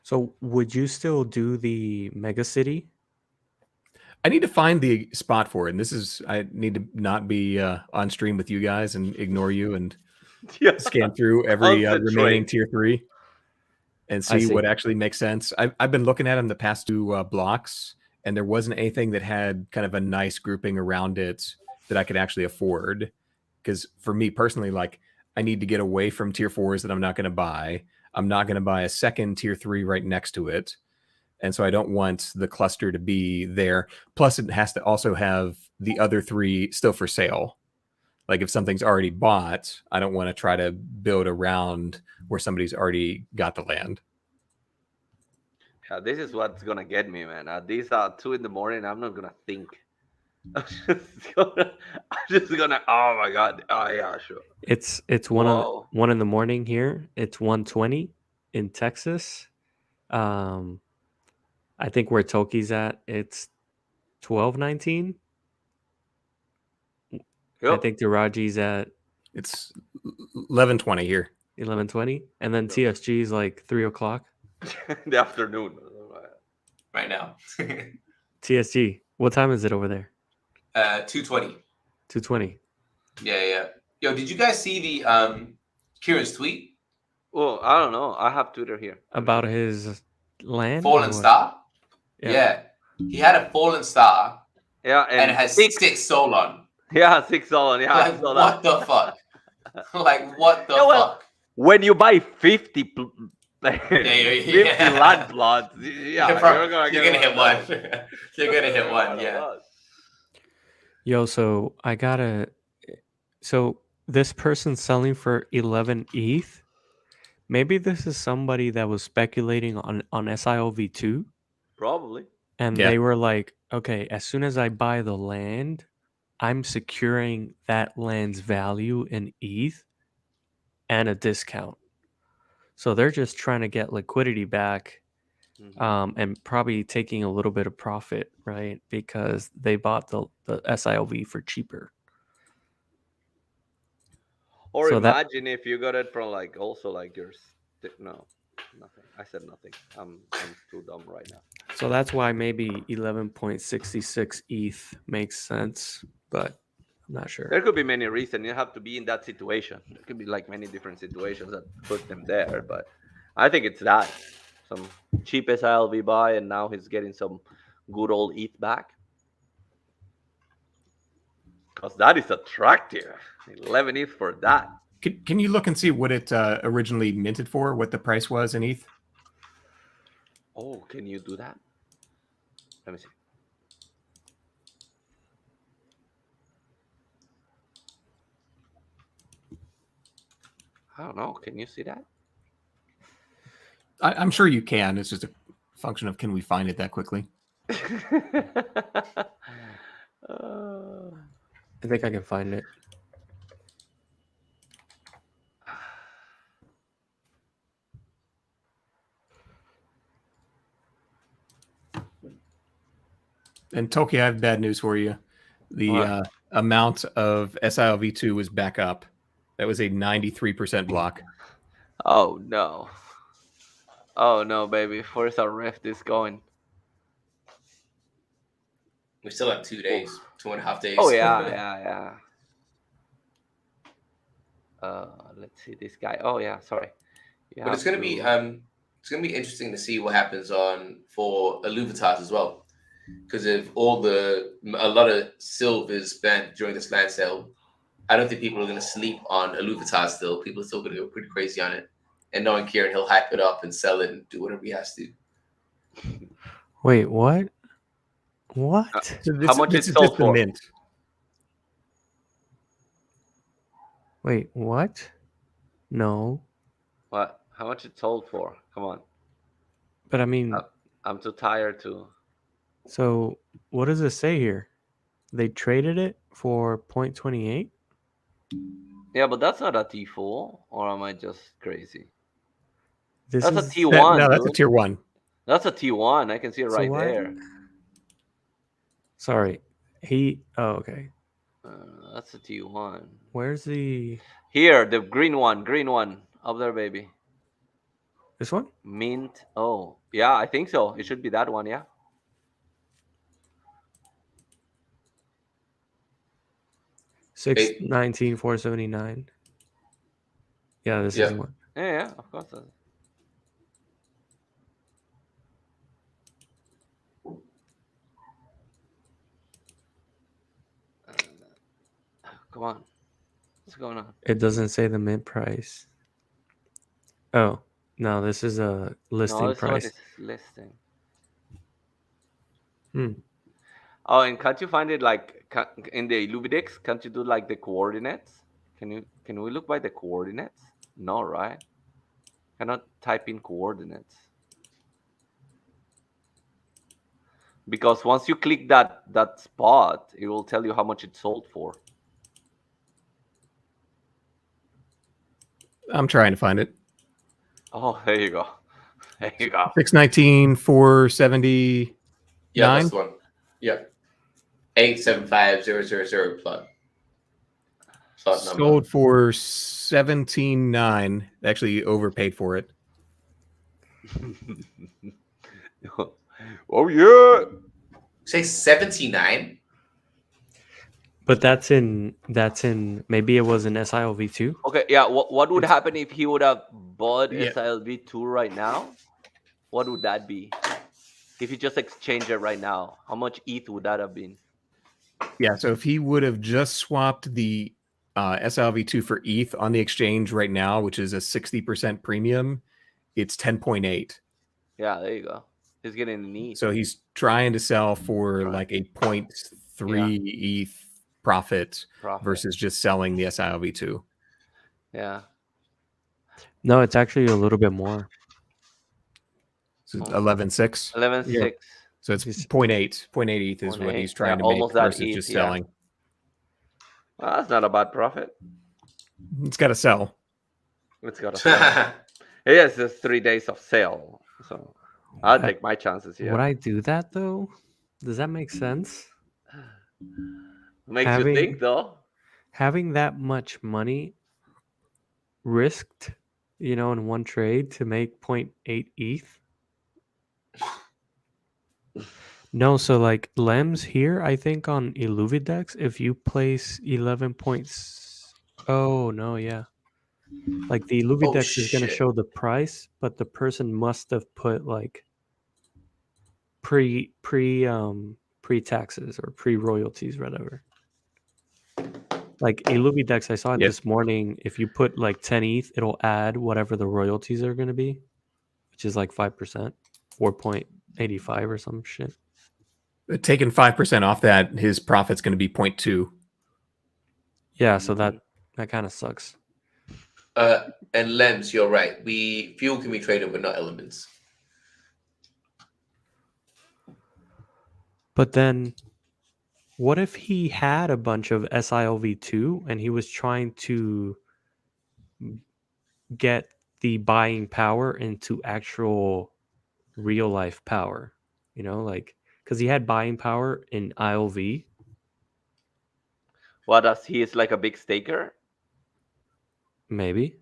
So would you still do the megacity? I need to find the spot for it. And I need to not be on stream with you guys and ignore you and scan through every remaining tier 3 and see what actually makes sense. I've been looking at them the past 2 blocks, and there wasn't anything that had kind of a nice grouping around it that I could actually afford. Because for me personally, like, I need to get away from tier 4s that I'm not going to buy. I'm not going to buy a second tier 3 right next to it. And so I don't want the cluster to be there. Plus, it has to also have the other 3 still for sale. Like, if something's already bought, I don't want to try to build around where somebody's already got the land. Yeah, this is what's gonna get me, man. These are 2 a.m. I'm not gonna think. I'm just gonna. Oh my god. Oh yeah, sure. It's 1 in the morning here. It's 1:20 in Texas. I think where Tholky's at, it's 12:19. Yep. I think Taraji's at, it's 11:20 here. 11:20, and then TSG is like 3 o'clock in the afternoon. Right now. TSG, what time is it over there? 2:20. 2:20. Yeah. Yo, did you guys see the Kieran's tweet? Well, I don't know. I have Twitter here. About his land? Fallen star? Yeah. He had a fallen star. Yeah, and it has 6 Solon. Yeah, 6 Solon. Yeah, like, what the fuck? Like, what the fuck? When you buy 50 yeah. land plots, you're gonna hit one. You're gonna hit one, yeah. Yo, so this person's selling for 11 ETH. Maybe this is somebody that was speculating on SIOV2. Probably. And they were like, okay, as soon as I buy the land, I'm securing that land's value in ETH and a discount. So they're just trying to get liquidity back, and probably taking a little bit of profit, right? Because they bought the SIOV for cheaper. Or so imagine if you got it from like your no, nothing. I said nothing. I'm too dumb right now. So that's why maybe 11.66 ETH makes sense, but I'm not sure. There could be many reasons. You have to be in that situation. There could be like many different situations that put them there, but I think it's that. Some cheap SILV buy, and now he's getting some good old ETH back. Because that is attractive. 11 ETH for that. Can you look and see what it originally minted for, what the price was in ETH? Oh, can you do that? Let me see. I don't know. Can you see that? I'm sure you can. It's just a function of, can we find it that quickly? I think I can find it. And Tholky, I have bad news for you. The amount of SILV2 was back up. That was a 93% block. Oh, no. Oh, no, baby. Where's our Rift is going? We still have 2 days, 2.5 days. Oh, yeah. Let's see this guy. Oh, yeah, sorry. But it's going to be interesting to see what happens for Illuvitas as well. Because if a lot of silver is spent during this land sale, I don't think people are going to sleep on Illuvitas still. People are still going to go pretty crazy on it. And knowing Kieran, he'll hype it up and sell it and do whatever he has to. Wait, what? What? How much is sold for? Mint. Wait, what? No. What? How much it sold for? Come on. But I mean, I'm too tired to. so what does it say here? They traded it for 0.28? Yeah, but that's not a T4, or am I just crazy? This That's a is T1, No, that's a dude. tier 1. That's a T1. I can see it so right why? there. Sorry. Oh, okay. That's a T1. Where's the Here, the green one up there, baby. this one? Mint. Oh, yeah, I think so. It should be that one, yeah. 619 479. Yeah, this is the one. Yeah, of course. Come on. What's going on? It doesn't say the mint price. Oh, no, this is a listing No, this one price. is listing. Hmm. Oh, and can't you find it like in the Illuvidex? Can't you do like the coordinates? Can we look by the coordinates? No, right? Cannot type in coordinates. Because once you click that spot, it will tell you how much it sold for. I'm trying to find it. Oh, there you go. There you go. 619 470. Yeah, that's the one. Yeah. 875000 plot. Plot number. Sold for 17.9. Actually overpaid for it. Oh yeah. Say 79. But that's in maybe it was an SILV2. Okay, yeah. What would happen if he would have bought Yeah. SILV2 right now? What would that be? If you just exchange it right now, how much ETH would that have been? Yeah, so if he would have just swapped the SLV2 for ETH on the exchange right now, which is a 60% premium, it's 10.8. Yeah, there you go. He's getting an ETH. So he's trying to sell for like a 0.3 ETH profit versus just selling the SILV2. Yeah. No, it's actually a little bit more. So 11.6. 11.6. Yeah. So it's 0.8. 0.8 ETH is what he's trying to make almost that versus ETH, just yeah. selling. Well, that's not a bad profit. It's got to sell. It's got to sell. Yes, it's 3 days of sale. So I'll take my chances here. Would I do that though? Does that make sense? Makes you think though. Having that much money risked, in one trade to make 0.8 ETH. No, so like Lems here, I think on Illuvidex, if you place 11 points, oh no, yeah. Like the Illuvidex is going to show the price, but the person must have put like pre taxes or pre royalties, whatever. Like Illuvidex, I saw it this morning. If you put like 10 ETH, it'll add whatever the royalties are going to be, which is like 5%, 4.85 or some shit. Taking 5% off that, his profit's going to be 0.2. Yeah, so that kind of sucks. And Lems, you're right. Fuel can be traded, but not elements. But then, what if he had a bunch of SILV2 and he was trying to get the buying power into actual real life power? Like, because he had buying power in ILV. What does he is like a big staker? Maybe.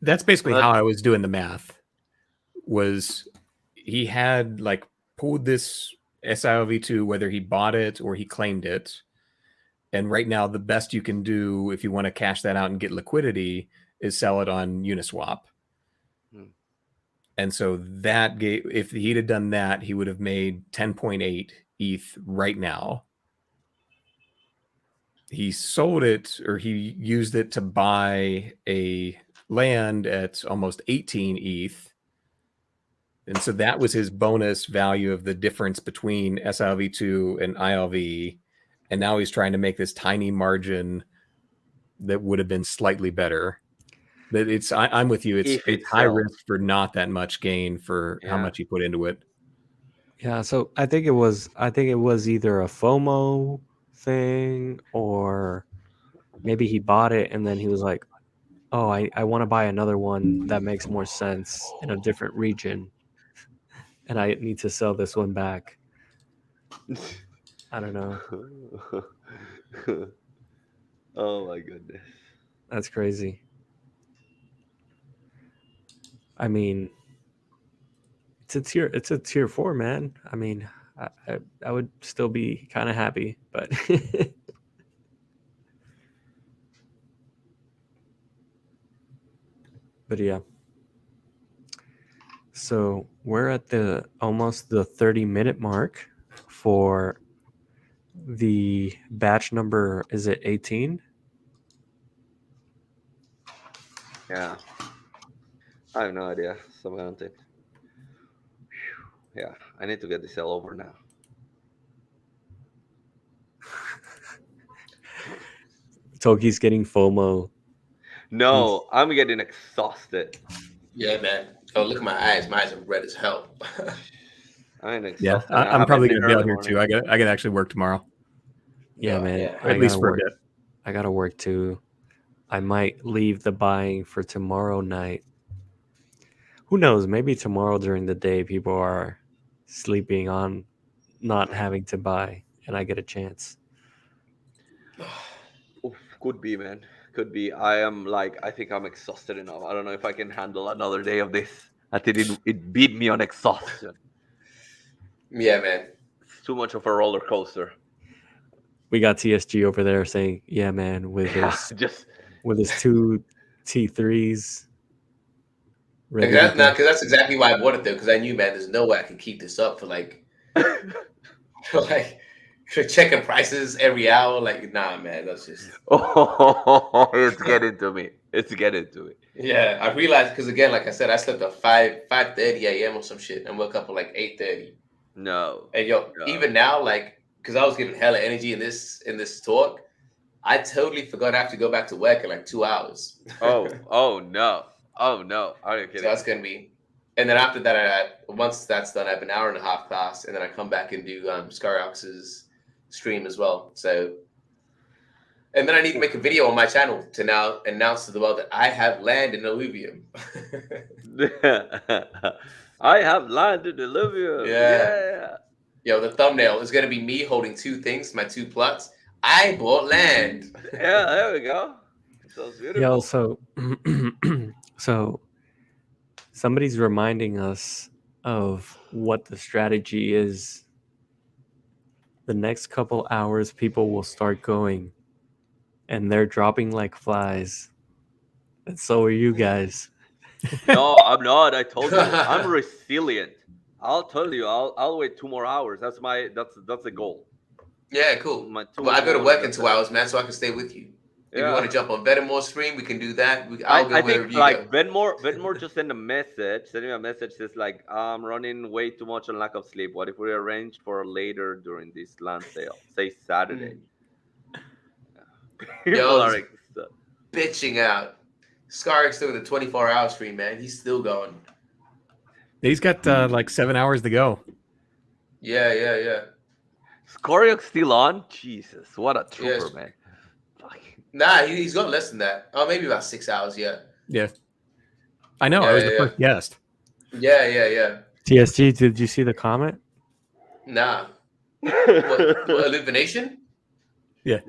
That's basically how I was doing the math. Was he had like pulled this SILV2, whether he bought it or he claimed it, and right now the best you can do if you want to cash that out and get liquidity is sell it on Uniswap. And so that if he'd have done that, he would have made 10.8 ETH right now. He sold it, or he used it to buy a land at almost 18 ETH. And so that was his bonus value of the difference between SILV2 and ILV. And now he's trying to make this tiny margin that would have been slightly better. But I'm with you. If It's it high sells. risk for not that much gain for how Yeah. much you put into it. Yeah, so I think it was either a FOMO thing, or maybe he bought it and then he was like, "Oh, I want to buy another one that makes more sense in a different region, and I need to sell this one back." I don't know. Oh my goodness. That's crazy. I mean, it's a tier 4, man. I mean, I would still be kind of happy, but but yeah. So we're at almost the 30-minute mark for the batch number. Is it 18? Yeah. I have no idea. Some content. Yeah, I need to get this all over now. Tolki's getting FOMO. No, I'm getting exhausted. Yeah, man. Oh, look at my eyes. My eyes are red as hell. I'm Yeah, exhausted. I'm probably going to be out here too. I got to actually work tomorrow. Yeah, man. Yeah. I At least gotta for work. a bit. I gotta work too. I might leave the buying for tomorrow night. Who knows? Maybe tomorrow during the day, people are sleeping on not having to buy, and I get a chance. Oof, could be, man. Could be. I think I'm exhausted enough. I don't know if I can handle another day of this. I think it beat me on exhaustion. Yeah, man. It's too much of a roller coaster. We got TSG over there saying, "Yeah, man," with his Just with his 2 T3s. ready to Because go. that's exactly why I bought it though. Because I knew, man, there's no way I can keep this up for like, for checking prices every hour. Like, nah, man, that's just. oh, it's getting to me. It's getting to me. Yeah, I realized because again, like I said, I slept at 5:30 a.m. or some shit and woke up at like 8:30. No. And yo, No. even now, like, because I was giving hella energy in this talk, I totally forgot I have to go back to work in like 2 hours. Oh no. Oh no. Are you kidding? So that's gonna be, and then after that, once that's done, I have an hour and a half class, and then I come back and do Skyrox's stream as well. So, and then I need to make a video on my channel to now announce to the world that I have land in Illuvium. I have landed in Illuvium. Yeah. Yo, the thumbnail is gonna be me holding 2 things, my 2 plots. I bought land. Yeah, there we go. Sounds beautiful. Yeah, so so somebody's reminding us of what the strategy is. The next couple hours, people will start going, and they're dropping like flies. And so are you guys. No, I'm not. I told you, I'm resilient. I'll tell you, I'll wait 2 more hours. That's the goal. Yeah, cool. My 2 Well, I go to more work in hours, 2 hours, man, so I can stay with you. If you Yeah. want to jump on Venomore stream, we can do that. I'll go I wherever think you like go. Venmore just send me a message says like, I'm running way too much on lack of sleep. What if we arrange for later during this land sale? Say Saturday. People Yo, are this- like, Bitching out. Scarrick's doing the 24-hour stream, man. He's still going. He's got like 7 hours to go. Yeah. Skoriok's still on? Jesus, what a trooper, Yes. man. Fuck. Nah, he's got less than that. Oh, maybe about 6 hours, yeah. Yeah. I know. I was the Yeah. first guest. Yeah. TSG, did you see the comment? Nah. What, Illumination? Yeah.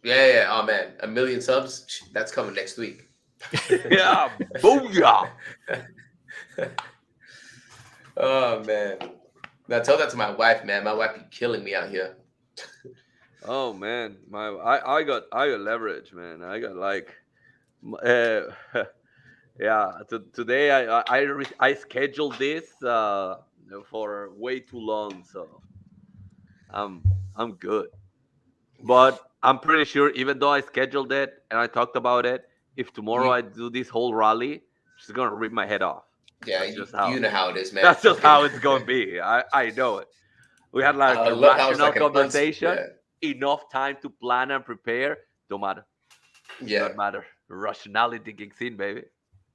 Yeah. Oh, man. 1 million subs? That's coming next week. Yeah, booyah. Oh, man. Now, tell that to my wife, man. My wife be killing me out here. Oh man, I got leverage, man. I got like, yeah. Today I scheduled this for way too long, so I'm good. But I'm pretty sure, even though I scheduled it and I talked about it, if tomorrow I do this whole rally, she's gonna rip my head off. Yeah, That's just how- you know how it is, man. That's just Okay. how it's gonna be. I know it. We had like I a love how it's rational like conversation. yeah. Enough time to plan and prepare. Don't matter. Yeah, Not matter. Rationality kicks in, baby.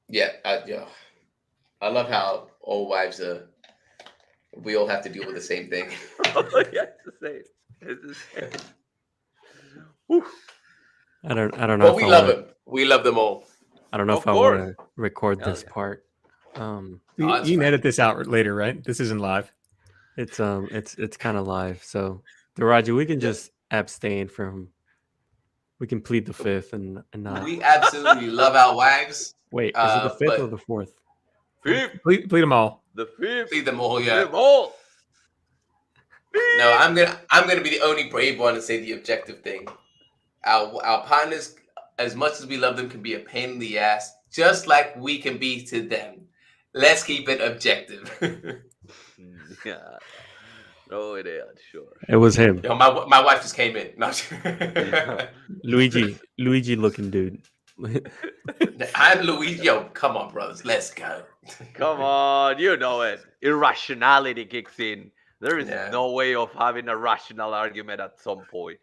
yeah, I love how all wives we all have to deal with the same thing. Yeah, it's the same. It's the same. Whew. I don't know But if we I love want to. them. We love them all. I don't know Of if I want course. to record Hell this yeah. part. You, Oh, that's you can fine. edit this out later, right? This isn't live. It's kind of live. So, Daraja, we can Yeah. just abstain from. We can plead the fifth and not. We absolutely love our wives. Wait, is it the fifth or But the fourth? Fifth. Plead them all. The fifth. plead them all, yeah. Fifth all. No, I'm gonna be the only brave one to say the objective thing. Our partners, as much as we love them, can be a pain in the ass, just like we can be to them. Let's keep it objective. Yeah. Oh, it is, sure. It was him, Yo, my wife just came in. No. Luigi looking dude. I'm Luigi. Yo, come on, brothers. Let's go. Come on, you know it. Irrationality kicks in. There is Yeah. no way of having a rational argument at some point.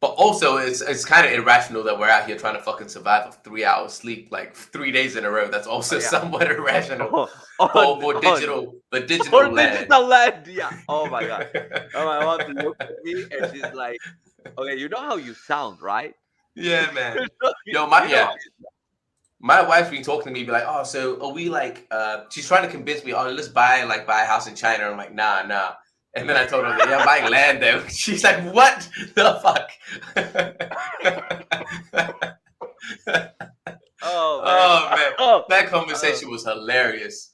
But also, it's kind of irrational that we're out here trying to fucking survive off 3 hours sleep like 3 days in a row. That's also somewhat irrational. For digital land. Digital land, yeah. Oh my god. Oh, my mom looked at me and she's like, "Okay, you know how you sound, right?" Yeah, man. Yo, You my know- my wife's been talking to me, be like, "Oh, so are we like?" She's trying to convince me, "Oh, let's buy a house in China." I'm like, "Nah." And then I told her, "Yeah, I'm buying land though." She's like, "What the fuck?" Oh man. Oh man, that conversation was hilarious.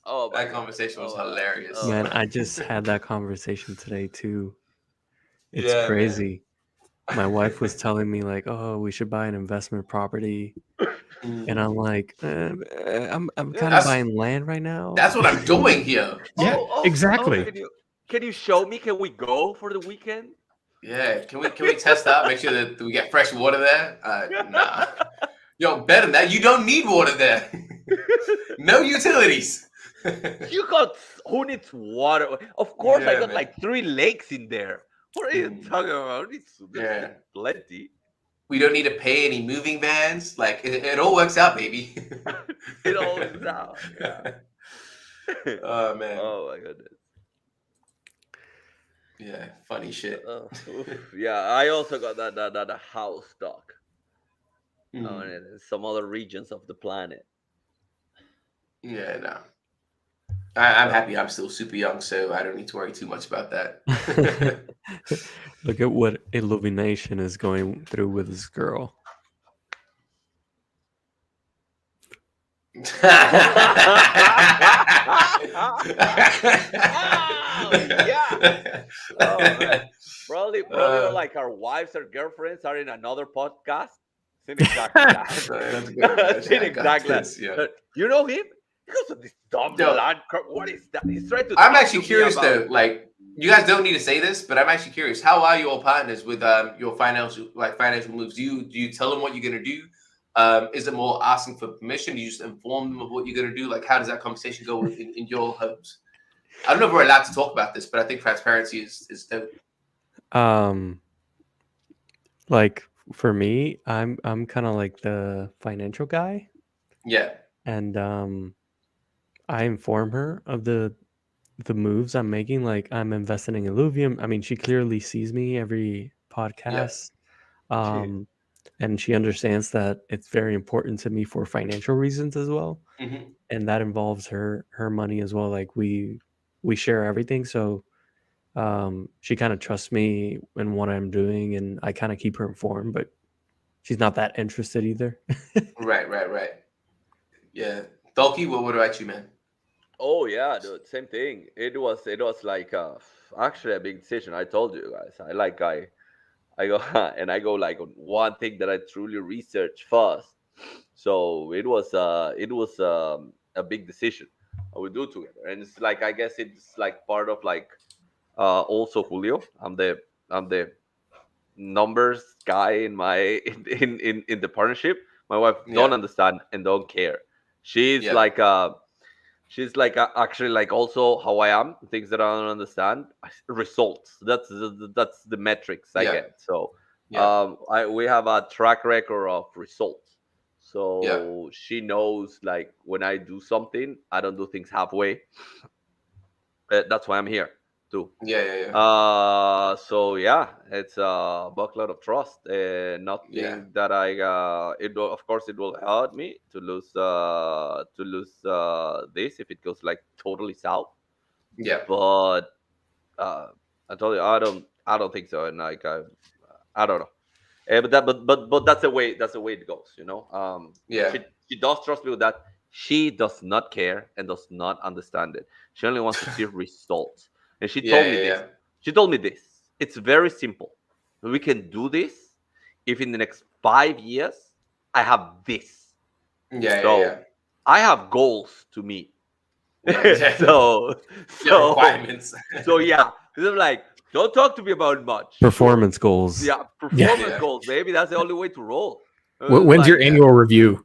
Oh my That God. conversation was Oh, my God. hilarious. Oh. Man, I just had that conversation today too. It's Yeah, man. crazy. My wife was telling me like, "Oh, we should buy an investment property," and I'm like, I'm kind of That's- buying land right now. That's what I'm doing here. Yeah, exactly. Can you show me? Can we go for the weekend? Yeah, can we test out? Make sure that we get fresh water there. Nah. Yo, better than that, you don't need water there. No utilities. You got who needs water? Of course, I Yeah, got man. like 3 lakes in there. What are you talking about? Yeah. Plenty. We don't need to pay any moving vans. Like it all works out, baby. It all works out. Yeah. Oh man. Oh my goodness. Yeah, funny shit. Oof. Yeah, I also got that house stock. Mhm. Oh, and in some other regions of the planet. Yeah, no. I'm happy I'm still super young, so I don't need to worry too much about that. Look at what Illumination is going through with this girl. Yeah. Oh, man. Probably like our wives or girlfriends are in another podcast. Seen exactly that. That's good. Seen I got exactly this, that. yeah. You know him? Because of this dumb Yo. land crap. What is that? He's trying to. I'm talk actually to me curious about- though. Like, you guys don't need to say this, but I'm actually curious. How are your partners with your financial moves? Do you tell them what you're gonna do? Is it more asking for permission? Do you just inform them of what you're gonna do? Like, how does that conversation go in your homes? I don't know if we're allowed to talk about this, but I think transparency is dope. Like for me, I'm kind of like the financial guy, Yeah. and I inform her of the moves I'm making. Like I'm investing in Illuvium. I mean, she clearly sees me every podcast. And she understands that it's very important to me for financial reasons as well. Mhm. And that involves her money as well. Like we share everything. So she kind of trusts me in what I'm doing, and I kind of keep her informed, but she's not that interested either. Right. Yeah. Tholky, what about you, man? Oh yeah, dude, same thing. It was like actually a big decision. I told you guys. I go and I go like on one thing that I truly research first. So it was a big decision I would do together, and it's like I guess it's like part of like also Julio. I'm the numbers guy in my in the partnership. My wife don't Yeah. understand and don't care. She's Yeah. like actually like also how I am, things that I don't understand. Results. That's the metrics I Yeah. get. So We have a track record of results. So Yeah. she knows, like, when I do something, I don't do things halfway. That's why I'm here too. Yeah. Yeah. Yeah. So yeah, it's a buckload of trust. Yeah. Nothing that I it will, of course, it will hurt me to lose this if it goes like totally south. Yeah. But uh, I told you, I don't think so. And like I don't know. But that's the way it goes. Yeah. She does trust me with that. She does not care and does not understand it. She only wants to see results. And she Yeah. told me Yeah. this. Yeah. She told me this. It's very simple. We can do this if in the next 5 years I have this. Yeah. So Yeah. I have goals to meet. Yeah. Yeah. so Yeah, requirements. so yeah, I'm like, don't talk to me about much. Performance goals. Yeah, performance Yeah. goals, baby. That's the only way to roll. When's your annual review?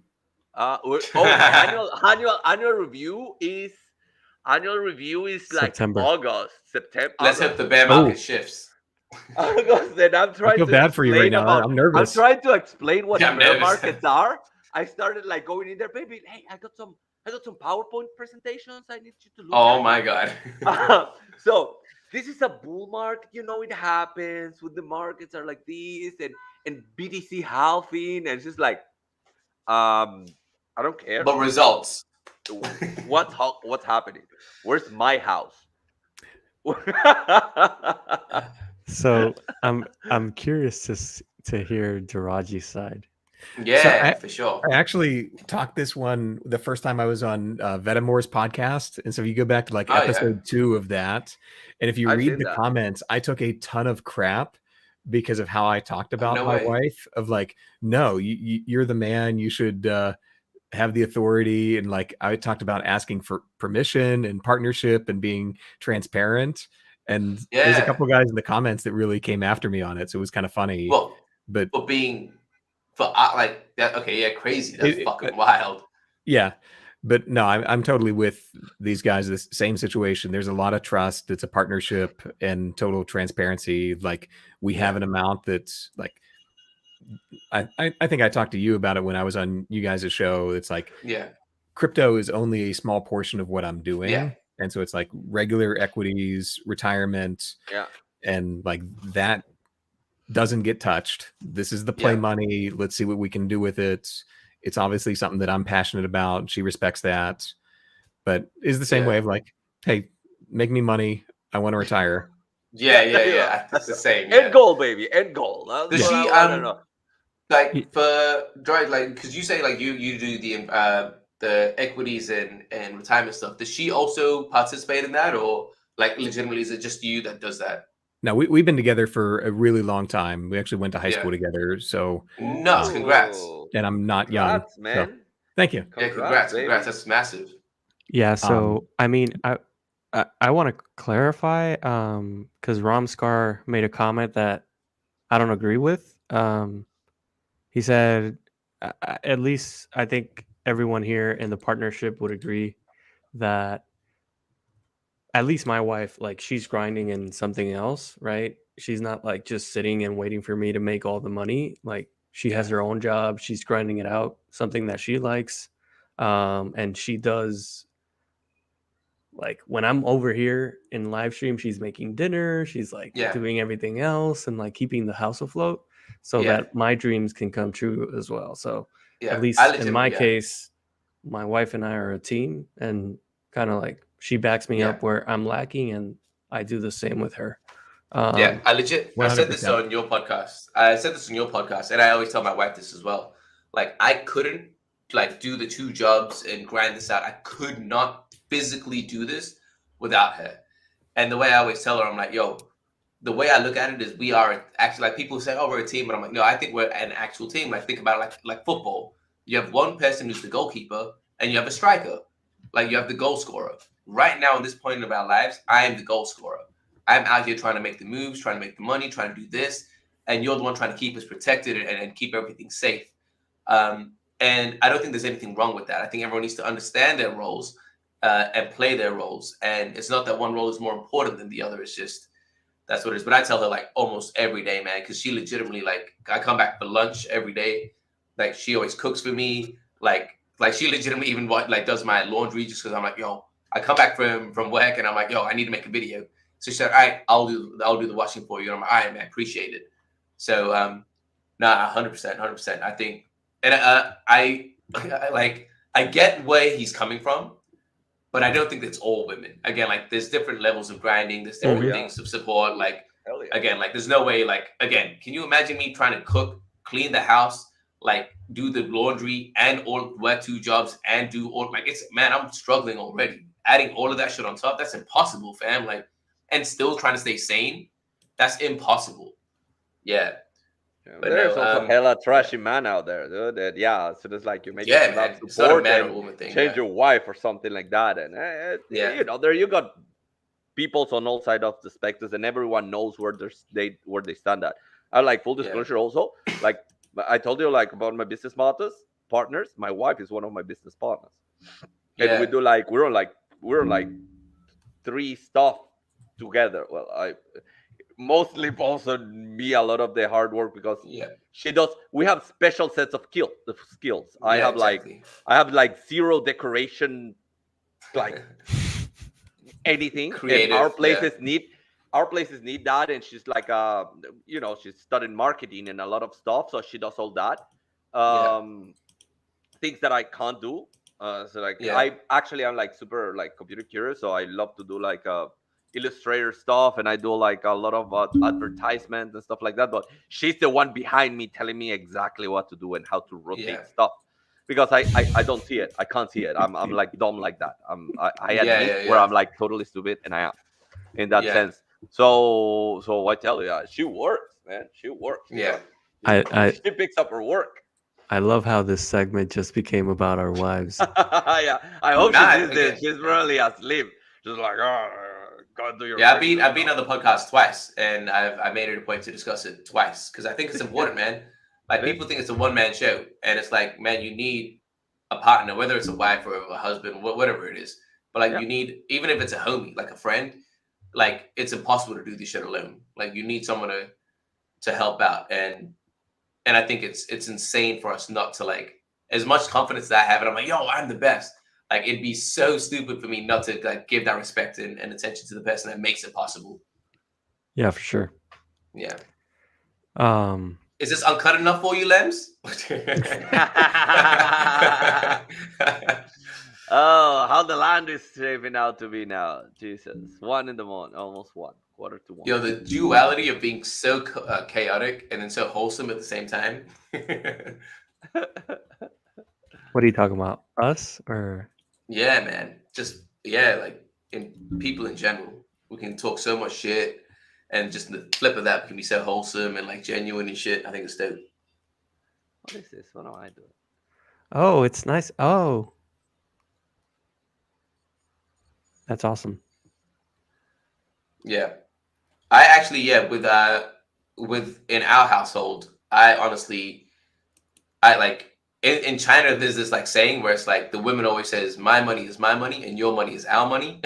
Annual review is like September. August, September. Let's August. hope the bear market shifts. August, and I'm I trying feel to bad for you right explain now. I'm I'm nervous. trying to explain what Yeah, I'm bear nervous. markets are. I started like going in there, baby. Hey, I got some PowerPoint presentations. I need you to look Oh at. my god. So this is a bull market. It happens when the markets are like this, and BTC halving, and it's just like, I don't care. But results. What's happening? Where's my house? So I'm curious to hear Daraji's side. Yeah, So for sure. I actually talked this one the first time I was on Vetamore's podcast. And so if you go back to like Oh, yeah. episode 2 of that, and if you I've read seen the that. comments, I took a ton of crap because of how I talked about no my way. wife of like, no, you're the man, you should have the authority. And like, I talked about asking for permission and partnership and being transparent. And there's a Yeah. couple guys in the comments that really came after me on it. So it was kind of funny, Well, but for being for like that. Okay, yeah, crazy. That's It- fucking wild. yeah, but no, I'm totally with these guys. This same situation. There's a lot of trust. It's a partnership and total transparency. Like we have an amount that's like, I think I talked to you about it when I was on you guys' show. It's like Yeah. crypto is only a small portion of what I'm doing. Yeah. And so it's like regular equities, retirement, Yeah. and like that doesn't get touched. This is the play Yeah. money. Let's see what we can do with it. It's obviously something that I'm passionate about. She respects that, but is the same Yeah. way of like, hey, make me money. I want to retire. Yeah. Yeah. It's the same. End Yeah. goal, baby. End goal. That's Does what she I wanna know. like for drive like because you say like you do the equities and retirement stuff. Does she also participate in that, or like legitimately is it just you that does that? Now we've been together for a really long time. We actually went to high Yeah. school together. So, Nuts! Congrats. Ooh. and I'm not young. Congrats, So, man. thank you. Yeah, congrats. baby. That's massive. Yeah, so I mean, I want to clarify because Ramskar made a comment that I don't agree with. He said, at least I think everyone here in the partnership would agree that at least my wife, like she's grinding in something else, right? She's not like just sitting and waiting for me to make all the money. Like she has her own job, she's grinding it out, something that she likes, and she does. Like when I'm over here in live stream, she's making dinner, she's like Yeah. doing everything else and like keeping the house afloat so Yeah. that my dreams can come true as well. So Yeah. at least I in legitimately- my yeah. case, my wife and I are a team, and kind of like she backs me Yeah. up where I'm lacking, and I do the same with her. Yeah, I said this 100%. on your podcast. I said this on your podcast, and I always tell my wife this as well. Like, I couldn't like do the 2 jobs and grind this out. I could not physically do this without her. And the way I always tell her, I'm like, yo, the way I look at it is we are actually, like, people say, oh, we're a team, but I'm like, no, I think we're an actual team. Like, think about it like football. You have one person who's the goalkeeper, and you have a striker. Like, you have the goal scorer. Right now, in this point of our lives, I am the goal scorer. I'm out here trying to make the moves, trying to make the money, trying to do this, and you're the one trying to keep us protected and keep everything safe. And I don't think there's anything wrong with that. I think everyone needs to understand their roles and play their roles. And it's not that one role is more important than the other. It's just That's what it is. But I tell her like almost every day, man, because she legitimately like I come back for lunch every day. Like she always cooks for me. Like she legitimately even like does my laundry just because I'm like, yo, I come back from work and I'm like, yo, I need to make a video. So she said, all right, I'll do the washing for you. And I'm like, all right, man, appreciate it. So nah, 100%. I think, and I like I get where he's coming from. But I don't think that's all women. Again, like there's different levels of grinding. There's different things of support. Like again, like there's no way. Like again, can you imagine me trying to cook, clean the house, like do the laundry, and all work 2 jobs and do all like it's man, I'm struggling already. Adding all of that shit on top, that's impossible, fam. Like, and still trying to stay sane, that's impossible. Yeah. But there's also hella trashy man out there, dude. That, so it's like you make man, it's not a man or woman thing. Change your wife or something like that, and you know, there you got peoples on all sides of the spectrum, and everyone knows where they stand at. I like full disclosure also. Like I told you, like about my business partners. My wife is one of my business partners, and we do like we're on like 3 stuff together. Well, I. Mostly also me a lot of the hard work because she does. We have special sets of skills. I have like 0 decoration, like anything. Creative, and our places need that, and she's like you know, she's studying marketing and a lot of stuff, so she does all that. Things that I can't do. So like I'm like super like computer curious, so I love to do like Illustrator stuff, and I do like a lot of advertisements and stuff like that, but she's the one behind me telling me exactly what to do and how to rotate stuff, because I don't see it. I can't see it. I'm like dumb like that. I admit where I'm like totally stupid, and I am in that sense. So I tell you, she works, man. She works. She picks up her work. I love how this segment just became about our wives. I hope she sees this. She's really asleep. She's like, God, do your I've been on the podcast twice, and I made it a point to discuss it twice because I think it's important, man. Like people think it's a one-man show, and it's like, man, you need a partner, whether it's a wife or a husband, whatever it is. But like you need, even if it's a homie, like a friend, like it's impossible to do this shit alone. Like you need someone to help out, and I think it's insane for us not to like as much confidence that I have, and I'm like, yo, I'm the best. Like it'd be so stupid for me not to like give that respect and attention to the person that makes it possible. Yeah, for sure. Yeah. Is this uncut enough for you, Lems? Oh, how the land is shaping out to be now. Jesus. 1 in the morning, almost 1, quarter to 1. Yo, the duality of being so chaotic and then so wholesome at the same time. What are you talking about? Us or? Yeah, man. Just like in people in general, we can talk so much shit, and just the flip of that, we can be so wholesome and like genuine and shit. I think it's dope. What is this? What am I doing? Oh, it's nice. Oh, that's awesome. Yeah, I actually with in our household, I honestly, I like. In China, there's this like saying where it's like the women always says, "My money is my money, and your money is our money."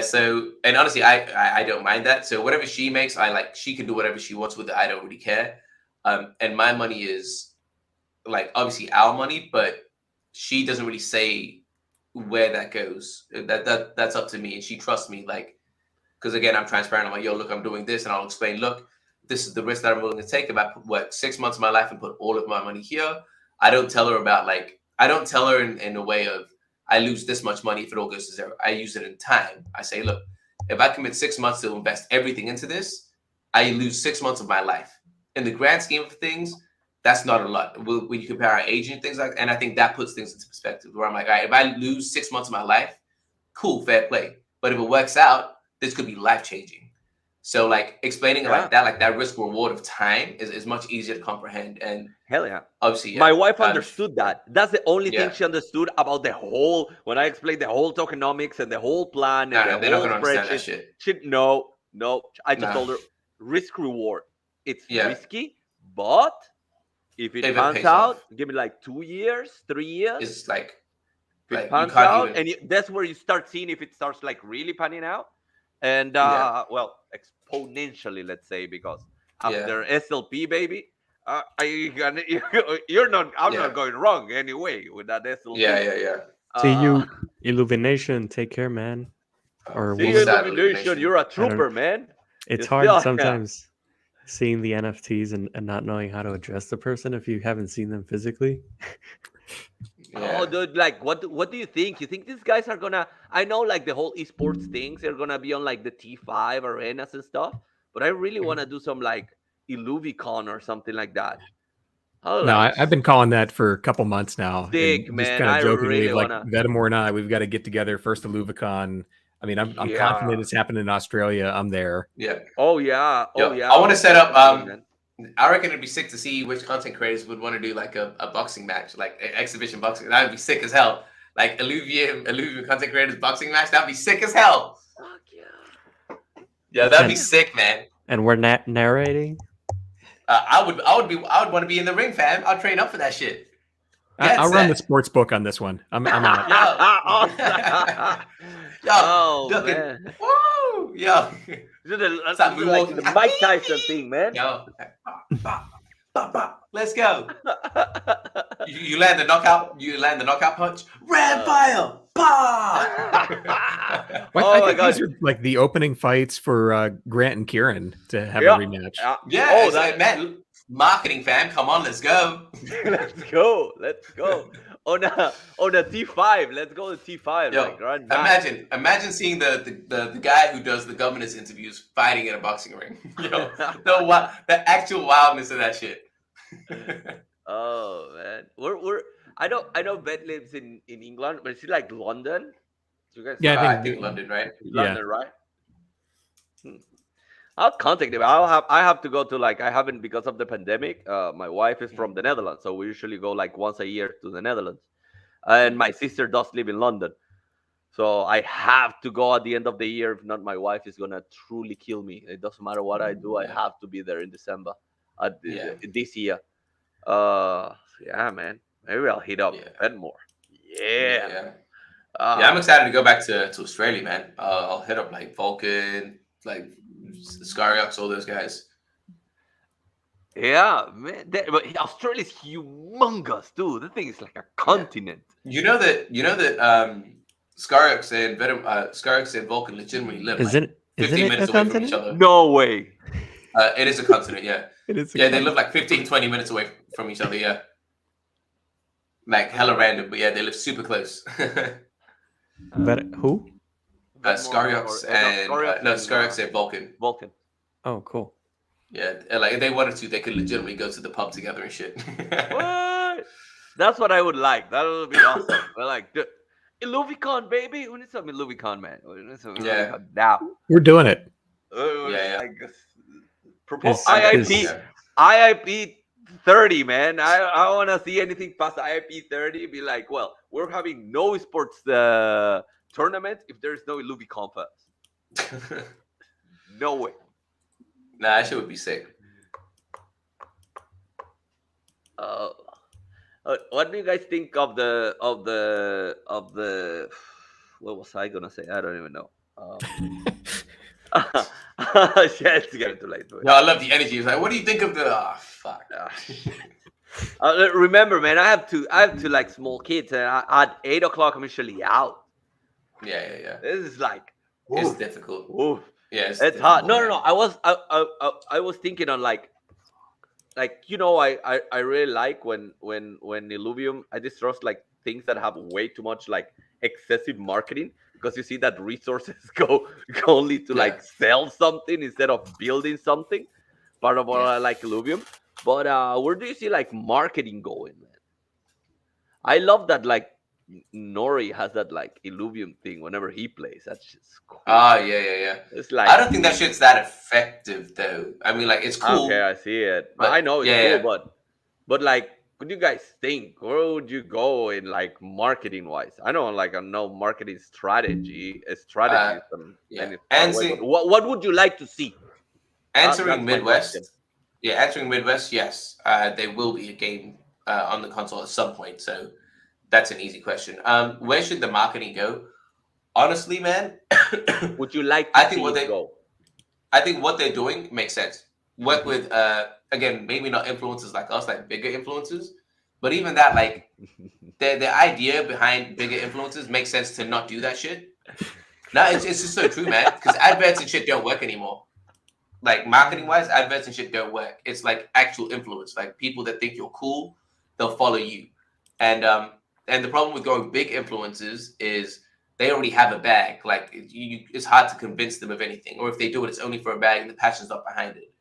So and honestly, I don't mind that. So whatever she makes, she can do whatever she wants with it. I don't really care. And my money is like obviously our money, but she doesn't really say where that goes. That's up to me, and she trusts me. Like, because again, I'm transparent. I'm like, yo, look, I'm doing this, and I'll explain. Look, this is the risk that I'm willing to take. If I put 6 months of my life and put all of my money here, I don't tell her about I don't tell her in a way of I lose this much money if it all goes to 0. I use it in time. I say, look, if I commit 6 months to invest everything into this, I lose 6 months of my life. In the grand scheme of things, that's not a lot. When you compare our age and things and I think that puts things into perspective where I'm like, all right, if I lose 6 months of my life, cool, fair play. But if it works out, this could be life-changing. So like explaining like that risk reward of time is much easier to comprehend. And hell yeah, obviously my wife understood that. That's the only thing she understood about the whole. When I explained the whole tokenomics and the whole plan and the whole spreadsheet, no. I just told her risk reward. It's risky, but if it pans out, give me like 2 years, 3 years. It's like if it pans out, and that's where you start seeing if it starts like really panning out. and Yeah. well, exponentially, let's say, because Yeah. after SLP, baby, you're not. I'm Yeah. not going wrong anyway with that SLP. Yeah. See you, Uh, Illumination. Take care, man. Or see, woman. Sad Illumination, you're a I don't. trooper, man. It's You hard still, sometimes seeing the NFTs and not knowing how to address the person if you haven't seen them physically. Yeah. Oh, dude, like, what do you think? You think these guys are gonna? I know, like, the whole esports things are gonna be on like the T5 arenas and stuff, but I really want to do some like Illuvicon or something like that. Oh, No, like I've been calling that for a couple months now, sick, and just man. kind of I jokingly, really like wanna. Vedamore and I, we've got to get together first to Luvicon. I mean, I'm Yeah. confident it's happening in Australia. I'm there. Yeah. Oh yeah. Oh Yo, yeah. I want to set up. Man. I reckon it'd be sick to see which content creators would want to do like a boxing match, like exhibition boxing. That'd be sick as hell. Like Illuvium content creators boxing match. That'd be sick as hell. Fuck yeah. Yeah, that'd be sick, man. And we're narrating. I would want to be in the ring, fam. I'll train up for that shit. I'll run the sports book on this one. I'm out. Yo, Oh looking, man. woo, yo, That's Stop like moonwalking. the Mike Tyson thing, man. yo, let's go. You land the knockout. You land the knockout punch. Red fire. Well, Oh I my think God. these are like the opening fights for Grant and Kieran to have Yeah. a rematch. Yeah. Oh, It's like, man, marketing, fam. Come on, let's go. Let's go. Let's go. On a T5. Let's go to T5. Yo, like, right? imagine seeing the guy who does the governor's interviews fighting in a boxing ring. Yo, the actual wildness of that shit. Oh man. I know Ben lives in England, but is it like London? Do you guys Yeah, know? I I think think London, right? London, right? I'll contact them. I have to go to, like, I haven't because of the pandemic. My wife is from the Netherlands, so we usually go like once a year to the Netherlands. And my sister does live in London. So I have to go at the end of the year. If not, my wife is gonna truly kill me. It doesn't matter what I do, I have to be there in December this year. Yeah, man. Maybe I'll hit up Benmore. Yeah. Yeah, I'm excited to go back to Australia, man. I'll hit up like Vulcan, like Scariox, all those guys. Yeah, man. But Australia's humongous, dude. The thing is like a continent. You know that Scariox and Vulcan legitimately live Isn't like it? 15 Isn't it minutes a away from each continent? other. No way. It is a continent, yeah. It is. Yeah, they live like 15, 20 minutes away from each other, yeah. Like hella random, but yeah, they live super close. But who? Scariox and Scariox and Vulcan. Vulcan. Oh, cool. Yeah, and like if they wanted to, they could legitimately go to the pub together and shit. What? That's what I would like. That would be awesome. But like, Illuvicon, baby. We need some Illuvicon, man. We need some Illuvicon now. We're doing it. Yeah. Like, propose Is- IIP 30, man. I want to see anything past IIP 30. Be like, well, we're having no sports tournament if there's no Illuvicon first. No way. Nah, that shit would be sick. What do you guys think of the what was I gonna say? I don't even know. Yeah, it's getting too late. No, I love the energy. It's like, what do you think of the? Oh, fuck. Remember, man, I have to like small kids, and at 8 o'clock I'm usually out. Yeah. This is like, It's difficult. oof. Yeah, It's hard. No. I was thinking on like you know, I really like when Illuvium, I distrust like things that have way too much like excessive marketing, because you see that resources go only to like sell something instead of building something. Part of what I like Illuvium. But where do you see like marketing going, man? I love that like Nori has that like Illuvium thing whenever he plays. That's just cool. Yeah. It's like, I don't think that shit's that effective though. I mean, like, it's cool. okay, I see it. But I know it's cool, yeah. but like, what do you guys think? Where would you go in like marketing wise? I know like I know marketing strategies. Yeah. What would you like to see? Answering That's my Midwest. question. Yeah, answering Midwest. Yes, there will be a game on the console at some point. So that's an easy question. Where should the marketing go? honestly, man, Would you like to I think see what it they, go? I think what they're doing makes sense. Work Mhm. with, again, maybe not influencers like us, like bigger influencers, but even that, like the idea behind bigger influencers makes sense to not do that shit. No, it's just so true, man. Because adverts and shit don't work anymore. Like marketing wise, adverts and shit don't work. It's like actual influence. Like people that think you're cool, they'll follow you. And the problem with going big influencers is they already have a bag. Like it's hard to convince them of anything. Or if they do it, it's only for a bag and the passion's not behind it.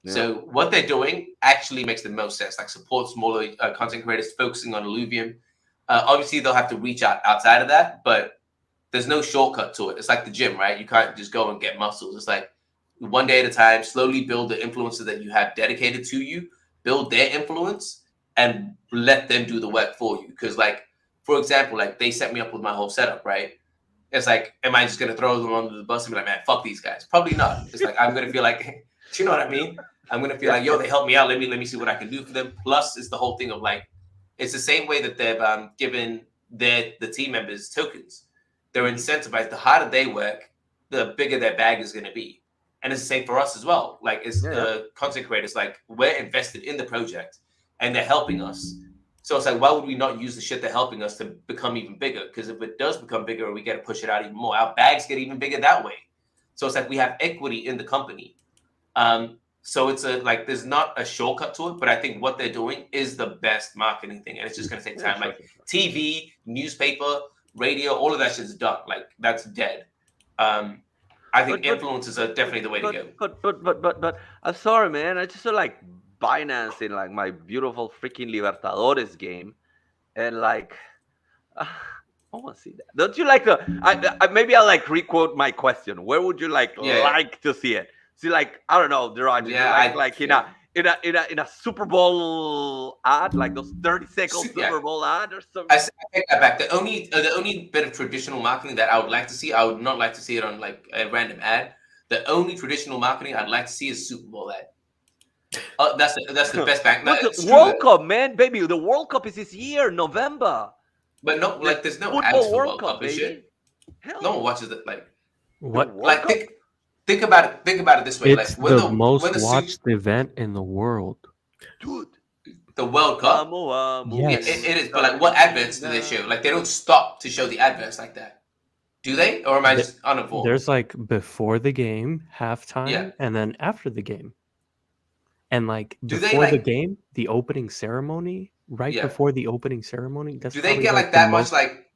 Yeah. So what they're doing actually makes the most sense. Like support smaller content creators, focusing on Illuvium. Obviously, they'll have to reach out outside of that, but there's no shortcut to it. It's like the gym, right? You can't just go and get muscles. It's like one day at a time, slowly build the influencer that you have dedicated to you, build their influence, and let them do the work for you. Because, like, for example, like they set me up with my whole setup, right? It's like, am I just gonna throw them under the bus and be like, man, fuck these guys? Probably not. It's like I'm gonna feel like, do you know what I mean? I'm gonna feel like, yo, they helped me out. Let me see what I can do for them. Plus, it's the whole thing of like, it's the same way that they've given the team members tokens. They're incentivized. The harder they work, the bigger their bag is going to be. And it's the same for us as well. Like it's the content creators, like we're invested in the project and they're helping us. So it's like, why would we not use the shit they're helping us to become even bigger? Because if it does become bigger, we get to push it out even more. Our bags get even bigger that way. So it's like we have equity in the company. So it's like there's not a shortcut to it, but I think what they're doing is the best marketing thing, and it's just going to take time. Like TV, newspaper, radio, all of that shit's done. Like that's dead. I think influencers are definitely the way to go. But I'm sorry, man. I just feel like Binance in like my beautiful freaking Libertadores game, and like I want to see that. Don't you like the? Maybe I'll like requote my question. Where would you like to see it? See, like I don't know, Gerard. Like in a Super Bowl ad, like those 30-second Super Bowl ad or something. I take that back. The only bit of traditional marketing that I would like to see, I would not like to see it on like a random ad. The only traditional marketing I'd like to see is Super Bowl ad. That's the best bank. No, the World Cup, man, baby. The World Cup is this year, November. But no, like there's no ads for World Cup and shit. No one watches it. Like what? Like think about it this way. It's like the most watched event in the world, dude. The World Cup. Yes. It is. But like, what adverts do they show? Like, they don't stop to show the adverts like that. Do they? Or am I just uninformed? There's like before the game, halftime, and then after the game. And like before the game, the opening ceremony, before the opening ceremony. Do they get like that much like?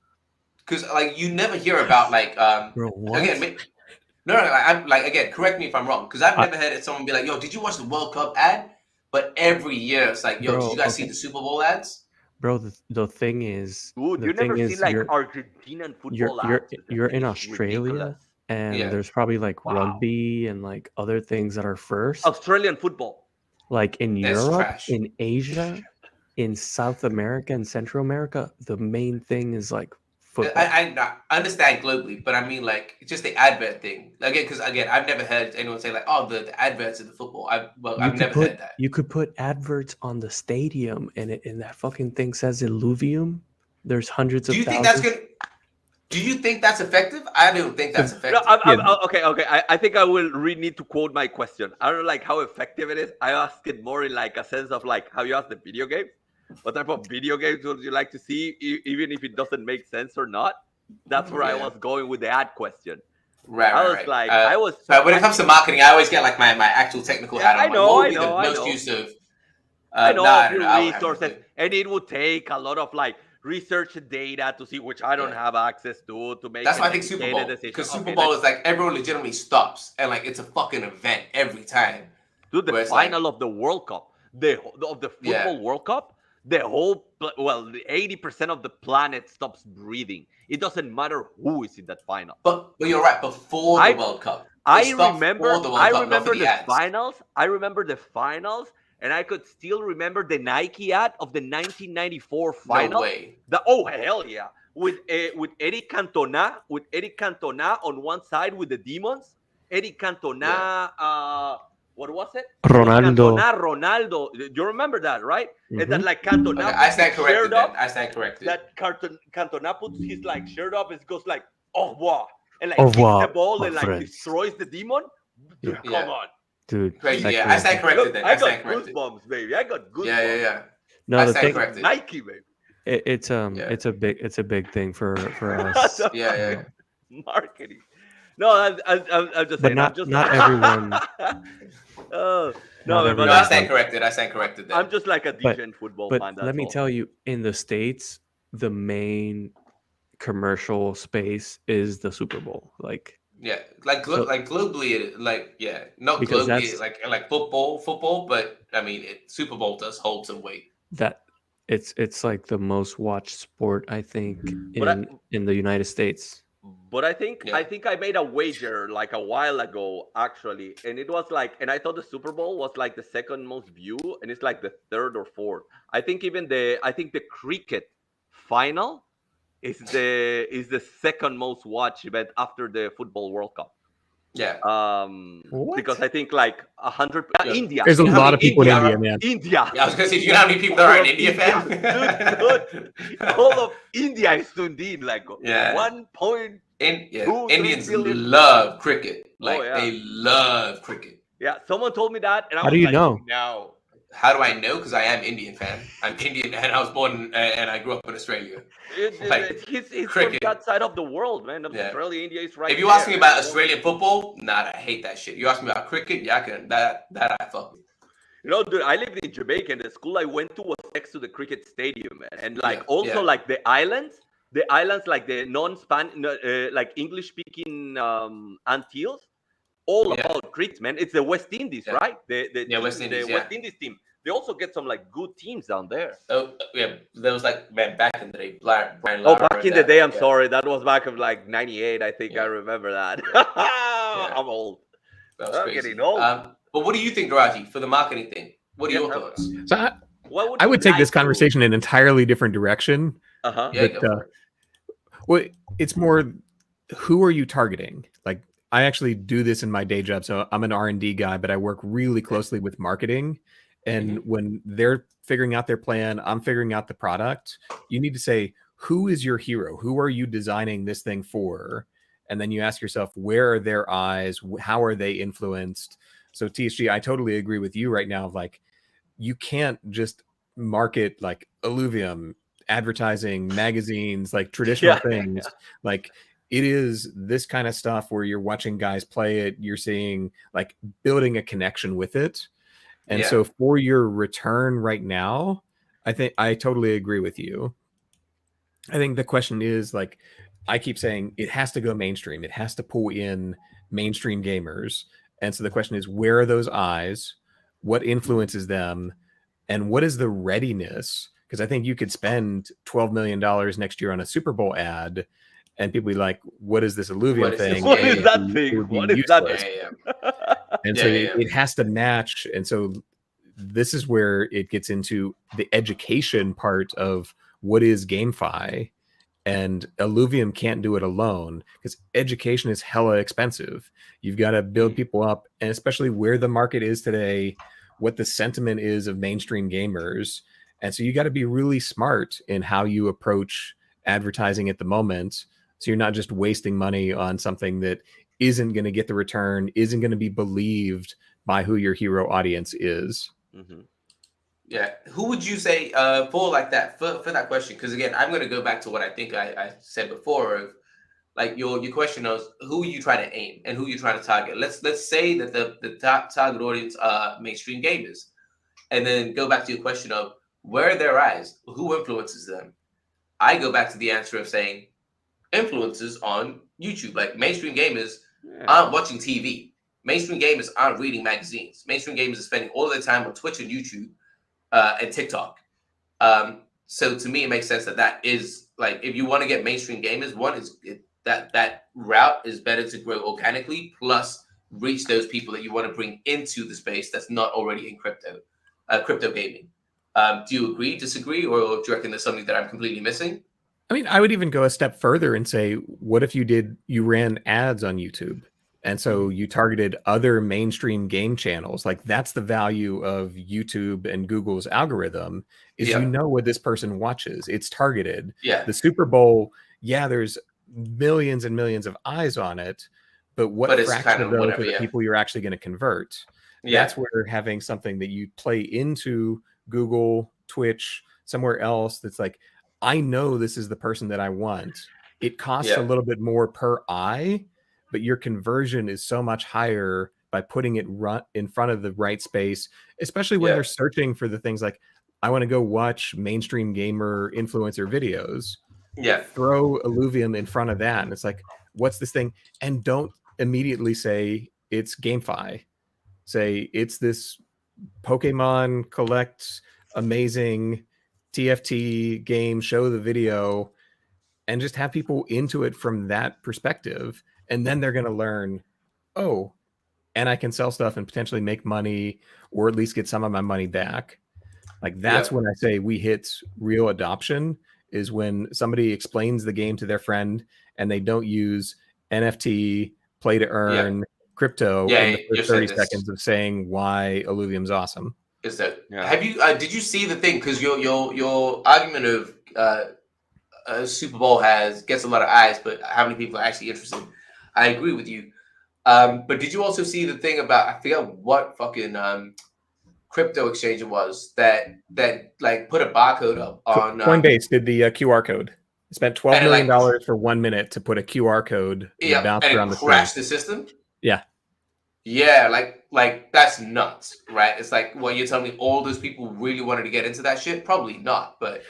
Because like you never hear about like Bro, what? Again. No, I'm like again. Correct me if I'm wrong, because I've never heard someone be like, "Yo, did you watch the World Cup ad?" But every year it's like, "Yo, did you guys see the Super Bowl ads?" Bro, the thing is, dude, you never see like Argentinian football ads. You're in Australia, and there's probably like rugby and like other things that are first. Australian football, like in Europe, in Asia, in South America and Central America, the main thing is like. I understand globally, but I mean like just the advert thing again, because again I've never heard anyone say like, oh, the adverts of the football. I've never heard that. You could put adverts on the stadium, and that fucking thing says Illuvium. There's hundreds of thousands. Do you think that's effective? I don't think that's effective. No, okay. I think I will really need to quote my question. I don't know like how effective it is. I ask it more in like a sense of like how you ask the video games. What type of video games would you like to see, even if it doesn't make sense or not? That's where I was going with the ad question. Right. I was. But when it comes to marketing, I always get like my actual technical ad. I know. Resources, and it would take a lot of like research data to see which I don't have access to make. That's why I think Super Bowl, because Super Bowl is like everyone legitimately stops and like it's a fucking event every time. Dude, the final of the World Cup, of the football World Cup. The 80% of the planet stops breathing. It doesn't matter who is in that final. But you're right. Before the World Cup, I remember the finals. I remember the finals, and I could still remember the Nike ad of the 1994 final. No way. Hell yeah! With Eric Cantona, on one side with the Demons. Eric Cantona. What was it? Ronaldo. You remember that, right? Mm-hmm. And then like Cantona. I stand corrected. That Cantona puts his like shirt up and goes like, au revoir, and like Au kicks the revoir, ball my and like friends. destroys the demon. Dude, Yeah. come on. Dude, Crazy. that Yeah, I stand corrected Look, then. I I stand got corrected. goosebumps, baby. I got goosebumps. Yeah. No, I the stand thing, corrected. Nike, baby. it's Yeah. it's a big thing for us. Yeah. Marketing. No, I'm just But saying. not everyone. Oh, Not no, everyone. No, but I stand corrected. I stand corrected then. I'm just like a But- decent football But fan. That's let me all. tell you, in the States, the main commercial space is the Super Bowl. Like, Yeah, like So- like globally, not Because globally, that's- like football, but I mean, Super Bowl does hold some weight. that it's like the most watched sport, I think, But in the United States. But I think Yeah. I made a wager like a while ago actually, and it was like, and I thought the Super Bowl was like the second most view, and it's like the third or fourth. I think the cricket final is the second most watched event after the football World Cup. Yeah, What? Because I think like 100 Yeah. India. There's a You know how lot many of people in India- India, man. India. yeah. I was gonna say, do you know how many people there are in India, fam? Dude, all of India is tuned in. Like Yeah. 1 2, 3 Indians billion. love cricket. Like yeah. they love cricket. Yeah, someone told me that, and I How was do you like, know? No. How do I know? Because I am Indian, fam. I'm Indian, and I was born and I grew up in Australia. Like, It's from cricket. that side of the world, man. Yeah. Australia, India is right If you there, ask me about man. Australian football, nah, I hate that shit. You ask me about cricket, yeah, I can that I fuck with. You know, dude, I lived in Jamaica, and the school I went to was next to the cricket stadium, man. And like Yeah. like the islands like the non-Spanish, like English-speaking Antilles, all Yeah. about cricket, man. It's the West Indies, Yeah. right? The West Indies, the yeah. West Indies team. They also get some like good teams down there. Oh yeah, there was like, man, back in the day, Brian Oh, Lara back and in the that, day, I'm yeah. sorry. That was back of like 98. I think Yeah. I remember that. I'm old. That was I'm crazy. getting old. But what do you think, Raji, for the marketing thing? What are your Yeah. thoughts? So What I you would take like this to- conversation in an entirely different direction. Uh-huh. Yeah, But, go for it. Well, it's more, who are you targeting? Like, I actually do this in my day job. So I'm an R&D guy, but I work really closely with marketing. And when they're figuring out their plan, I'm figuring out the product. You need to say, who is your hero? Who are you designing this thing for? And then you ask yourself, where are their eyes? How are they influenced? So TSG, I totally agree with you right now. Like, you can't just market like Illuvium, advertising, magazines, like traditional Yeah. things. Like, it is this kind of stuff where you're watching guys play it, you're seeing like building a connection with it. And Yeah. so for your return right now, I think I totally agree with you. I think the question is, like, I keep saying it has to go mainstream. It has to pull in mainstream gamers. And so the question is, where are those eyes? What influences them? And what is the readiness? Because I think you could spend $12 million next year on a Super Bowl ad, and people be like, what is this Illuvium What is this? thing? What Yeah, is yeah. that It thing? would be What is that? useless. Yeah. And Yeah, so yeah. it has to match. And so this is where it gets into the education part of what is GameFi, and Illuvium can't do it alone because education is hella expensive. You've got to build people up, and especially where the market is today, what the sentiment is of mainstream gamers. And so you got to be really smart in how you approach advertising at the moment. So you're not just wasting money on something that isn't going to get the return, isn't going to be believed by who your hero audience is. Mhm. Yeah. Who would you say for like that for that question? Because again, I'm going to go back to what I think I said before of like your question was who you try to aim and who you trying to target. Let's say that the target audience are mainstream gamers, and then go back to your question of where are their eyes? Who influences them? I go back to the answer of saying influences on YouTube. Like mainstream gamers aren't watching TV. Mainstream gamers aren't reading magazines. Mainstream gamers are spending all their time on Twitch and YouTube and TikTok. So to me, it makes sense that is like if you want to get mainstream gamers, that route is better to grow organically, plus reach those people that you want to bring into the space that's not already in crypto gaming. Do you agree, disagree, or do you reckon there's something that I'm completely missing? I mean, I would even go a step further and say, what if you ran ads on YouTube? And so you targeted other mainstream game channels. Like, that's the value of YouTube and Google's algorithm is you know what this person watches. It's targeted. Yeah. The Super Bowl, yeah, there's millions and millions of eyes on it, but what But it's fraction kind of of those whatever, are the yeah. people you're actually going to convert? Yeah. That's where having something that you play into Google, Twitch, somewhere else that's like, I know this is the person that I want. It costs a Yeah. little bit more per eye, but your conversion is so much higher by putting it in front of the right space, especially when Yeah. they're searching for the things like, I want to go watch mainstream gamer influencer videos. Yeah. Throw Illuvium in front of that, and it's like, what's this thing? And don't immediately say it's GameFi. Say it's this Pokemon collect amazing TFT game, show the video, and just have people into it from that perspective. And then they're going to learn, oh, and I can sell stuff and potentially make money, or at least get some of my money back. Like that's when I say we hit real adoption, is when somebody explains the game to their friend and they don't use NFT, play to earn, crypto in the first 30 seconds of saying why Illuvium's awesome. Is that have you did you see the thing? Because your argument of Super Bowl gets a lot of eyes, but how many people are actually interested? I agree with you. But did you also see the thing about, I forget what fucking crypto exchange it was that like put a barcode up on Coinbase did the QR code. Spent $12 million for 1 minute to put a QR code that bounced around the crashed the system. Yeah. Yeah, like that's nuts, right? It's like, well, you're telling me all those people really wanted to get into that shit? Probably not, but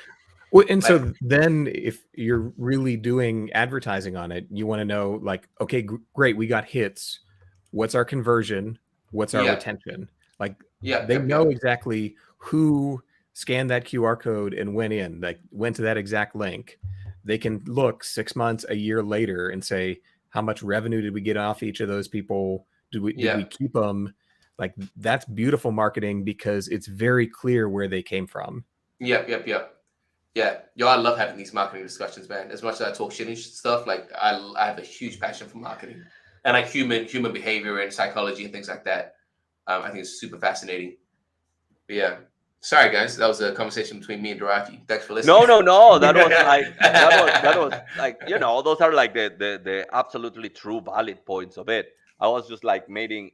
well, and so then if you're really doing advertising on it, you want to know, like, okay, great, we got hits. What's our conversion? What's our retention? Like, they know exactly who scanned that QR code and went to that exact link. They can look 6 months, a year later and say, how much revenue did we get off each of those people? Did we keep them? Like, that's beautiful marketing because it's very clear where they came from. Yep. Yeah, I love having these marketing discussions, man. As much as I talk shit and stuff, like I have a huge passion for marketing and like human behavior and psychology and things like that. I think it's super fascinating. But yeah, sorry guys, that was a conversation between me and Dorothy. Thanks for listening. No, that was like that was like, you know, those are like the absolutely true valid points of it. I was just like making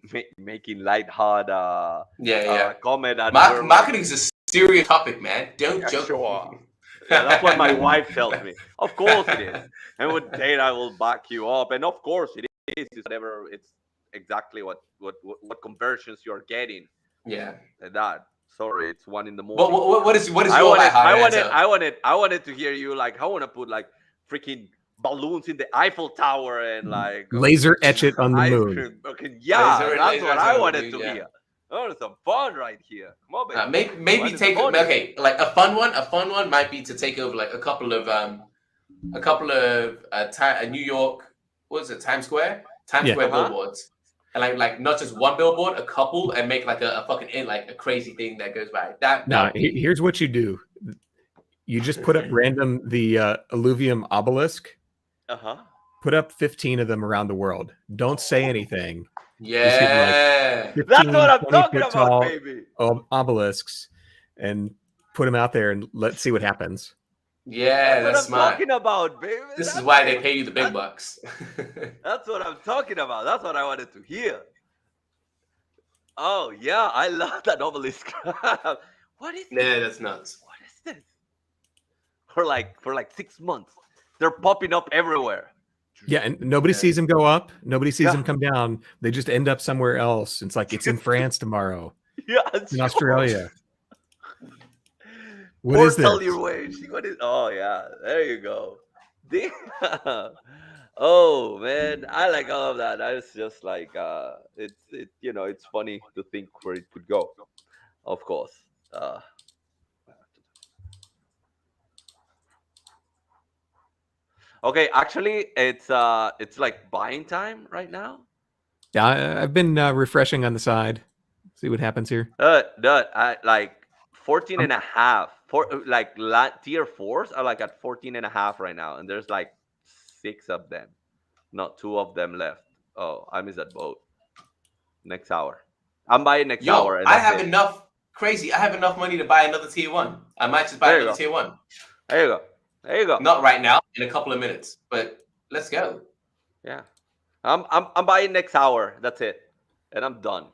lighthearted comment. Marketing is a serious topic, man. Don't joke. Sure. Yeah, that's what my wife tells me. Of course it is. And with data, I will back you up. And of course it is. It's whatever. It's exactly what conversions you're getting. Yeah. And that. Sorry, it's 1 a.m. But what is your I wanted to hear you like, I want to put like freaking balloons in the Eiffel Tower and like laser etch it on the moon. Okay, that's what I wanted to hear. Oh, there's some fun right here. Come on, baby. Maybe take like a fun one. A fun one might be to take over like a couple of New York. What is it? Times Square billboards, and like not just one billboard, a couple, and make like a fucking like a crazy thing that goes by. Here's what you do. You just put up the Illuvium obelisk. Put up 15 of them around the world. Don't say anything. Yeah, like 15, that's what I'm talking about, baby. Obelisks, and put them out there and let's see what happens. Yeah, that's what I'm smart. talking about, baby. This is why they pay you the big bucks. That's what I'm talking about. That's what I wanted to hear. Oh yeah, I love that obelisk. What is? Yeah, that's nuts. What is this? For like 6 months, they're popping up everywhere. Yeah, and nobody sees him go up. Nobody sees him come down. They just end up somewhere else. It's like it's in France tomorrow. Yeah, in Australia. What is this? Your wage. What is? Oh yeah, there you go. Oh man, I like all of that. I was just like, it's funny to think where it could go. Of course. Okay, actually, it's like buying time right now. Yeah, I've been refreshing on the side. See what happens here. I like 14 and a half. Tier 4s are like at 14 and a half right now, and there's like 6 of them, not 2 of them left. Oh, I missed that boat. Next hour, I'm buying next hour. And I have enough money to buy another tier 1. I might just buy another tier 1. There you go. Not right now, in a couple of minutes, but let's go. Yeah. I'm buying next hour. That's it. And I'm done.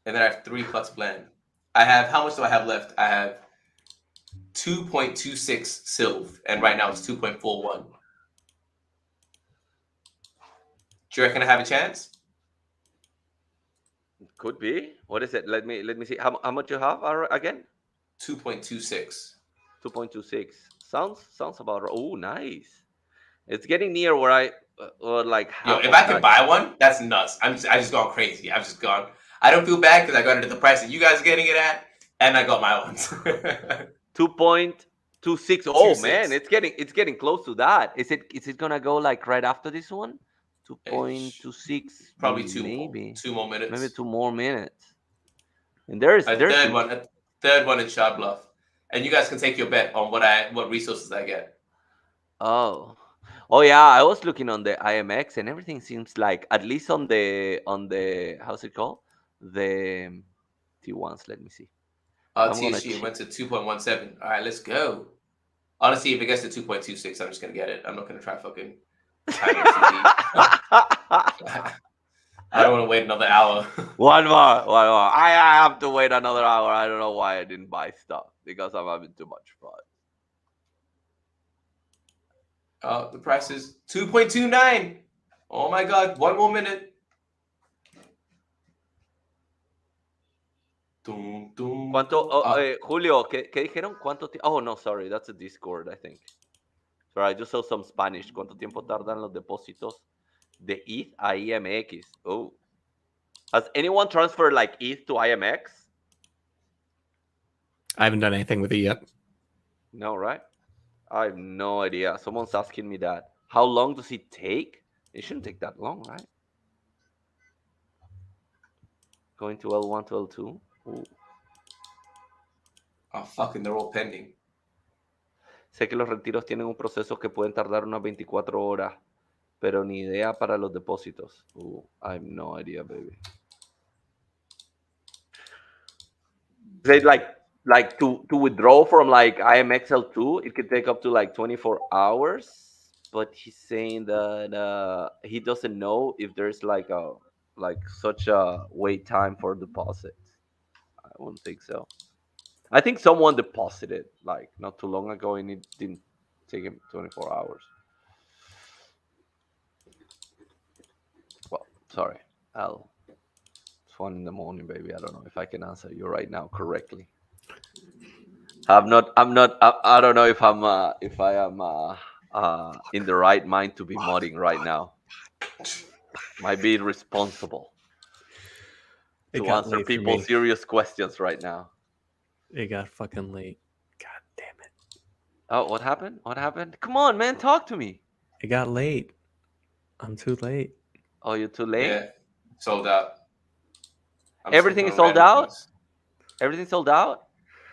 And then I have 3 plus plan. I have, how much do I have left? I have 2.26 Sylv, and right now it's 2.41. Do you reckon I have a chance? Could be. What is it? Let me see. How much you have again? 2.26. 2.26. Sounds about right. Oh, nice. It's getting near where I or like Yo, half if of I could that. buy one, that's nuts. I just gone crazy. I've just gone. I don't feel bad because I got it at the price that you guys are getting it at, and I got my ones. 2.26. Oh 26. man, it's getting close to that. Is it gonna go like right after this one? 2.26. Probably maybe. 2 more minutes. Maybe 2 more minutes. And there's a third one in Shard Bluff, and you guys can take your bet on what resources I get. Oh yeah, I was looking on the IMX and everything seems like, at least on the how's it called, the T1s. Let me see. THG went to 2.17. All right, let's go. Honestly, if it gets to 2.26, I'm just gonna get it. I'm not gonna try fucking. I don't want to wait another hour. One more. I have to wait another hour. I don't know why I didn't buy stuff, because I'm having too much fun. The price is 2.29. Oh my god, 1 more minute. ¿Cuánto? Julio, ¿qué dijeron? ¿Cuánto tiempo? Oh, no, sorry. That's a Discord, I think. Sorry, I just saw some Spanish. ¿Cuánto tiempo tardan los depósitos de ETH a IMX? Oh. Has anyone transferred like ETH to IMX? I haven't done anything with it yet. No, right? I have no idea. Someone's asking me that. How long does it take? It shouldn't take that long, right? Going to L1 to L2. Ooh. Oh, fucking, they're all pending. Sé que los retiros tienen un proceso que pueden tardar unas 24 horas, pero ni idea para los depósitos. Ooh, I have no idea, baby. They like to withdraw from like IMXL2, it could take up to like 24 hours, but he's saying that he doesn't know if there's like such a wait time for deposits. I wouldn't think so. I think someone deposited like not too long ago and it didn't take him 24 hours. Well, sorry, it's 1 in the morning, baby. I don't know if I can answer you right now correctly. I don't know if I am in the right mind to be modding right now. Might be irresponsible to answer people's serious questions right now. It got fucking late. God damn it. Oh, what happened? What happened? Come on, man, talk to me. It got late. I'm too late. Oh, you're too late? Yeah, sold out. Everything is sold out? Everything's sold out?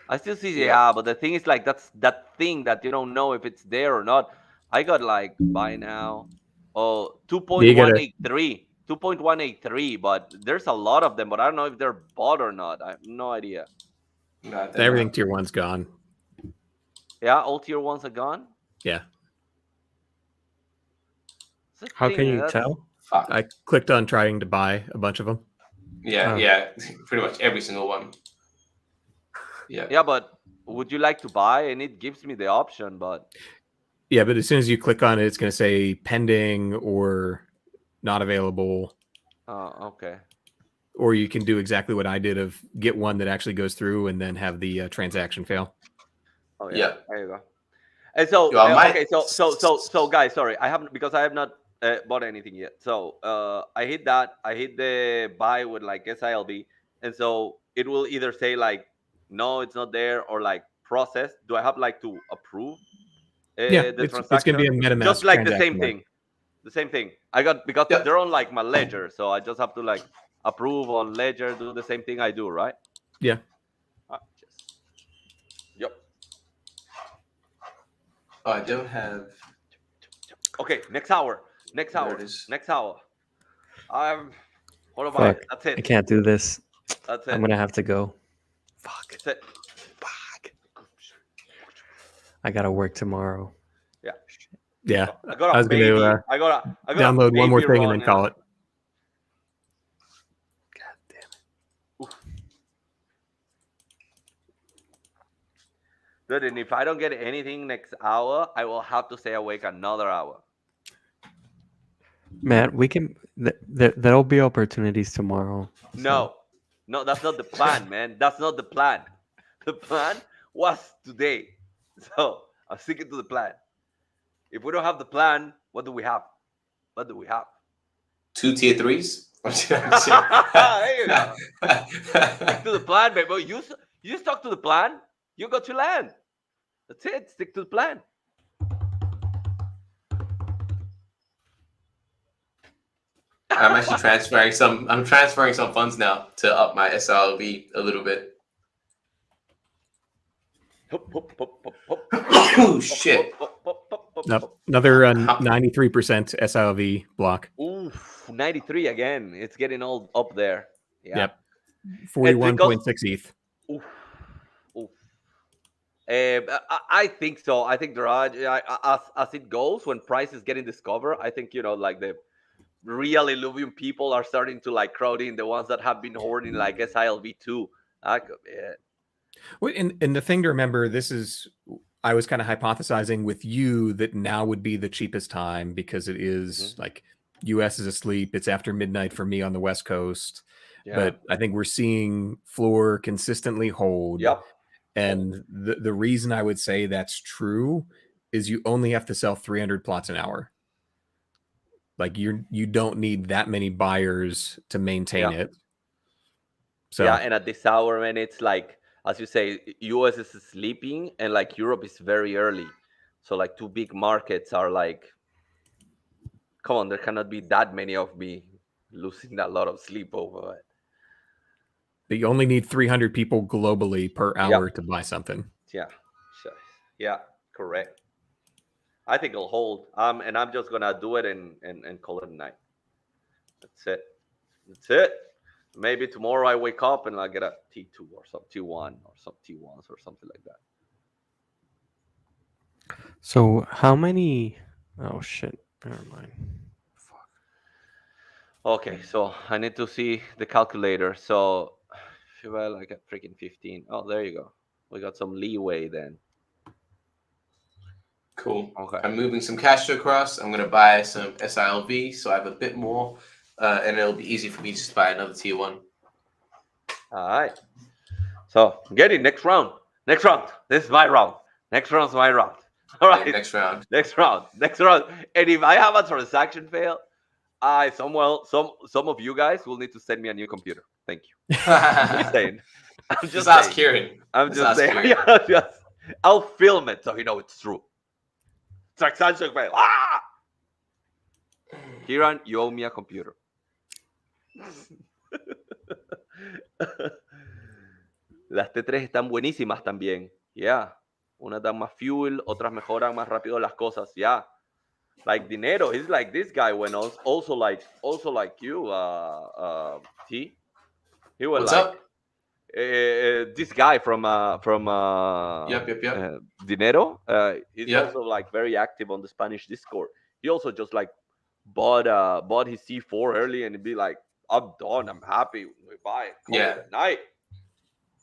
I still see, yeah, but the thing is like that's that thing that you don't know if it's there or not. I got like buy now. Oh, 2.183. 2.183, but there's a lot of them, but I don't know if they're bought or not. I have no idea. No, Everything tier 1's gone. Yeah, all tier 1s are gone? Yeah. How can you tell? Fuck. I clicked on trying to buy a bunch of them. Yeah, pretty much every single one. Yeah, but would you like to buy? And it gives me the option, but yeah, but as soon as you click on it, it's going to say pending or not available. Oh, okay. Or you can do exactly what I did of get one that actually goes through and then have the transaction fail. Oh yeah. There you go. And so okay, so guys, sorry, I haven't, because I have not bought anything yet. So I hit the buy with like SILB, and so it will either say like no, it's not there, or like process. Do I have like to approve the transaction? It's gonna be a MetaMask, just like the same thing. The same thing. I got, because they're on like my ledger, so I just have to like approve on ledger, do the same thing I do, right? Yeah. Yep. Oh, I don't have. Okay, next hour. Next hour. What about it? That's it. I can't do this. That's it. I'm gonna have to go. Fuck. That's it. Fuck. I gotta work tomorrow. Yeah. Yeah, I got I a was going baby. to I got a download one more baby thing and then running. call it. God damn it. Dude, and if I don't get anything next hour, I will have to stay awake another hour. Man, we can. There'll be opportunities tomorrow. No, that's not the plan, man. That's not the plan. The plan was today. So I'm sticking to the plan. If we don't have the plan, what do we have? What do we have? 2 tier 3s. There you go. Stick to the plan, baby. You just talk to the plan, you got to land. That's it. Stick to the plan. I'm actually transferring some. I'm transferring some funds now to up my SRLV a little bit. Oh shit! Nope. Another 93% SILV block. Oof, 93 again. It's getting all up there. Yeah. Yep. 41.6 ETH. Oof. Oof. I think so. I think there are, as it goes, when price is getting discovered, I think, like the real Illuvium people are starting to like crowd in the ones that have been hoarding like SILV2. That could be it. Well, and the thing to remember, this is, I was kind of hypothesizing with you that now would be the cheapest time because it is like US is asleep. It's after midnight for me on the West Coast. Yeah. But I think we're seeing floor consistently hold. Yep. And the reason I would say that's true is you only have to sell 300 plots an hour. Like you don't need that many buyers to maintain it. So yeah, and at this hour, man, it's like, as you say, US is sleeping and like Europe is very early. So like two big markets are like, come on, there cannot be that many of me losing a lot of sleep over it. But you only need 300 people globally per hour to buy something. Yeah, yeah, correct. I think it'll hold. And I'm just gonna do it and call it a night. That's it. Maybe tomorrow I wake up and I get a T2 or some T1 or some T1s or something like that. So how many? Oh shit! Never mind. Fuck. Okay, so I need to see the calculator. So if I like a freaking 15. Oh, there you go. We got some leeway then. Cool. Okay. I'm moving some cash across. I'm gonna buy some SILV, so I have a bit more, and it'll be easy for me to just buy another tier 1. All right. So get it. Next round. This is my round. Next round's my round. All right. Yeah, next round. And if I have a transaction fail, some of you guys will need to send me a new computer. Thank you. I'm just saying. Just ask Kieran. I'm just saying. I'll film it so you know it's true. Transaction fail. Kieran, you owe me a computer. Las T3 están buenísimas también. Yeah. Unas dan más fuel, otras mejoran más rápido las cosas. Yeah. Like Dinero, he's like this guy when also like you, T. He was What's like up? This guy from Yep. Dinero. He's also like very active on the Spanish Discord. He also just like bought his C4 early and he'd be like, I'm done. I'm happy. We buy it. Call it a night.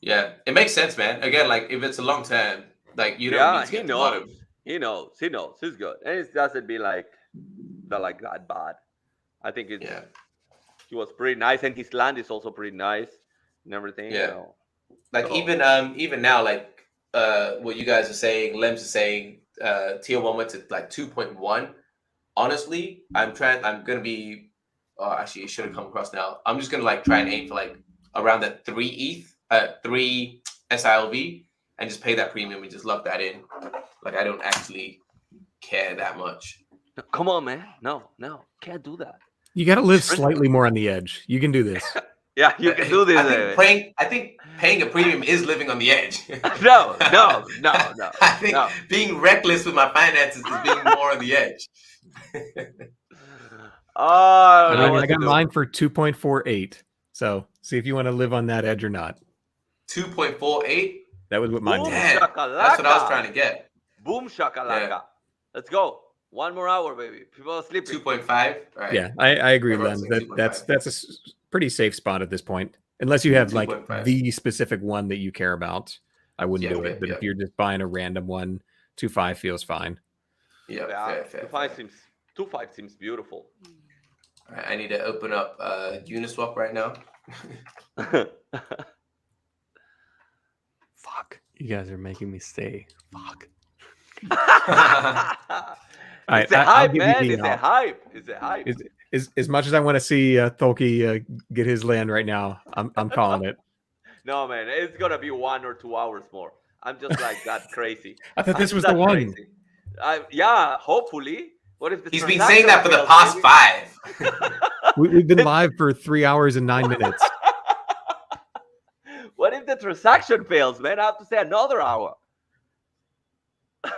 Yeah, it makes sense, man. Again, like if it's a long term, like you don't need to get the bottom. He knows. He's good, and it doesn't be like that bad. I think it's he was pretty nice, and his land is also pretty nice and everything. Yeah, you know. Like so, even now, like what you guys are saying, Lems is saying, tier 1 went to like 2.1. Honestly, I'm gonna be. Oh, actually, it should have come across now. I'm just gonna like try and aim for like around that 3 ETH, 3 SILV, and just pay that premium and just lock that in. Like I don't actually care that much. Come on, man. No, can't do that. You got to live slightly more on the edge. You can do this. Yeah, you can do this. I think paying a premium is living on the edge. No. I think being reckless with my finances is being more on the edge. I got mine for 2.48. So see if you want to live on that edge or not. 2.48. That was what mine was. That's what I was trying to get. Boom shakalaka. Yeah. Let's go. 1 more hour, baby. People are sleeping. 2.5. All right. Yeah, I agree, Everyone's Len. saying 2.5. That's a pretty safe spot at this point, unless you have like 2.5. the specific one that you care about. I wouldn't do Yeah, it. But yeah. if you're just buying a random one, 2.5 feels fine. Yeah, fair. 2.5 seems beautiful. All right, I need to open up Uniswap right now. Fuck. You guys are making me stay. Fuck. It's a hype, man. It's a hype. It's a hype. As much as I want to see Tholky get his land right now, I'm calling it. No, man, it's gonna be 1 or 2 hours more. I'm just like that crazy. I thought this was the one. Crazy. Yeah, hopefully. What if He's been saying that for the past 5? We've been live for 3 hours and 9 minutes. What if the transaction fails, man? I have to stay another hour.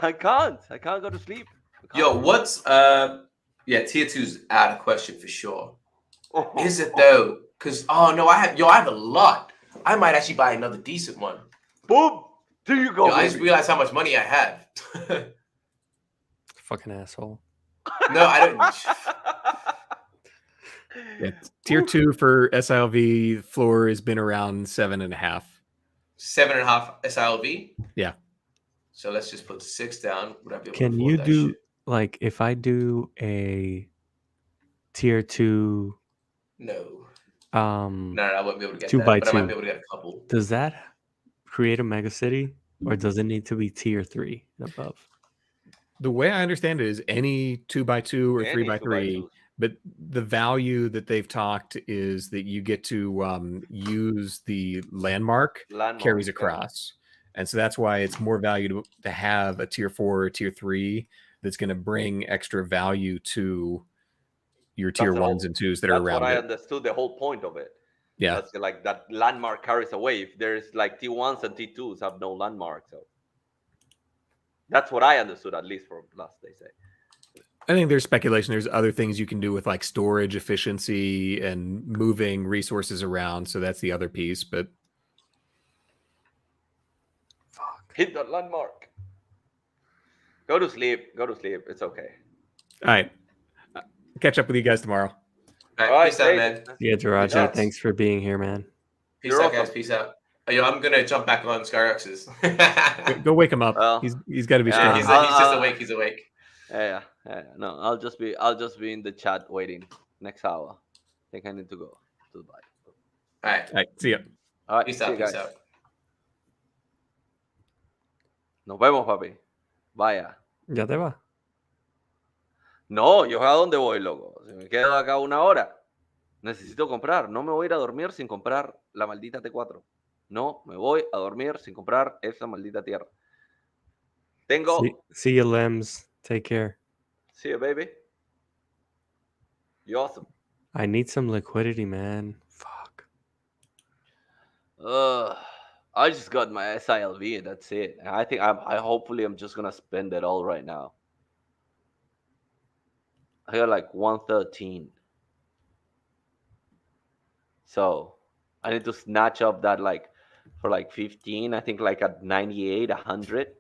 I can't go to sleep. Yo, what's tier 2's out of question for sure. Is it though? Because I have a lot. I might actually buy another decent one. Boom! There you go. Yo, I just realized how much money I have. Fucking asshole. No, I don't. Yeah, tier 2 for SILV floor has been around 7.5. 7.5 SILV. Yeah. So let's just put 6 down. Would I be able to Can afford you that do shit? like if I do a tier 2 No, I wouldn't be able to get 2 that. by But I might 2, be able to get a couple. does that create a mega city or does it need to be tier 3 and above? The way I understand it is any 2x2 or 3x3, but the value that they've talked is that you get to use the landmark carries across. And so that's why it's more value to have a tier 4 or tier 3 that's going to bring extra value to your tier 1s and 2s that are around That's what I it. understood the whole point of it. Yeah. That's like that landmark carries away. If there's like T1s and T2s have no landmark. So that's what I understood, at least from last they say. I think there's speculation. There's other things you can do with like storage efficiency and moving resources around. So that's the other piece. But Fuck. Hit that landmark. Go to sleep. It's okay. All right. Catch up with you guys tomorrow. All right, peace out, man. Yeah, Jiraja, thanks for being here, man. Peace out, guys. Peace out. Oh, yo, I'm gonna jump back on Skyrox's. Go wake him up. Well, he's got to be strong. He's just awake. He's awake. Yeah. No, I'll just be in the chat waiting next hour. I think I need to go to the bike. All right. See ya. All right. Peace See you out. guys. Peace out. Nos vemos, papi. Vaya. Ya te va. No, yo a dónde voy, loco. Si me quedo acá 1 hora, necesito comprar. No me voy a ir a dormir sin comprar la maldita T4. No me voy a dormir sin comprar esa maldita tierra. Tengo. See you, Lems. Take care. See you, baby. You awesome. I need some liquidity, man. Fuck. I just got my SILV and that's it. I think I hopefully I'm just gonna spend it all right now. I got like 113. So I need to snatch up that like for like 15. I think like at 98, 100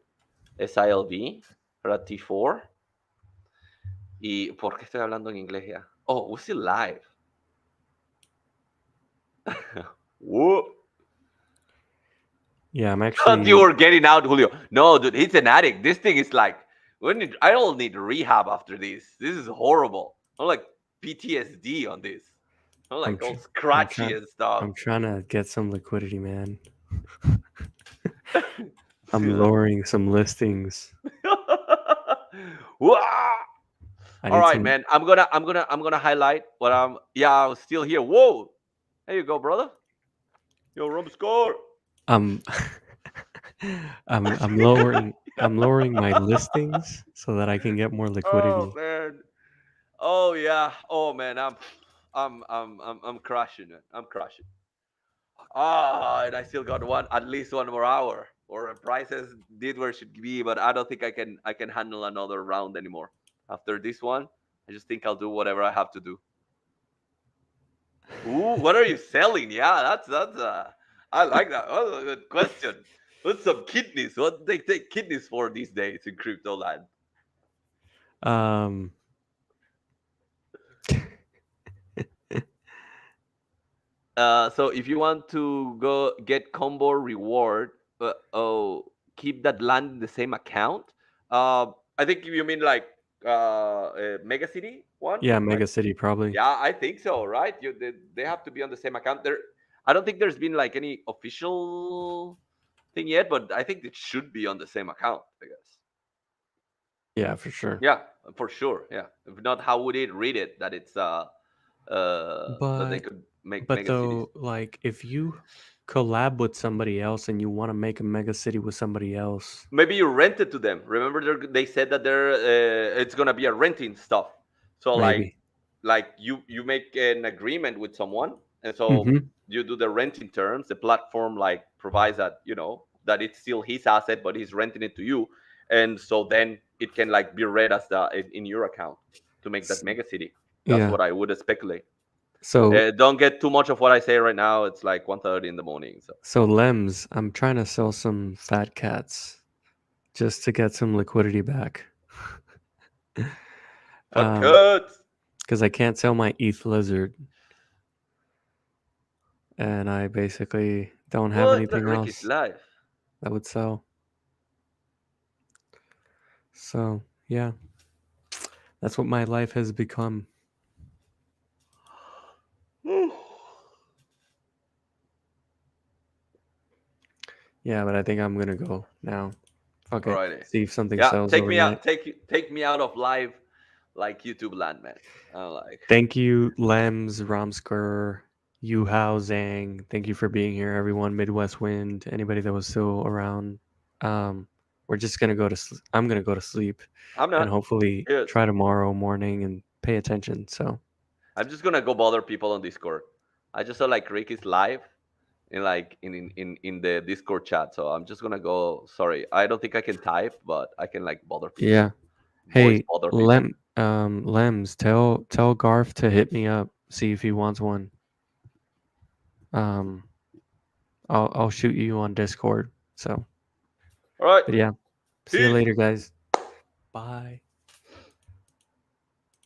SILV for a T4. ¿Y por qué estoy hablando en inglés ya? Oh, we're still live. Whoa. Yeah, I'm actually. You were getting out, Julio. No, dude, he's an addict. This thing is like, I don't need rehab after this. This is horrible. I'm like PTSD on this. I'm like all scratchy and stuff. I'm trying to get some liquidity, man. I'm lowering some listings. All right, man. I'm gonna highlight what I'm. Yeah, I'm still here. Whoa, there you go, brother. Yo, Rum score. I'm lowering my listings so that I can get more liquidity. Oh man. Oh yeah. Oh man. I'm crushing it. I'm crushing. And I still got at least 1 more hour. Or prices did where it should be, but I don't think I can handle another round anymore. After this one, I just think I'll do whatever I have to do. Ooh, what are you selling? Yeah, that's I like that. That's a good question. What's some kidneys? What do they take kidneys for these days in crypto land? So if you want to go get combo reward, keep that land in the same account. I think you mean like Mega City one. Yeah, right? Mega City probably. Yeah, I think so. Right? They have to be on the same account. I don't think there's been like any official thing yet, but I think it should be on the same account. I guess. Yeah, for sure. Yeah, for sure. Yeah. If not, how would it read it that it's that they But could make but Mega Cities? though, like if you collab with somebody else and you want to make a Mega City with somebody else, Maybe you rent it to them. Remember, they said that it's gonna be a renting stuff. So maybe. like you make an agreement with someone, and so Mm-hmm. you do the renting terms. The platform like provides that that it's still his asset, but he's renting it to you, and so then it can like be read as in your account to make that Mega City. That's Yeah. what I would speculate. So Don't get too much of what I say right now. It's like 1:30 in the morning. so Lems, I'm trying to sell some fat cats just to get some liquidity back. Cut. Because I can't sell my ETH lizard, and I basically don't have What? anything Ricky's else life. that would sell. So yeah, that's what my life has become. Yeah, but I think I'm gonna go now. Okay, Alrighty. see if something Yeah, sells take me overnight. out. Take me out of live, like YouTube land, man. I'm like. Thank you, Lems, Romsker, Yu Hao Zhang. Thank you for being here, everyone. Midwest Wind, anybody that was still around. We're just gonna go to. I'm gonna go to sleep, I'm not. and hopefully Good. try tomorrow morning and pay attention. So I'm just gonna go bother people on Discord. I just saw like Ricky's live in like in the Discord chat, so I'm just gonna go. Sorry, I don't think I can type, but I can like bother people. yeah. Voice Hey, bother people. Lems, tell Garth to hit me up. See if he wants one. I'll shoot you on Discord. So, All right. but yeah, see you Peace. later, guys. Bye.